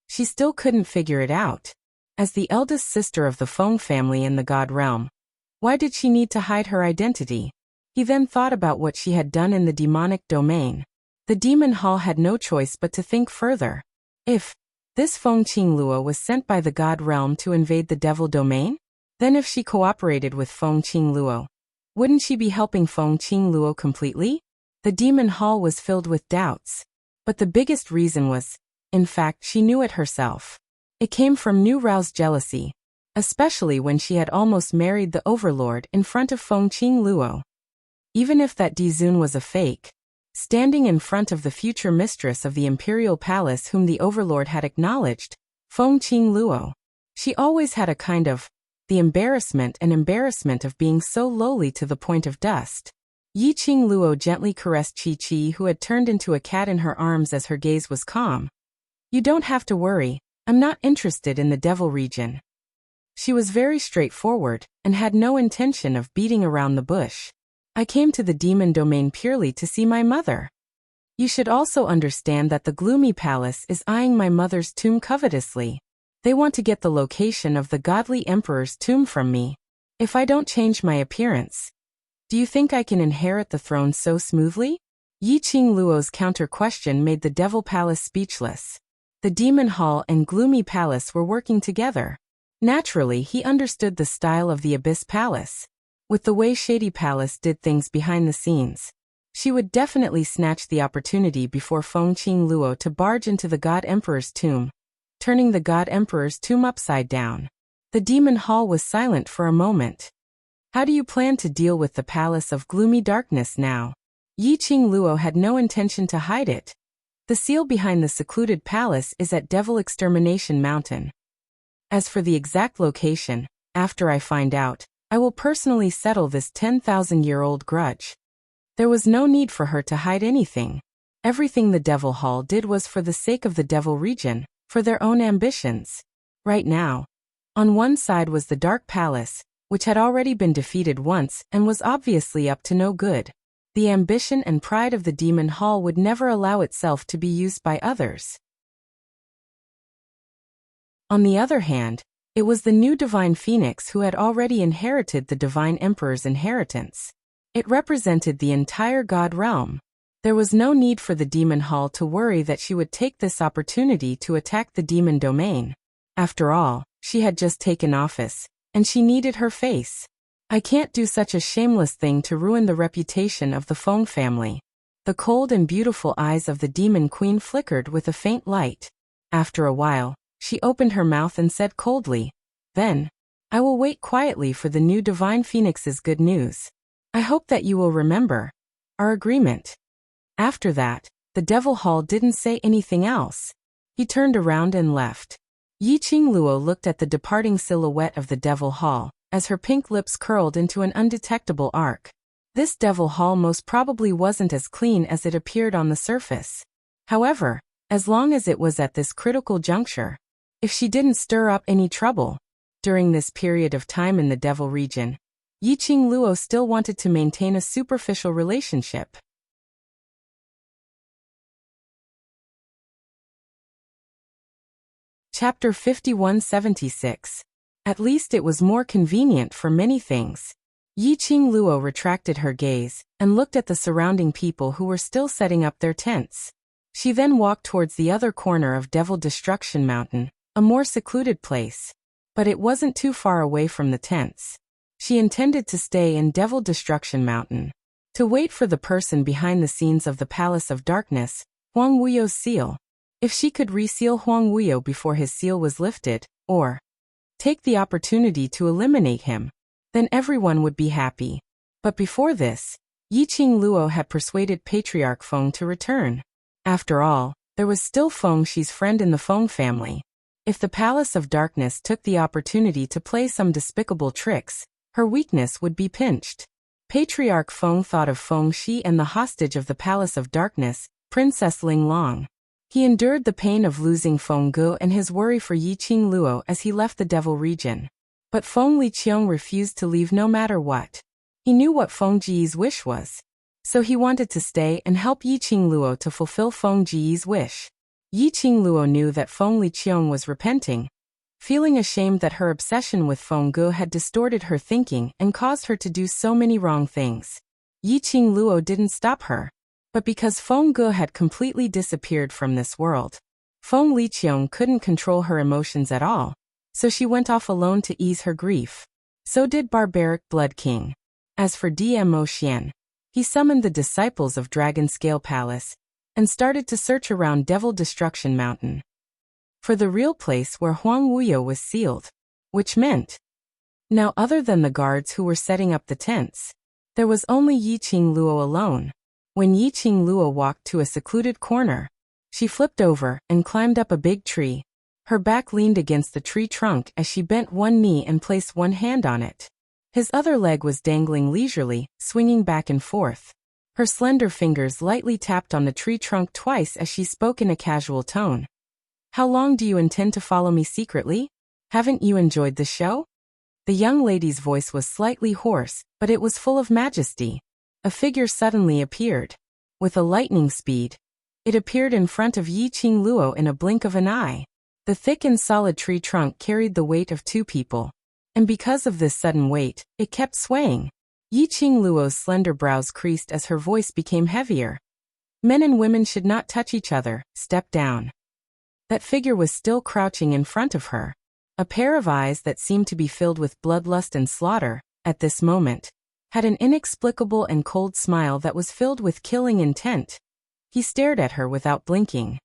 She still couldn't figure it out. As the eldest sister of the Feng family in the God realm, why did she need to hide her identity? He then thought about what she had done in the demonic domain. The demon hall had no choice but to think further. If this Feng Qingluo was sent by the God realm to invade the devil domain, then if she cooperated with Feng Qingluo, wouldn't she be helping Feng Qingluo completely? The demon hall was filled with doubts. But the biggest reason was, in fact, she knew it herself. It came from New Rao's jealousy, especially when she had almost married the overlord in front of Feng Qingluo. Even if that Dizun was a fake, standing in front of the future mistress of the imperial palace whom the overlord had acknowledged, Feng Qingluo, she always had a kind of the embarrassment of being so lowly to the point of dust. Yi Qingluo gently caressed Qi, who had turned into a cat in her arms as her gaze was calm. You don't have to worry, I'm not interested in the devil region. She was very straightforward and had no intention of beating around the bush. I came to the demon domain purely to see my mother. You should also understand that the gloomy palace is eyeing my mother's tomb covetously. They want to get the location of the godly emperor's tomb from me. If I don't change my appearance, do you think I can inherit the throne so smoothly? Yi Qingluo's counter-question made the devil palace speechless. The demon hall and gloomy palace were working together. Naturally, he understood the style of the abyss palace. With the way Shady Palace did things behind the scenes, she would definitely snatch the opportunity before Feng Qingluo to barge into the God Emperor's tomb, turning the God Emperor's tomb upside down. The demon hall was silent for a moment. How do you plan to deal with the palace of gloomy darkness now? Yi Qingluo had no intention to hide it. The seal behind the secluded palace is at Devil Extermination Mountain. As for the exact location, after I find out, I will personally settle this 10,000-year-old grudge. There was no need for her to hide anything. Everything the Devil Hall did was for the sake of the Devil region, for their own ambitions. Right now, on one side was the Dark Palace, which had already been defeated once and was obviously up to no good. The ambition and pride of the Demon Hall would never allow itself to be used by others. On the other hand, it was the new Divine Phoenix who had already inherited the Divine Emperor's inheritance. It represented the entire God realm. There was no need for the Demon Hall to worry that she would take this opportunity to attack the demon domain. After all, she had just taken office, and she needed her face. I can't do such a shameless thing to ruin the reputation of the Feng family. The cold and beautiful eyes of the Demon Queen flickered with a faint light. After a while, she opened her mouth and said coldly, "Then, I will wait quietly for the new Divine Phoenix's good news. I hope that you will remember our agreement." After that, the Devil Hall didn't say anything else. He turned around and left. Yi Qingluo looked at the departing silhouette of the Devil Hall, as her pink lips curled into an undetectable arc. This Devil Hall most probably wasn't as clean as it appeared on the surface. However, as long as it was at this critical juncture, if she didn't stir up any trouble during this period of time in the Devil region, Yi Qingluo still wanted to maintain a superficial relationship. Chapter 5176. At least it was more convenient for many things. Yi Qingluo retracted her gaze and looked at the surrounding people who were still setting up their tents. She then walked towards the other corner of Devil Destruction Mountain, a more secluded place. But it wasn't too far away from the tents. She intended to stay in Devil Destruction Mountain, to wait for the person behind the scenes of the Palace of Darkness, Huang Wuyo's seal. If she could reseal Huang Wuyo before his seal was lifted, or take the opportunity to eliminate him, then everyone would be happy. But before this, Yi Qingluo had persuaded Patriarch Feng to return. After all, there was still Feng Shi's friend in the Feng family. If the Palace of Darkness took the opportunity to play some despicable tricks, her weakness would be pinched. Patriarch Feng thought of Feng Shi and the hostage of the Palace of Darkness, Princess Ling Long. He endured the pain of losing Feng Gu and his worry for Yi Qingluo as he left the Devil region. But Feng Liqiang refused to leave no matter what. He knew what Feng Ji's wish was. So he wanted to stay and help Yi Qingluo to fulfill Feng Ji's wish. Yi Qingluo knew that Feng Liqiang was repenting, feeling ashamed that her obsession with Feng Ge had distorted her thinking and caused her to do so many wrong things. Yi Qingluo didn't stop her. But because Feng Ge had completely disappeared from this world, Feng Liqiang couldn't control her emotions at all, so she went off alone to ease her grief. So did Barbaric Blood King. As for Dmo Xian, he summoned the disciples of Dragon Scale Palace and started to search around Devil Destruction Mountain for the real place where Huang Wuyo was sealed, which meant, now other than the guards who were setting up the tents, there was only Yi Qingluo alone. When Yi Qingluo walked to a secluded corner, she flipped over and climbed up a big tree. Her back leaned against the tree trunk as she bent one knee and placed one hand on it. His other leg was dangling leisurely, swinging back and forth. Her slender fingers lightly tapped on the tree trunk twice as she spoke in a casual tone. "How long do you intend to follow me secretly? Haven't you enjoyed the show?" The young lady's voice was slightly hoarse, but it was full of majesty. A figure suddenly appeared. With a lightning speed, it appeared in front of Yi Qingluo in a blink of an eye. The thick and solid tree trunk carried the weight of two people. And because of this sudden weight, it kept swaying. Yi Qingluo's slender brows creased as her voice became heavier. "Men and women should not touch each other, step down." That figure was still crouching in front of her. A pair of eyes that seemed to be filled with bloodlust and slaughter, at this moment, had an inexplicable and cold smile that was filled with killing intent. He stared at her without blinking.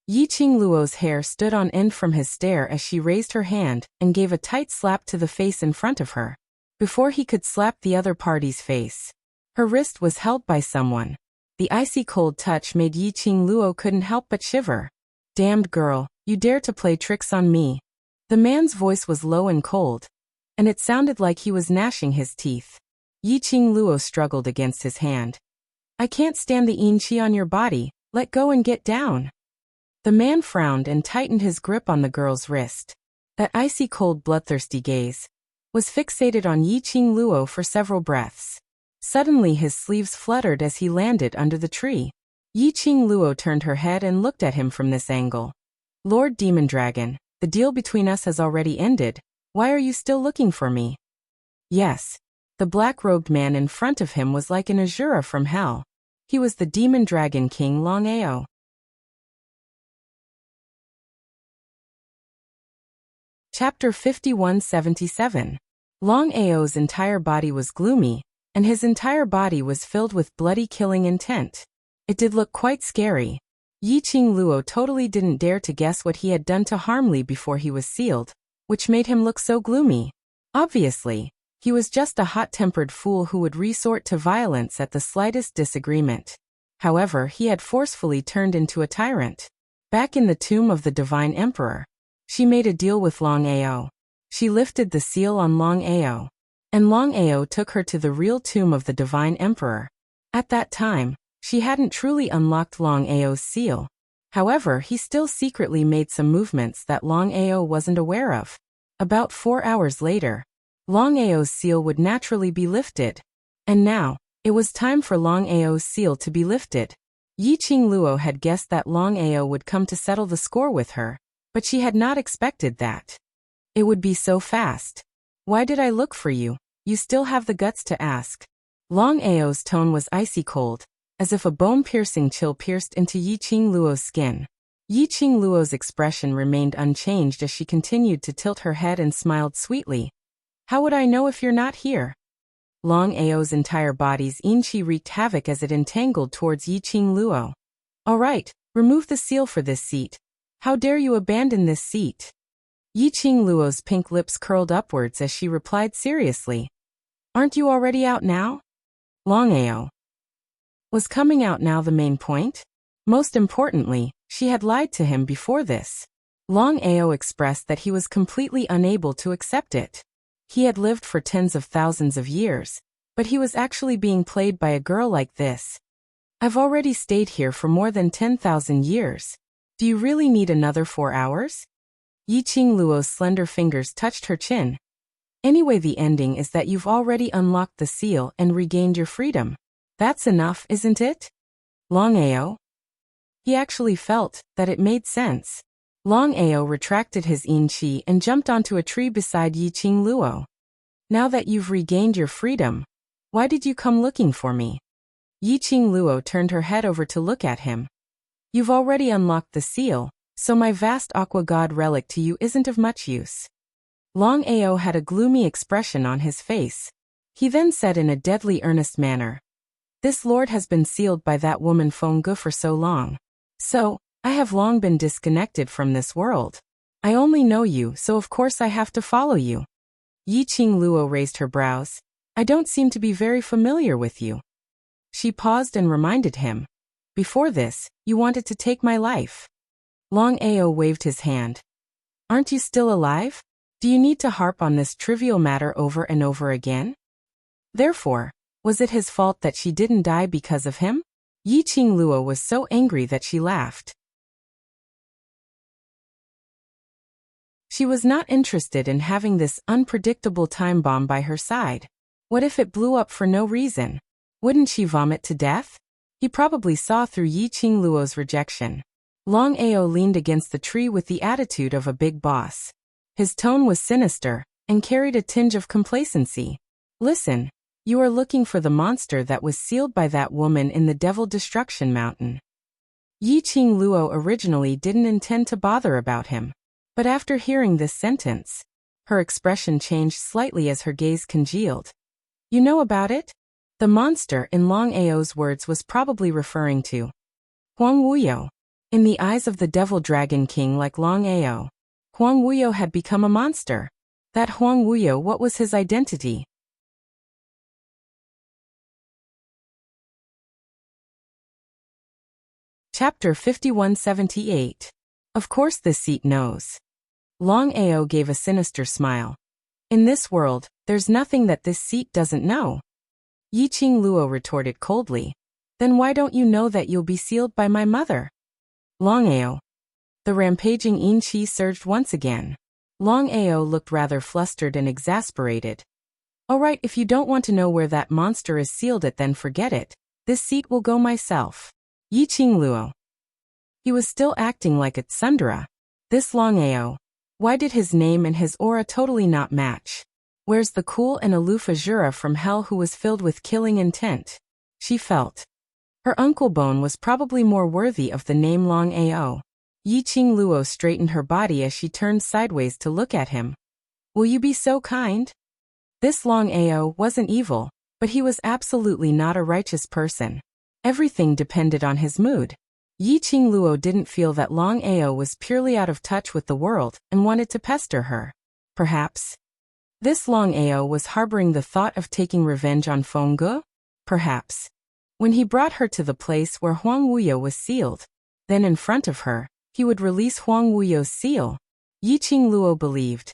Yi Qingluo's hair stood on end from his stare as she raised her hand and gave a tight slap to the face in front of her, before he could slap the other party's face. Her wrist was held by someone. The icy cold touch made Yi Qingluo couldn't help but shiver. "Damned girl, you dare to play tricks on me." The man's voice was low and cold, and it sounded like he was gnashing his teeth. Yi Qingluo struggled against his hand. "I can't stand the yin qi on your body, let go and get down." The man frowned and tightened his grip on the girl's wrist. That icy cold bloodthirsty gaze was fixated on Yi Qingluo for several breaths. Suddenly his sleeves fluttered as he landed under the tree. Yi Qingluo turned her head and looked at him from this angle. "Lord Demon Dragon, the deal between us has already ended. Why are you still looking for me?" Yes. The black-robed man in front of him was like an Azura from hell. He was the Demon Dragon King Long Ao. Chapter 5177. Long Ao's entire body was gloomy, and his entire body was filled with bloody killing intent. It did look quite scary. Yi Qingluo totally didn't dare to guess what he had done to harm Li before he was sealed, which made him look so gloomy. Obviously, he was just a hot-tempered fool who would resort to violence at the slightest disagreement. However, he had forcefully turned into a tyrant. Back in the tomb of the Divine Emperor, she made a deal with Long Ao. She lifted the seal on Long Ao, and Long Ao took her to the real tomb of the Divine Emperor. At that time, she hadn't truly unlocked Long Ao's seal. However, he still secretly made some movements that Long Ao wasn't aware of. About 4 hours later, Long Ao's seal would naturally be lifted. And now, it was time for Long Ao's seal to be lifted. Yi Qingluo had guessed that Long Ao would come to settle the score with her, but she had not expected that it would be so fast. "Why did I look for you? You still have the guts to ask." Long Ao's tone was icy cold, as if a bone-piercing chill pierced into Yi Qingluo's skin. Yi Qingluo's expression remained unchanged as she continued to tilt her head and smiled sweetly. "How would I know if you're not here?" Long Ao's entire body's yin qi wreaked havoc as it entangled towards Yi Qingluo. "All right, remove the seal for this seat. How dare you abandon this seat?" Yi Qingluo's pink lips curled upwards as she replied seriously. "Aren't you already out now?" Long Ao. Was coming out now the main point? Most importantly, she had lied to him before this. Long Ao expressed that he was completely unable to accept it. He had lived for tens of thousands of years, but he was actually being played by a girl like this. "I've already stayed here for more than 10,000 years. Do you really need another 4 hours?" Yi Qingluo's slender fingers touched her chin. Anyway, the ending is that you've already unlocked the seal and regained your freedom. That's enough, isn't it? Long Ao? He actually felt that it made sense. Long Ao retracted his yin qi and jumped onto a tree beside Yi Qingluo. Now that you've regained your freedom, why did you come looking for me? Yi Qingluo turned her head over to look at him. You've already unlocked the seal, so my vast aqua god relic to you isn't of much use. Long Ao had a gloomy expression on his face. He then said in a deadly earnest manner, This lord has been sealed by that woman Feng Gu for so long. So, I have long been disconnected from this world. I only know you, so of course I have to follow you. Yi Qingluo raised her brows. I don't seem to be very familiar with you. She paused and reminded him. Before this, you wanted to take my life. Long Ao waved his hand. Aren't you still alive? Do you need to harp on this trivial matter over and over again? Therefore, was it his fault that she didn't die because of him? Yi Qingluo was so angry that she laughed. She was not interested in having this unpredictable time bomb by her side. What if it blew up for no reason? Wouldn't she vomit to death? He probably saw through Yi Qingluo's rejection. Long Ao leaned against the tree with the attitude of a big boss. His tone was sinister and carried a tinge of complacency. Listen, you are looking for the monster that was sealed by that woman in the Devil Destruction Mountain. Yi Qingluo originally didn't intend to bother about him. But after hearing this sentence, her expression changed slightly as her gaze congealed. You know about it? The monster in Long Ao's words was probably referring to Huang Wuyo. In the eyes of the Devil Dragon King like Long Ao, Huang Wuyo had become a monster. That Huang Wuyo, what was his identity? Chapter 5178. Of course this seat knows. Long Ao gave a sinister smile. In this world, there's nothing that this seat doesn't know. Yi Qingluo retorted coldly. Then why don't you know that you'll be sealed by my mother? Long Ao. The rampaging yin qi surged once again. Long Ao looked rather flustered and exasperated. All right, if you don't want to know where that monster is sealed at, then forget it. This seat will go myself. Yi Qingluo. He was still acting like a tsundere. This Long Ao. Why did his name and his aura totally not match? Where's the cool and aloof Azura from hell who was filled with killing intent? She felt. Her uncle Bone was probably more worthy of the name Long Ao. Yi Qingluo straightened her body as she turned sideways to look at him. Will you be so kind? This Long Ao wasn't evil, but he was absolutely not a righteous person. Everything depended on his mood. Yi Qingluo didn't feel that Long Ao was purely out of touch with the world and wanted to pester her. Perhaps. This Long Ao was harboring the thought of taking revenge on Feng Gu? Perhaps. When he brought her to the place where Huang Wuyo was sealed, then in front of her, he would release Huang Wuyo's seal. Yi Qingluo believed.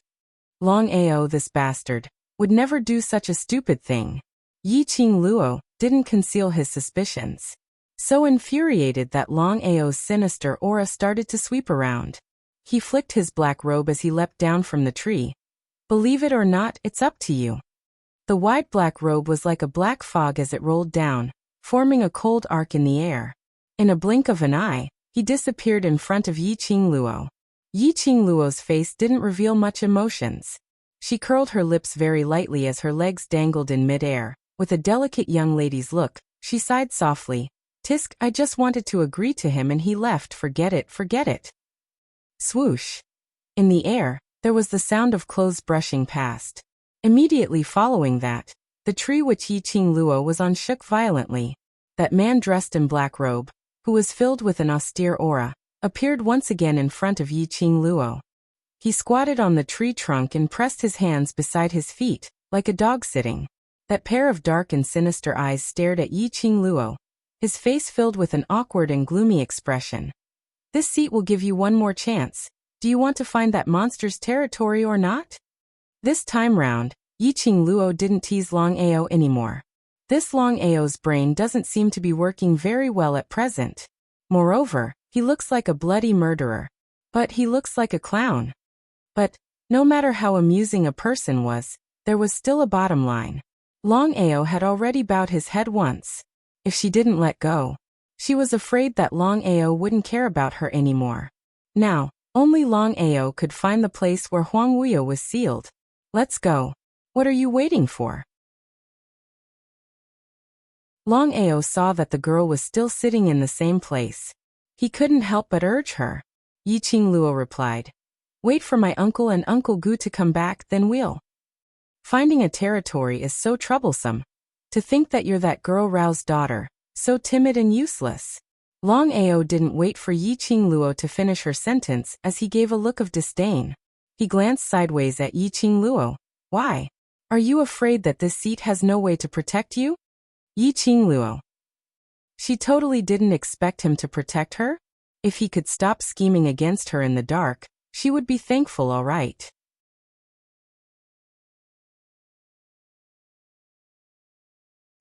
Long Ao, this bastard, would never do such a stupid thing. Yi Qingluo didn't conceal his suspicions. So infuriated that Long Ao's sinister aura started to sweep around. He flicked his black robe as he leapt down from the tree. Believe it or not, it's up to you. The wide black robe was like a black fog as it rolled down, forming a cold arc in the air. In a blink of an eye, he disappeared in front of Yi Qingluo. Yi Qingluo's face didn't reveal much emotions. She curled her lips very lightly as her legs dangled in midair. With a delicate young lady's look, she sighed softly. Tisk, I just wanted to agree to him and he left. Forget it, forget it. Swoosh. In the air, there was the sound of clothes brushing past. Immediately following that, the tree which Yi Qingluo was on shook violently. That man dressed in black robe, who was filled with an austere aura, appeared once again in front of Yi Qingluo. He squatted on the tree trunk and pressed his hands beside his feet, like a dog sitting. That pair of dark and sinister eyes stared at Yi Qingluo, his face filled with an awkward and gloomy expression. This seat will give you one more chance. Do you want to find that monster's territory or not? This time round, Yi Qingluo didn't tease Long Ao anymore. This Long Ao's brain doesn't seem to be working very well at present. Moreover, he looks like a bloody murderer. But he looks like a clown. But, no matter how amusing a person was, there was still a bottom line. Long Ao had already bowed his head once. If she didn't let go, she was afraid that Long Ao wouldn't care about her anymore. Now, only Long Ao could find the place where Huang Wuyo was sealed. Let's go. What are you waiting for? Long Ao saw that the girl was still sitting in the same place. He couldn't help but urge her. Yi Qingluo replied, "Wait for my uncle and Uncle Gu to come back, then we'll." Finding a territory is so troublesome. To think that you're that girl Rao's daughter, so timid and useless. Long Ao didn't wait for Yi Qingluo to finish her sentence as he gave a look of disdain. He glanced sideways at Yi Qingluo. "Why? Are you afraid that this seat has no way to protect you?" Yi Qingluo. She totally didn't expect him to protect her. If he could stop scheming against her in the dark, she would be thankful, all right.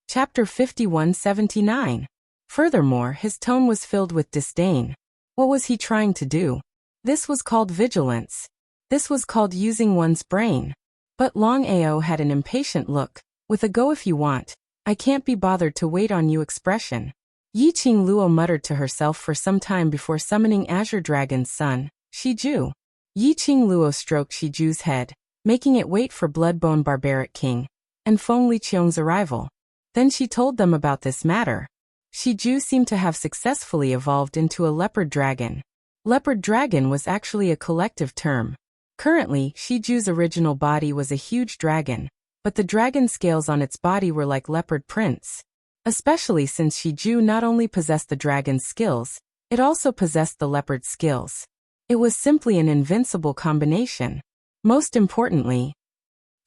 Chapter 5179. Furthermore, his tone was filled with disdain. What was he trying to do? This was called vigilance. This was called using one's brain. But Long Ao had an impatient look, with a "go if you want, I can't be bothered to wait on you" expression. Yi Qingluo muttered to herself for some time before summoning Azure Dragon's son, Shiju. Yi Qingluo stroked Shiju's head, making it wait for Bloodbone Barbaric King and Feng Liqiong's arrival. Then she told them about this matter. Shiju seemed to have successfully evolved into a leopard dragon. Leopard dragon was actually a collective term. Currently, Shiju's original body was a huge dragon, but the dragon scales on its body were like leopard prints. Especially since Shiju not only possessed the dragon's skills, it also possessed the leopard's skills. It was simply an invincible combination. Most importantly,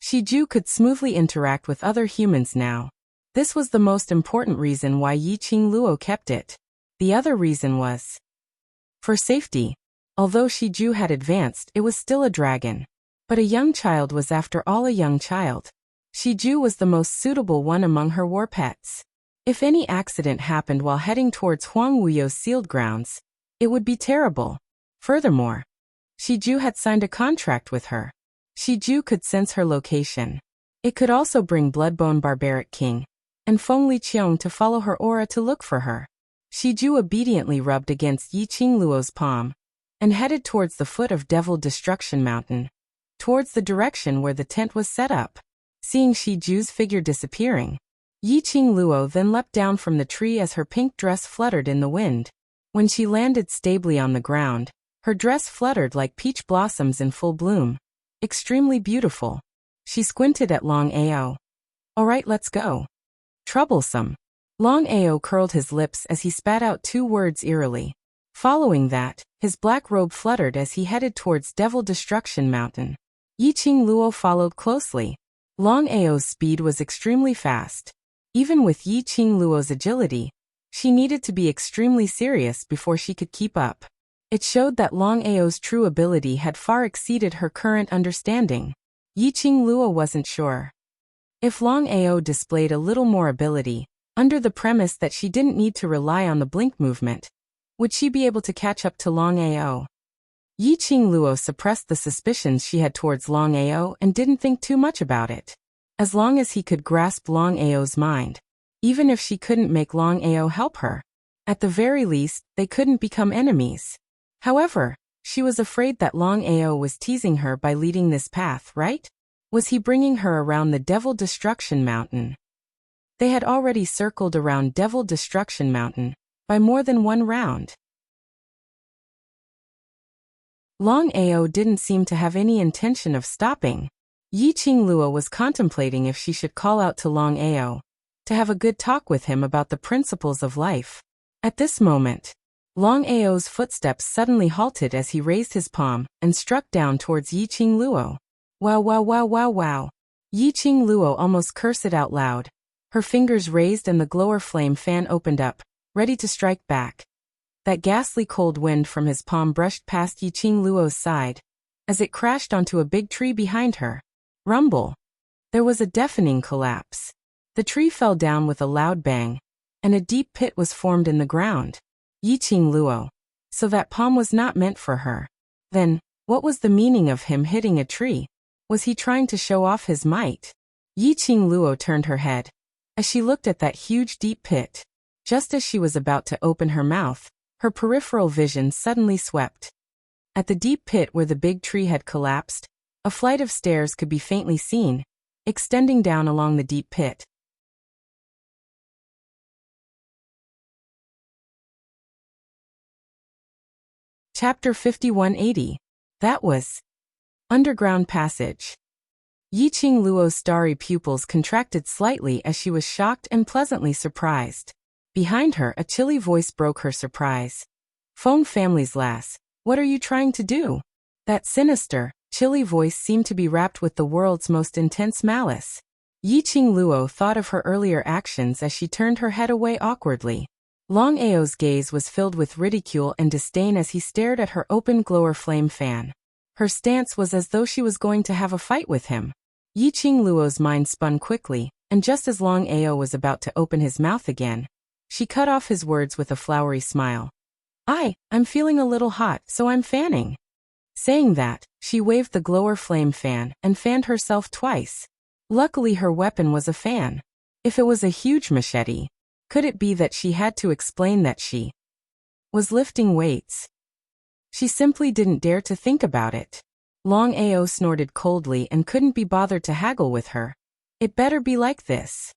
Shiju could smoothly interact with other humans now. This was the most important reason why Yi Qingluo kept it. The other reason was for safety. Although Shiju had advanced, it was still a dragon. But a young child was after all a young child. Shiju was the most suitable one among her war pets. If any accident happened while heading towards Huang Wuyo's sealed grounds, it would be terrible. Furthermore, Shiju had signed a contract with her. Shiju could sense her location. It could also bring Bloodbone Barbaric King and Feng Liqiong to follow her aura to look for her. Shiju obediently rubbed against Yi Qingluo's palm and headed towards the foot of Devil Destruction Mountain, towards the direction where the tent was set up. Seeing Shiju's figure disappearing, Yi Qingluo then leapt down from the tree as her pink dress fluttered in the wind. When she landed stably on the ground, her dress fluttered like peach blossoms in full bloom. Extremely beautiful. She squinted at Long Ao. "All right, let's go." Troublesome. Long Ao curled his lips as he spat out 2 words eerily. Following that, his black robe fluttered as he headed towards Devil Destruction Mountain. Yi Qingluo followed closely. Long Ao's speed was extremely fast. Even with Yi Qingluo's agility, she needed to be extremely serious before she could keep up. It showed that Long Ao's true ability had far exceeded her current understanding. Yi Qingluo wasn't sure if Long Ao displayed a little more ability, under the premise that she didn't need to rely on the blink movement, would she be able to catch up to Long Ao? Yi Qingluo suppressed the suspicions she had towards Long Ao and didn't think too much about it. As long as he could grasp Long Ao's mind, even if she couldn't make Long Ao help her, at the very least, they couldn't become enemies. However, she was afraid that Long Ao was teasing her by leading this path, right? Was he bringing her around the Devil Destruction Mountain? They had already circled around Devil Destruction Mountain by more than 1 round. Long Ao didn't seem to have any intention of stopping. Yi Qingluo was contemplating if she should call out to Long Ao to have a good talk with him about the principles of life. At this moment, Long Ao's footsteps suddenly halted as he raised his palm and struck down towards Yi Qingluo. Wow, wow, wow, wow, wow. Yi Qingluo almost cursed out loud. Her fingers raised and the glower flame fan opened up, ready to strike back. That ghastly cold wind from his palm brushed past Yi Qingluo's side as it crashed onto a big tree behind her. Rumble. There was a deafening collapse. The tree fell down with a loud bang, and a deep pit was formed in the ground. Yi Qingluo. So that palm was not meant for her. Then, What was the meaning of him hitting a tree? Was he trying to show off his might? Yiqing Luo turned her head as she looked at that huge deep pit. Just as she was about to open her mouth, her peripheral vision suddenly swept. At the deep pit where the big tree had collapsed, a flight of stairs could be faintly seen, extending down along the deep pit. Chapter 5180. That was Underground Passage. Yiqing Luo's starry pupils contracted slightly as she was shocked and pleasantly surprised. Behind her, a chilly voice broke her surprise. "Phone family's lass, what are you trying to do?" That sinister, chilly voice seemed to be wrapped with the world's most intense malice. Yiqing Luo thought of her earlier actions as she turned her head away awkwardly. Long Ao's gaze was filled with ridicule and disdain as he stared at her open glower flame fan. Her stance was as though she was going to have a fight with him. Yiqing Luo's mind spun quickly, and just as Long Ao was about to open his mouth again, she cut off his words with a flowery smile. I'm feeling a little hot, so I'm fanning." Saying that, she waved the glower flame fan and fanned herself twice. Luckily her weapon was a fan. If it was a huge machete, could it be that she had to explain that she was lifting weights? She simply didn't dare to think about it. Long Ao snorted coldly and couldn't be bothered to haggle with her. "It better be like this."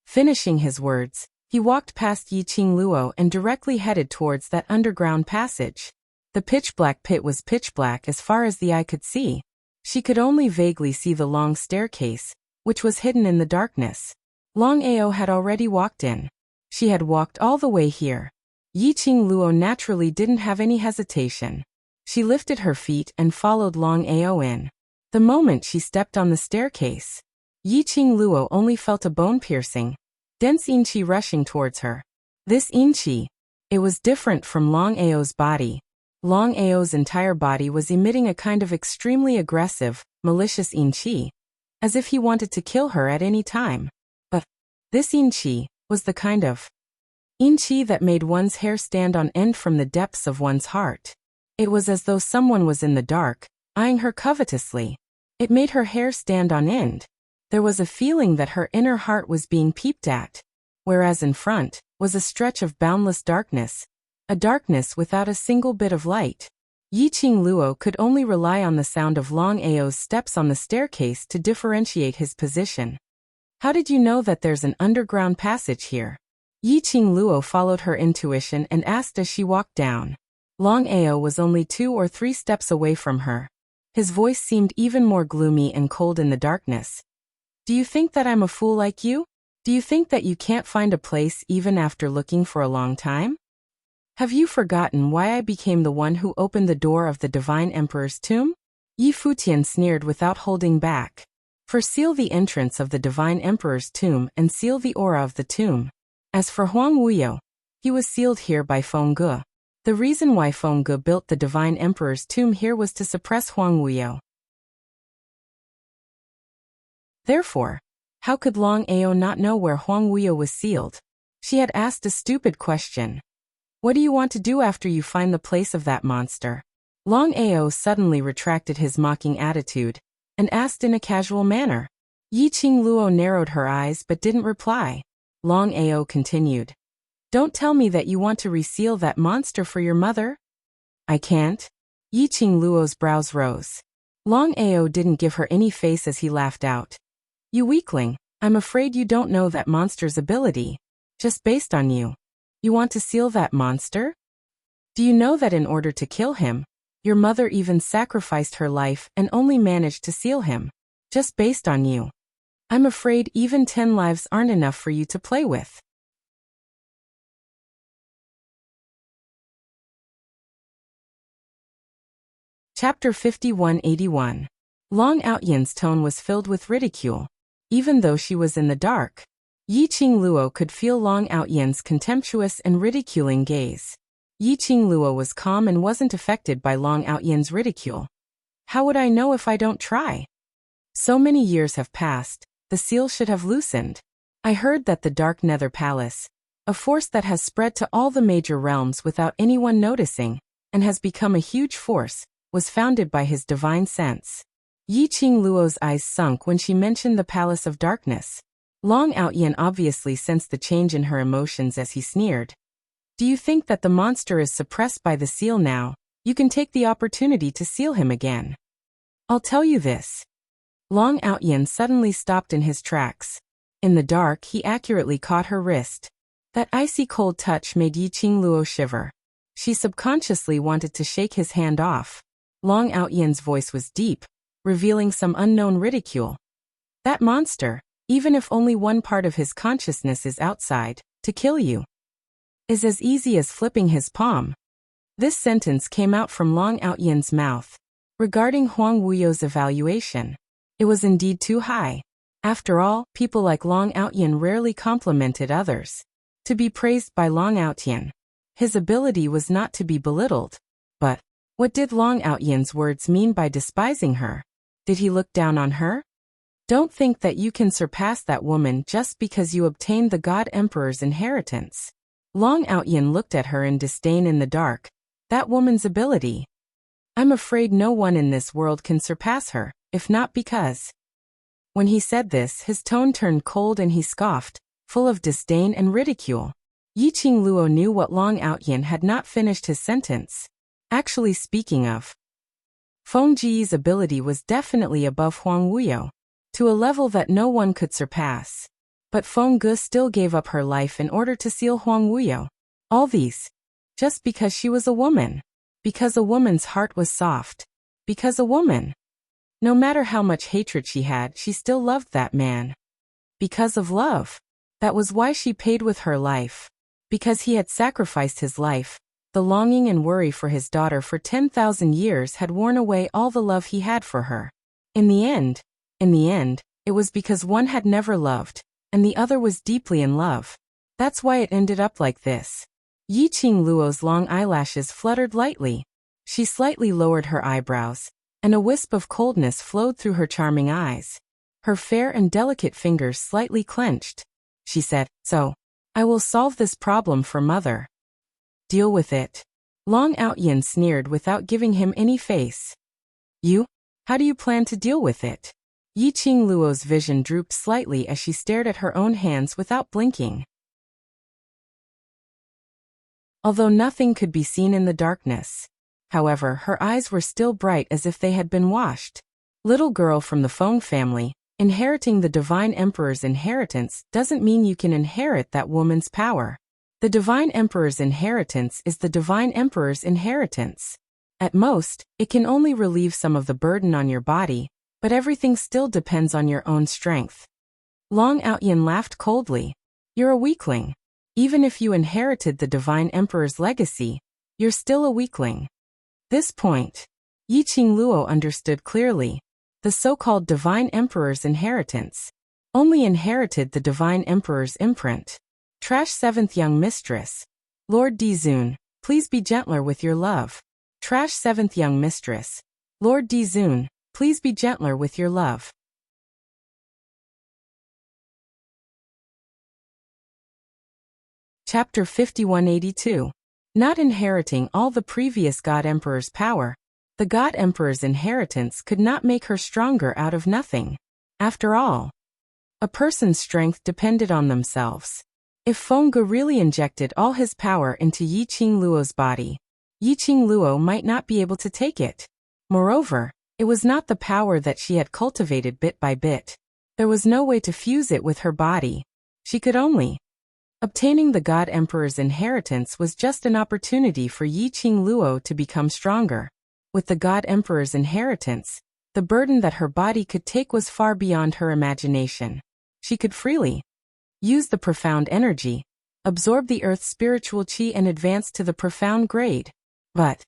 Finishing his words, he walked past Yiqing Luo and directly headed towards that underground passage. The pitch-black pit was pitch-black as far as the eye could see. She could only vaguely see the long staircase, which was hidden in the darkness. Long Ao had already walked in. She had walked all the way here. Yiqing Luo naturally didn't have any hesitation. She lifted her feet and followed Long Ao in. The moment she stepped on the staircase, Yiqing Luo only felt a bone-piercing, dense inchi rushing towards her. This inchi, it was different from Long Ao's body. Long Ao's entire body was emitting a kind of extremely aggressive, malicious inchi, as if he wanted to kill her at any time. But this inchi was the kind of inchi that made one's hair stand on end from the depths of one's heart. It was as though someone was in the dark, eyeing her covetously. It made her hair stand on end. There was a feeling that her inner heart was being peeped at, whereas in front was a stretch of boundless darkness, a darkness without a single bit of light. Yiqing Luo could only rely on the sound of Long Ao's steps on the staircase to differentiate his position. "How did you know that there's an underground passage here?" Yiqing Luo followed her intuition and asked as she walked down. Long Ao was only 2 or 3 steps away from her. His voice seemed even more gloomy and cold in the darkness. "Do you think that I'm a fool like you? Do you think that you can't find a place even after looking for a long time? Have you forgotten why I became the one who opened the door of the Divine Emperor's tomb?" Yi Futian sneered without holding back. "For seal the entrance of the Divine Emperor's tomb and seal the aura of the tomb. As for Huang Wuyo, he was sealed here by Feng Ge. The reason why Feng Ge built the Divine Emperor's tomb here was to suppress Huang Wuyo. Therefore, how could Long Ao not know where Huang Wuyo was sealed?" She had asked a stupid question. "What do you want to do after you find the place of that monster?" Long Ao suddenly retracted his mocking attitude and asked in a casual manner. Yiqing Luo narrowed her eyes but didn't reply. Long Ao continued. "Don't tell me that you want to reseal that monster for your mother." "I can't." Yiqing Luo's brows rose. Long Ao didn't give her any face as he laughed out. "You weakling, I'm afraid you don't know that monster's ability. Just based on you. You want to seal that monster? Do you know that in order to kill him, your mother even sacrificed her life and only managed to seal him? Just based on you. I'm afraid even 10 lives aren't enough for you to play with." Chapter 5181. Long Outyan's tone was filled with ridicule. Even though she was in the dark, Yiqing Luo could feel Long Outyan's contemptuous and ridiculing gaze. Yiqing Luo was calm and wasn't affected by Long Outyan's ridicule. "How would I know if I don't try? So many years have passed, the seal should have loosened. I heard that the Dark Nether Palace, a force that has spread to all the major realms without anyone noticing, and has become a huge force, was founded by his divine sense. Yi Qingluo's eyes sunk when she mentioned the Palace of Darkness. Long Outyan obviously sensed the change in her emotions as he sneered. Do you think that the monster is suppressed by the seal now? You can take the opportunity to seal him again. I'll tell you this. Long Outyan suddenly stopped in his tracks. In the dark, he accurately caught her wrist. That icy cold touch made Yi Qingluo shiver. She subconsciously wanted to shake his hand off. Long Outyan's voice was deep, revealing some unknown ridicule. That monster, even if only one part of his consciousness is outside, to kill you, is as easy as flipping his palm. This sentence came out from Long Outyan's mouth. Regarding Huang Wuyo's evaluation, it was indeed too high. After all, people like Long Outyan rarely complimented others. To be praised by Long Outyan, his ability was not to be belittled. But what did Long Outyan's words mean by despising her? Did he look down on her? Don't think that you can surpass that woman just because you obtained the God Emperor's inheritance. Long Outyan looked at her in disdain in the dark. That woman's ability. I'm afraid no one in this world can surpass her, if not because. When he said this, his tone turned cold and he scoffed, full of disdain and ridicule. Yi Qingluo knew what Long Outyan had not finished his sentence. Actually, speaking of, Feng Ji's ability was definitely above Huang Wuyo, to a level that no one could surpass. But Feng Ge still gave up her life in order to seal Huang Wuyo. All these, just because she was a woman. Because a woman's heart was soft. Because a woman. No matter how much hatred she had, she still loved that man. Because of love. That was why she paid with her life. Because he had sacrificed his life. The longing and worry for his daughter for 10,000 years had worn away all the love he had for her. In the end, it was because one had never loved, and the other was deeply in love. That's why it ended up like this. Yi Qingluo's long eyelashes fluttered lightly. She slightly lowered her eyebrows, and a wisp of coldness flowed through her charming eyes. Her fair and delicate fingers slightly clenched. She said, "So, I will solve this problem for Mother." Deal with it. Long Outyan sneered without giving him any face. You? How do you plan to deal with it? Yi Qingluo's vision drooped slightly as she stared at her own hands without blinking. Although nothing could be seen in the darkness. However, her eyes were still bright as if they had been washed. Little girl from the Feng family, inheriting the Divine Emperor's inheritance doesn't mean you can inherit that woman's power. The Divine Emperor's inheritance is the Divine Emperor's inheritance. At most, it can only relieve some of the burden on your body, but everything still depends on your own strength. Long Outyan laughed coldly. You're a weakling. Even if you inherited the Divine Emperor's legacy, you're still a weakling. This point, Yi Qingluo understood clearly. The so-called Divine Emperor's inheritance only inherited the Divine Emperor's imprint. Trash 7th Young Mistress. Lord Dizun, please be gentler with your love. Trash 7th Young Mistress. Lord Dizun, please be gentler with your love. Chapter 5182. Not inheriting all the previous God Emperor's power, the God Emperor's inheritance could not make her stronger out of nothing. After all, a person's strength depended on themselves. If Feng Ge really injected all his power into Yi Qingluo's body, Yi Qingluo might not be able to take it. Moreover, it was not the power that she had cultivated bit by bit. There was no way to fuse it with her body. She could only. Obtaining the God Emperor's inheritance was just an opportunity for Yi Qingluo to become stronger. With the God Emperor's inheritance, the burden that her body could take was far beyond her imagination. She could freely use the profound energy, absorb the earth's spiritual chi and advance to the profound grade. But,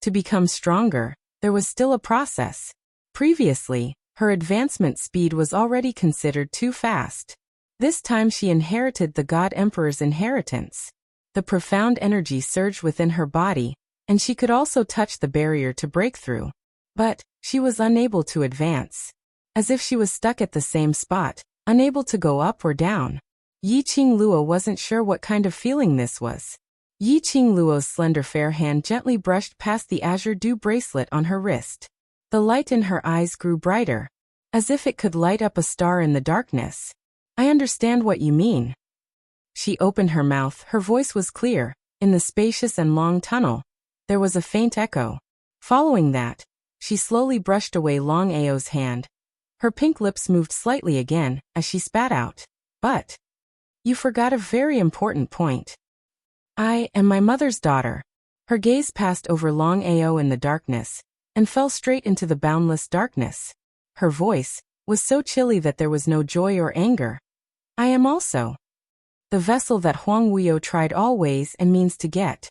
to become stronger, there was still a process. Previously, her advancement speed was already considered too fast. This time she inherited the God Emperor's inheritance. The profound energy surged within her body, and she could also touch the barrier to break through. But, she was unable to advance. As if she was stuck at the same spot, unable to go up or down. Yi Qingluo wasn't sure what kind of feeling this was. Yi Qingluo's slender fair hand gently brushed past the azure dew bracelet on her wrist. The light in her eyes grew brighter, as if it could light up a star in the darkness. I understand what you mean. She opened her mouth, her voice was clear. In the spacious and long tunnel, there was a faint echo. Following that, she slowly brushed away Long Ao's hand. Her pink lips moved slightly again as she spat out. But you forgot a very important point. I am my mother's daughter. Her gaze passed over Long Ao in the darkness and fell straight into the boundless darkness. Her voice was so chilly that there was no joy or anger. I am also the vessel that Huang Wuyo tried all ways and means to get.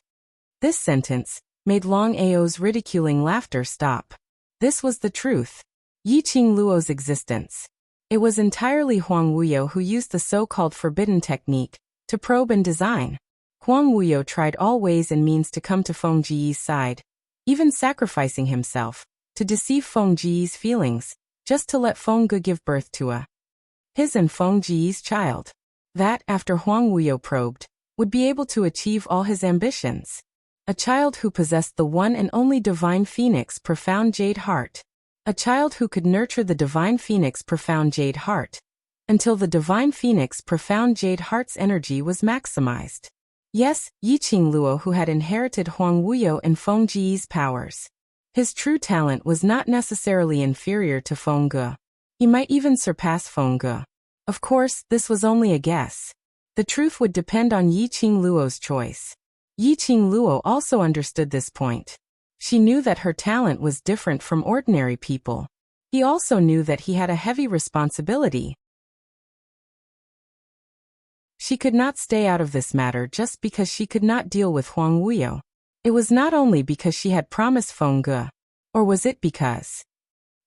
This sentence made Long Ao's ridiculing laughter stop. This was the truth. Yi Qingluo's existence. It was entirely Huang Wuyo who used the so-called forbidden technique to probe and design. Huang Wuyo tried all ways and means to come to Feng Jiyi's side, even sacrificing himself to deceive Feng Jiyi's feelings, just to let Feng Ge give birth to his and Feng Jiyi's child. That, after Huang Wuyo probed, would be able to achieve all his ambitions. A child who possessed the one and only divine phoenix profound jade heart. A child who could nurture the divine phoenix profound jade heart until the divine phoenix profound jade heart's energy was maximized. Yes, Yi Qingluo who had inherited Huang Wuyo and Feng Jiyi's powers. His true talent was not necessarily inferior to Feng Ge. He might even surpass Feng Ge. Of course, this was only a guess. The truth would depend on Yi Qingluo's choice. Yi Qingluo also understood this point. She knew that her talent was different from ordinary people. He also knew that he had a heavy responsibility. She could not stay out of this matter just because she could not deal with Huang Wuyo. It was not only because she had promised Feng Ge, or was it because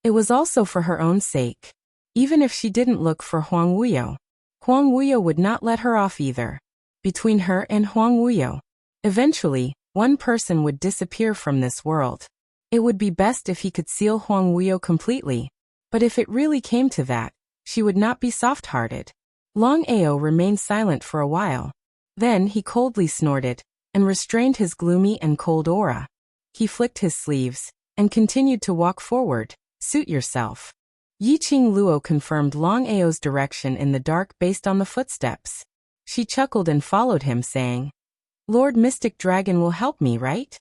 it was also for her own sake. Even if she didn't look for Huang Wuyo would not let her off either. Between her and Huang Wuyo, eventually, one person would disappear from this world. It would be best if he could seal Huang Wuyo completely, but if it really came to that, she would not be soft-hearted. Long Ao remained silent for a while. Then he coldly snorted and restrained his gloomy and cold aura. He flicked his sleeves and continued to walk forward. Suit yourself. Yi Qingluo confirmed Long Ao's direction in the dark based on the footsteps. She chuckled and followed him, saying, Lord Mystic Dragon will help me, right?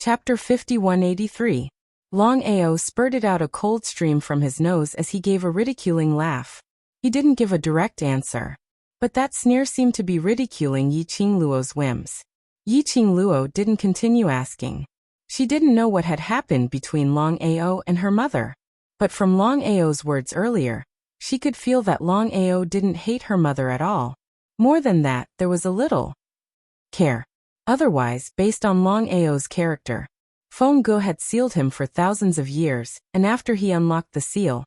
Chapter 5183. Long Ao spurted out a cold stream from his nose as he gave a ridiculing laugh. He didn't give a direct answer, but that sneer seemed to be ridiculing Yi Qingluo's whims. Yi Qingluo didn't continue asking. She didn't know what had happened between Long Ao and her mother. But from Long Ao's words earlier, she could feel that Long Ao didn't hate her mother at all. More than that, there was a little care. Otherwise, based on Long Ao's character, Feng Ge had sealed him for thousands of years, and after he unlocked the seal,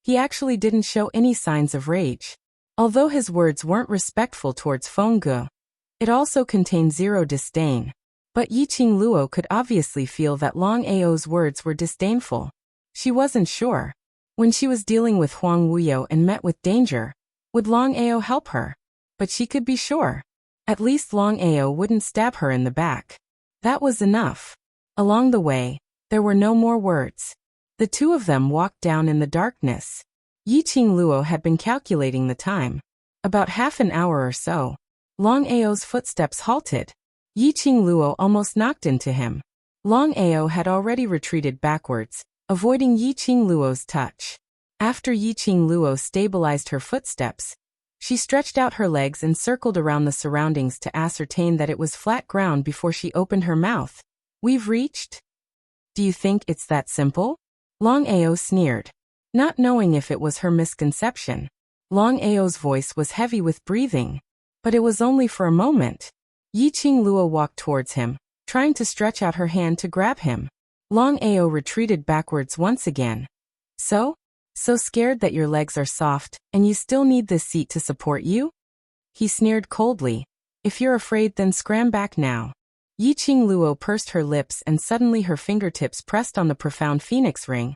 he actually didn't show any signs of rage. Although his words weren't respectful towards Feng Ge, it also contained zero disdain. But Yi Qingluo could obviously feel that Long Ao's words were disdainful. She wasn't sure. When she was dealing with Huang Wuyo and met with danger, would Long Ao help her? But she could be sure. At least Long Ao wouldn't stab her in the back. That was enough. Along the way, there were no more words. The two of them walked down in the darkness. Yi Qingluo had been calculating the time. About half an hour or so. Long Ao's footsteps halted. Yi Qingluo almost knocked into him. Long Ao had already retreated backwards, avoiding Yi Qingluo's touch. After Yi Qingluo stabilized her footsteps, she stretched out her legs and circled around the surroundings to ascertain that it was flat ground before she opened her mouth. We've reached? Do you think it's that simple? Long Ao sneered, not knowing if it was her misconception. Long Ao's voice was heavy with breathing. But it was only for a moment. Yi Qingluo walked towards him, trying to stretch out her hand to grab him. Long Ao retreated backwards once again. So scared that your legs are soft, and you still need this seat to support you? He sneered coldly. If you're afraid, then scram back now. Yi Qingluo pursed her lips and suddenly her fingertips pressed on the profound phoenix ring.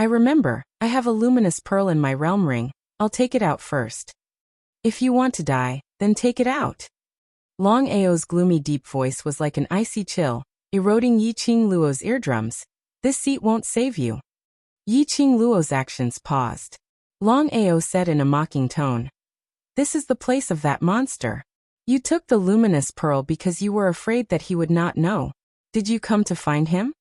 I remember, I have a luminous pearl in my realm ring, I'll take it out first. If you want to die, then take it out. Long Ao's gloomy deep voice was like an icy chill, eroding Yi Qing Luo's eardrums. This seat won't save you. Yi Qing Luo's actions paused. Long Ao said in a mocking tone. This is the place of that monster. You took the luminous pearl because you were afraid that he would not know. Did you come to find him?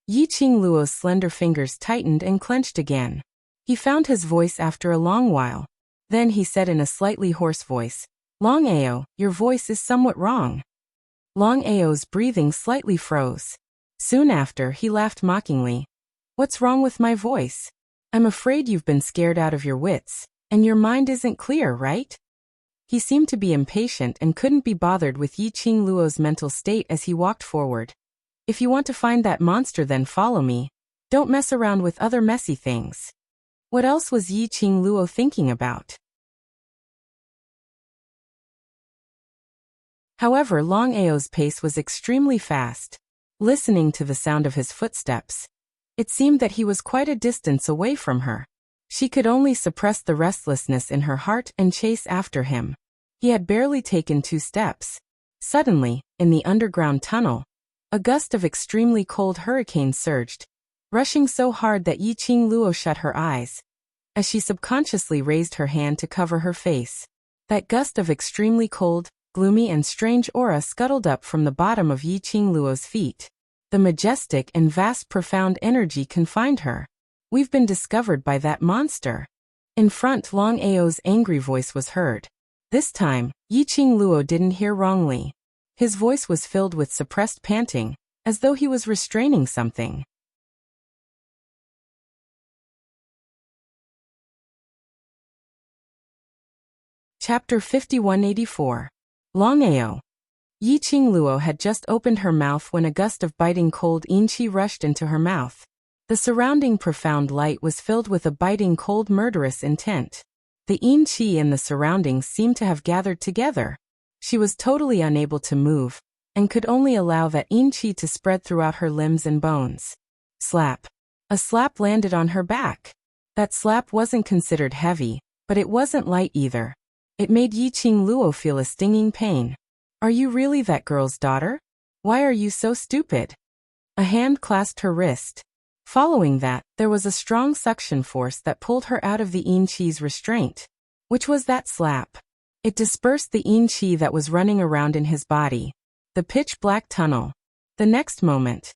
Yi Qing Luo's slender fingers tightened and clenched again. He found his voice after a long while. Then he said in a slightly hoarse voice, Long Ao, your voice is somewhat wrong. Long Ao's breathing slightly froze. Soon after, he laughed mockingly. What's wrong with my voice? I'm afraid you've been scared out of your wits, and your mind isn't clear, right? He seemed to be impatient and couldn't be bothered with Yi Qing Luo's mental state as he walked forward. If you want to find that monster, then follow me. Don't mess around with other messy things. What else was Yi Qing Luo thinking about? However, Long Ao's pace was extremely fast. Listening to the sound of his footsteps, it seemed that he was quite a distance away from her. She could only suppress the restlessness in her heart and chase after him. He had barely taken 2 steps. Suddenly, in the underground tunnel, a gust of extremely cold hurricane surged, rushing so hard that Yi Qing Luo shut her eyes, as she subconsciously raised her hand to cover her face. That gust of extremely cold, gloomy and strange aura scuttled up from the bottom of Yi Qing Luo's feet. The majestic and vast profound energy confined her. We've been discovered by that monster. In front, Long Ao's angry voice was heard. This time, Yi Qing Luo didn't hear wrongly. His voice was filled with suppressed panting, as though he was restraining something. Chapter 5184. Long Ao. Yi Qing Luo had just opened her mouth when a gust of biting cold yin-chi rushed into her mouth. The surrounding profound light was filled with a biting cold murderous intent. The yin-chi in the surroundings seemed to have gathered together. She was totally unable to move, and could only allow that yin-chi to spread throughout her limbs and bones. Slap. A slap landed on her back. That slap wasn't considered heavy, but it wasn't light either. It made Yi Qing Luo feel a stinging pain. Are you really that girl's daughter? Why are you so stupid? A hand clasped her wrist. Following that, there was a strong suction force that pulled her out of the yin-chi's restraint. Which was that slap? It dispersed the yin-chi that was running around in his body. The pitch-black tunnel. The next moment,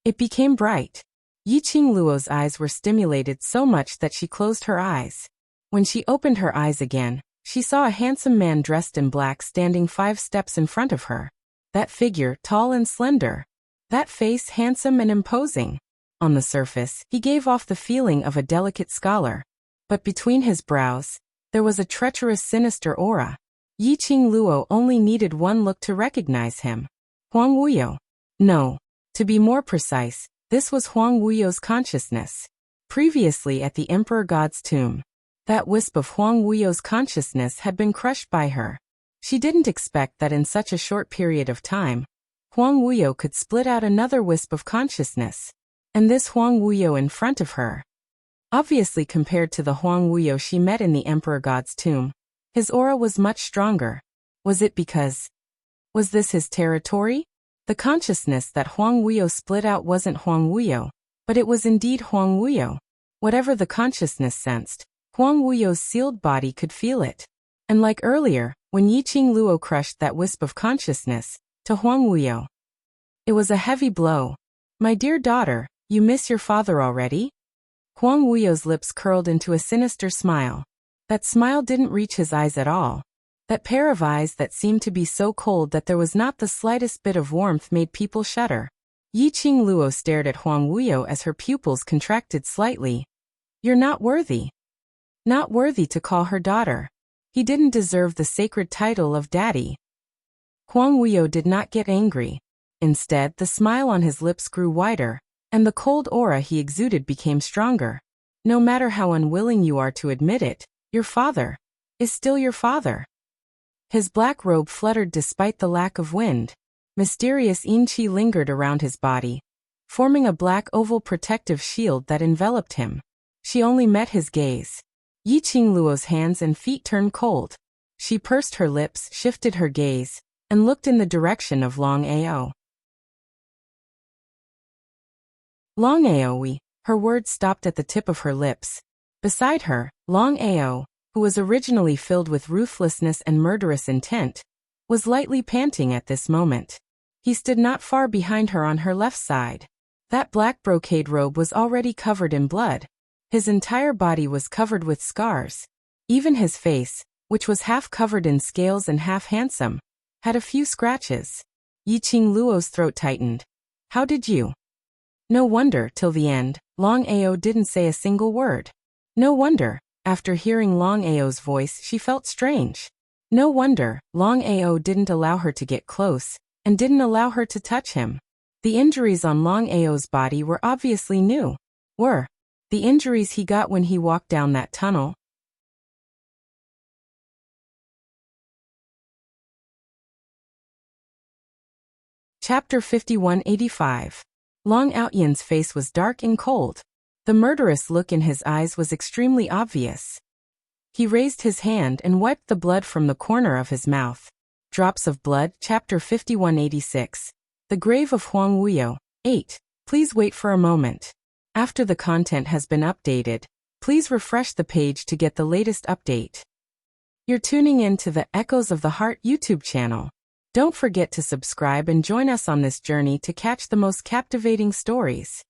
it became bright. Yi Qing Luo's eyes were stimulated so much that she closed her eyes. When she opened her eyes again, she saw a handsome man dressed in black standing 5 steps in front of her. That figure, tall and slender. That face, handsome and imposing. On the surface, he gave off the feeling of a delicate scholar. But between his brows, there was a treacherous, sinister aura. Yi Qing Luo only needed one look to recognize him. Huang Wuyo. No. To be more precise, this was Huang Wuyo's consciousness. Previously at the Emperor God's tomb, that wisp of Huang Wuyo's consciousness had been crushed by her. She didn't expect that in such a short period of time, Huang Wuyo could split out another wisp of consciousness. And this Huang Wuyo in front of her. Obviously compared to the Huang Wuyo she met in the Emperor God's tomb, his aura was much stronger. Was it because? Was this his territory? The consciousness that Huang Wuyo split out wasn't Huang Wuyo, but it was indeed Huang Wuyo. Whatever the consciousness sensed, Huang Wuyo's sealed body could feel it. And like earlier, when Yi Qing Luo crushed that wisp of consciousness, to Huang Wuyo, it was a heavy blow. My dear daughter, you miss your father already? Huang Wuyo's lips curled into a sinister smile. That smile didn't reach his eyes at all. That pair of eyes that seemed to be so cold that there was not the slightest bit of warmth made people shudder. Yi Qing Luo stared at Huang Wuyo as her pupils contracted slightly. You're not worthy. Not worthy to call her daughter. He didn't deserve the sacred title of daddy. Huang Wuyo did not get angry. Instead, the smile on his lips grew wider, and the cold aura he exuded became stronger. No matter how unwilling you are to admit it, your father is still your father. His black robe fluttered despite the lack of wind. Mysterious yin-chi lingered around his body, forming a black oval protective shield that enveloped him. She only met his gaze. Yi Qingluo's hands and feet turned cold. She pursed her lips, shifted her gaze, and looked in the direction of Long Ao. Long Aoi, her words stopped at the tip of her lips. Beside her, Long Ao, who was originally filled with ruthlessness and murderous intent, was lightly panting at this moment. He stood not far behind her on her left side. That black brocade robe was already covered in blood. His entire body was covered with scars. Even his face, which was half covered in scales and half handsome, had a few scratches. Yi Qingluo's throat tightened. How did you? No wonder, till the end, Long Ao didn't say a single word. No wonder, after hearing Long Ao's voice, she felt strange. No wonder, Long Ao didn't allow her to get close, and didn't allow her to touch him. The injuries on Long Ao's body were obviously new. Were the injuries he got when he walked down that tunnel. Chapter 5185. Long Outyan's face was dark and cold. The murderous look in his eyes was extremely obvious. He raised his hand and wiped the blood from the corner of his mouth. Drops of blood. Chapter 5186. The Grave of Huang Wuyo. 8. Please wait for a moment. After the content has been updated, please refresh the page to get the latest update. You're tuning in to the Echoes of the Heart YouTube channel. Don't forget to subscribe and join us on this journey to catch the most captivating stories.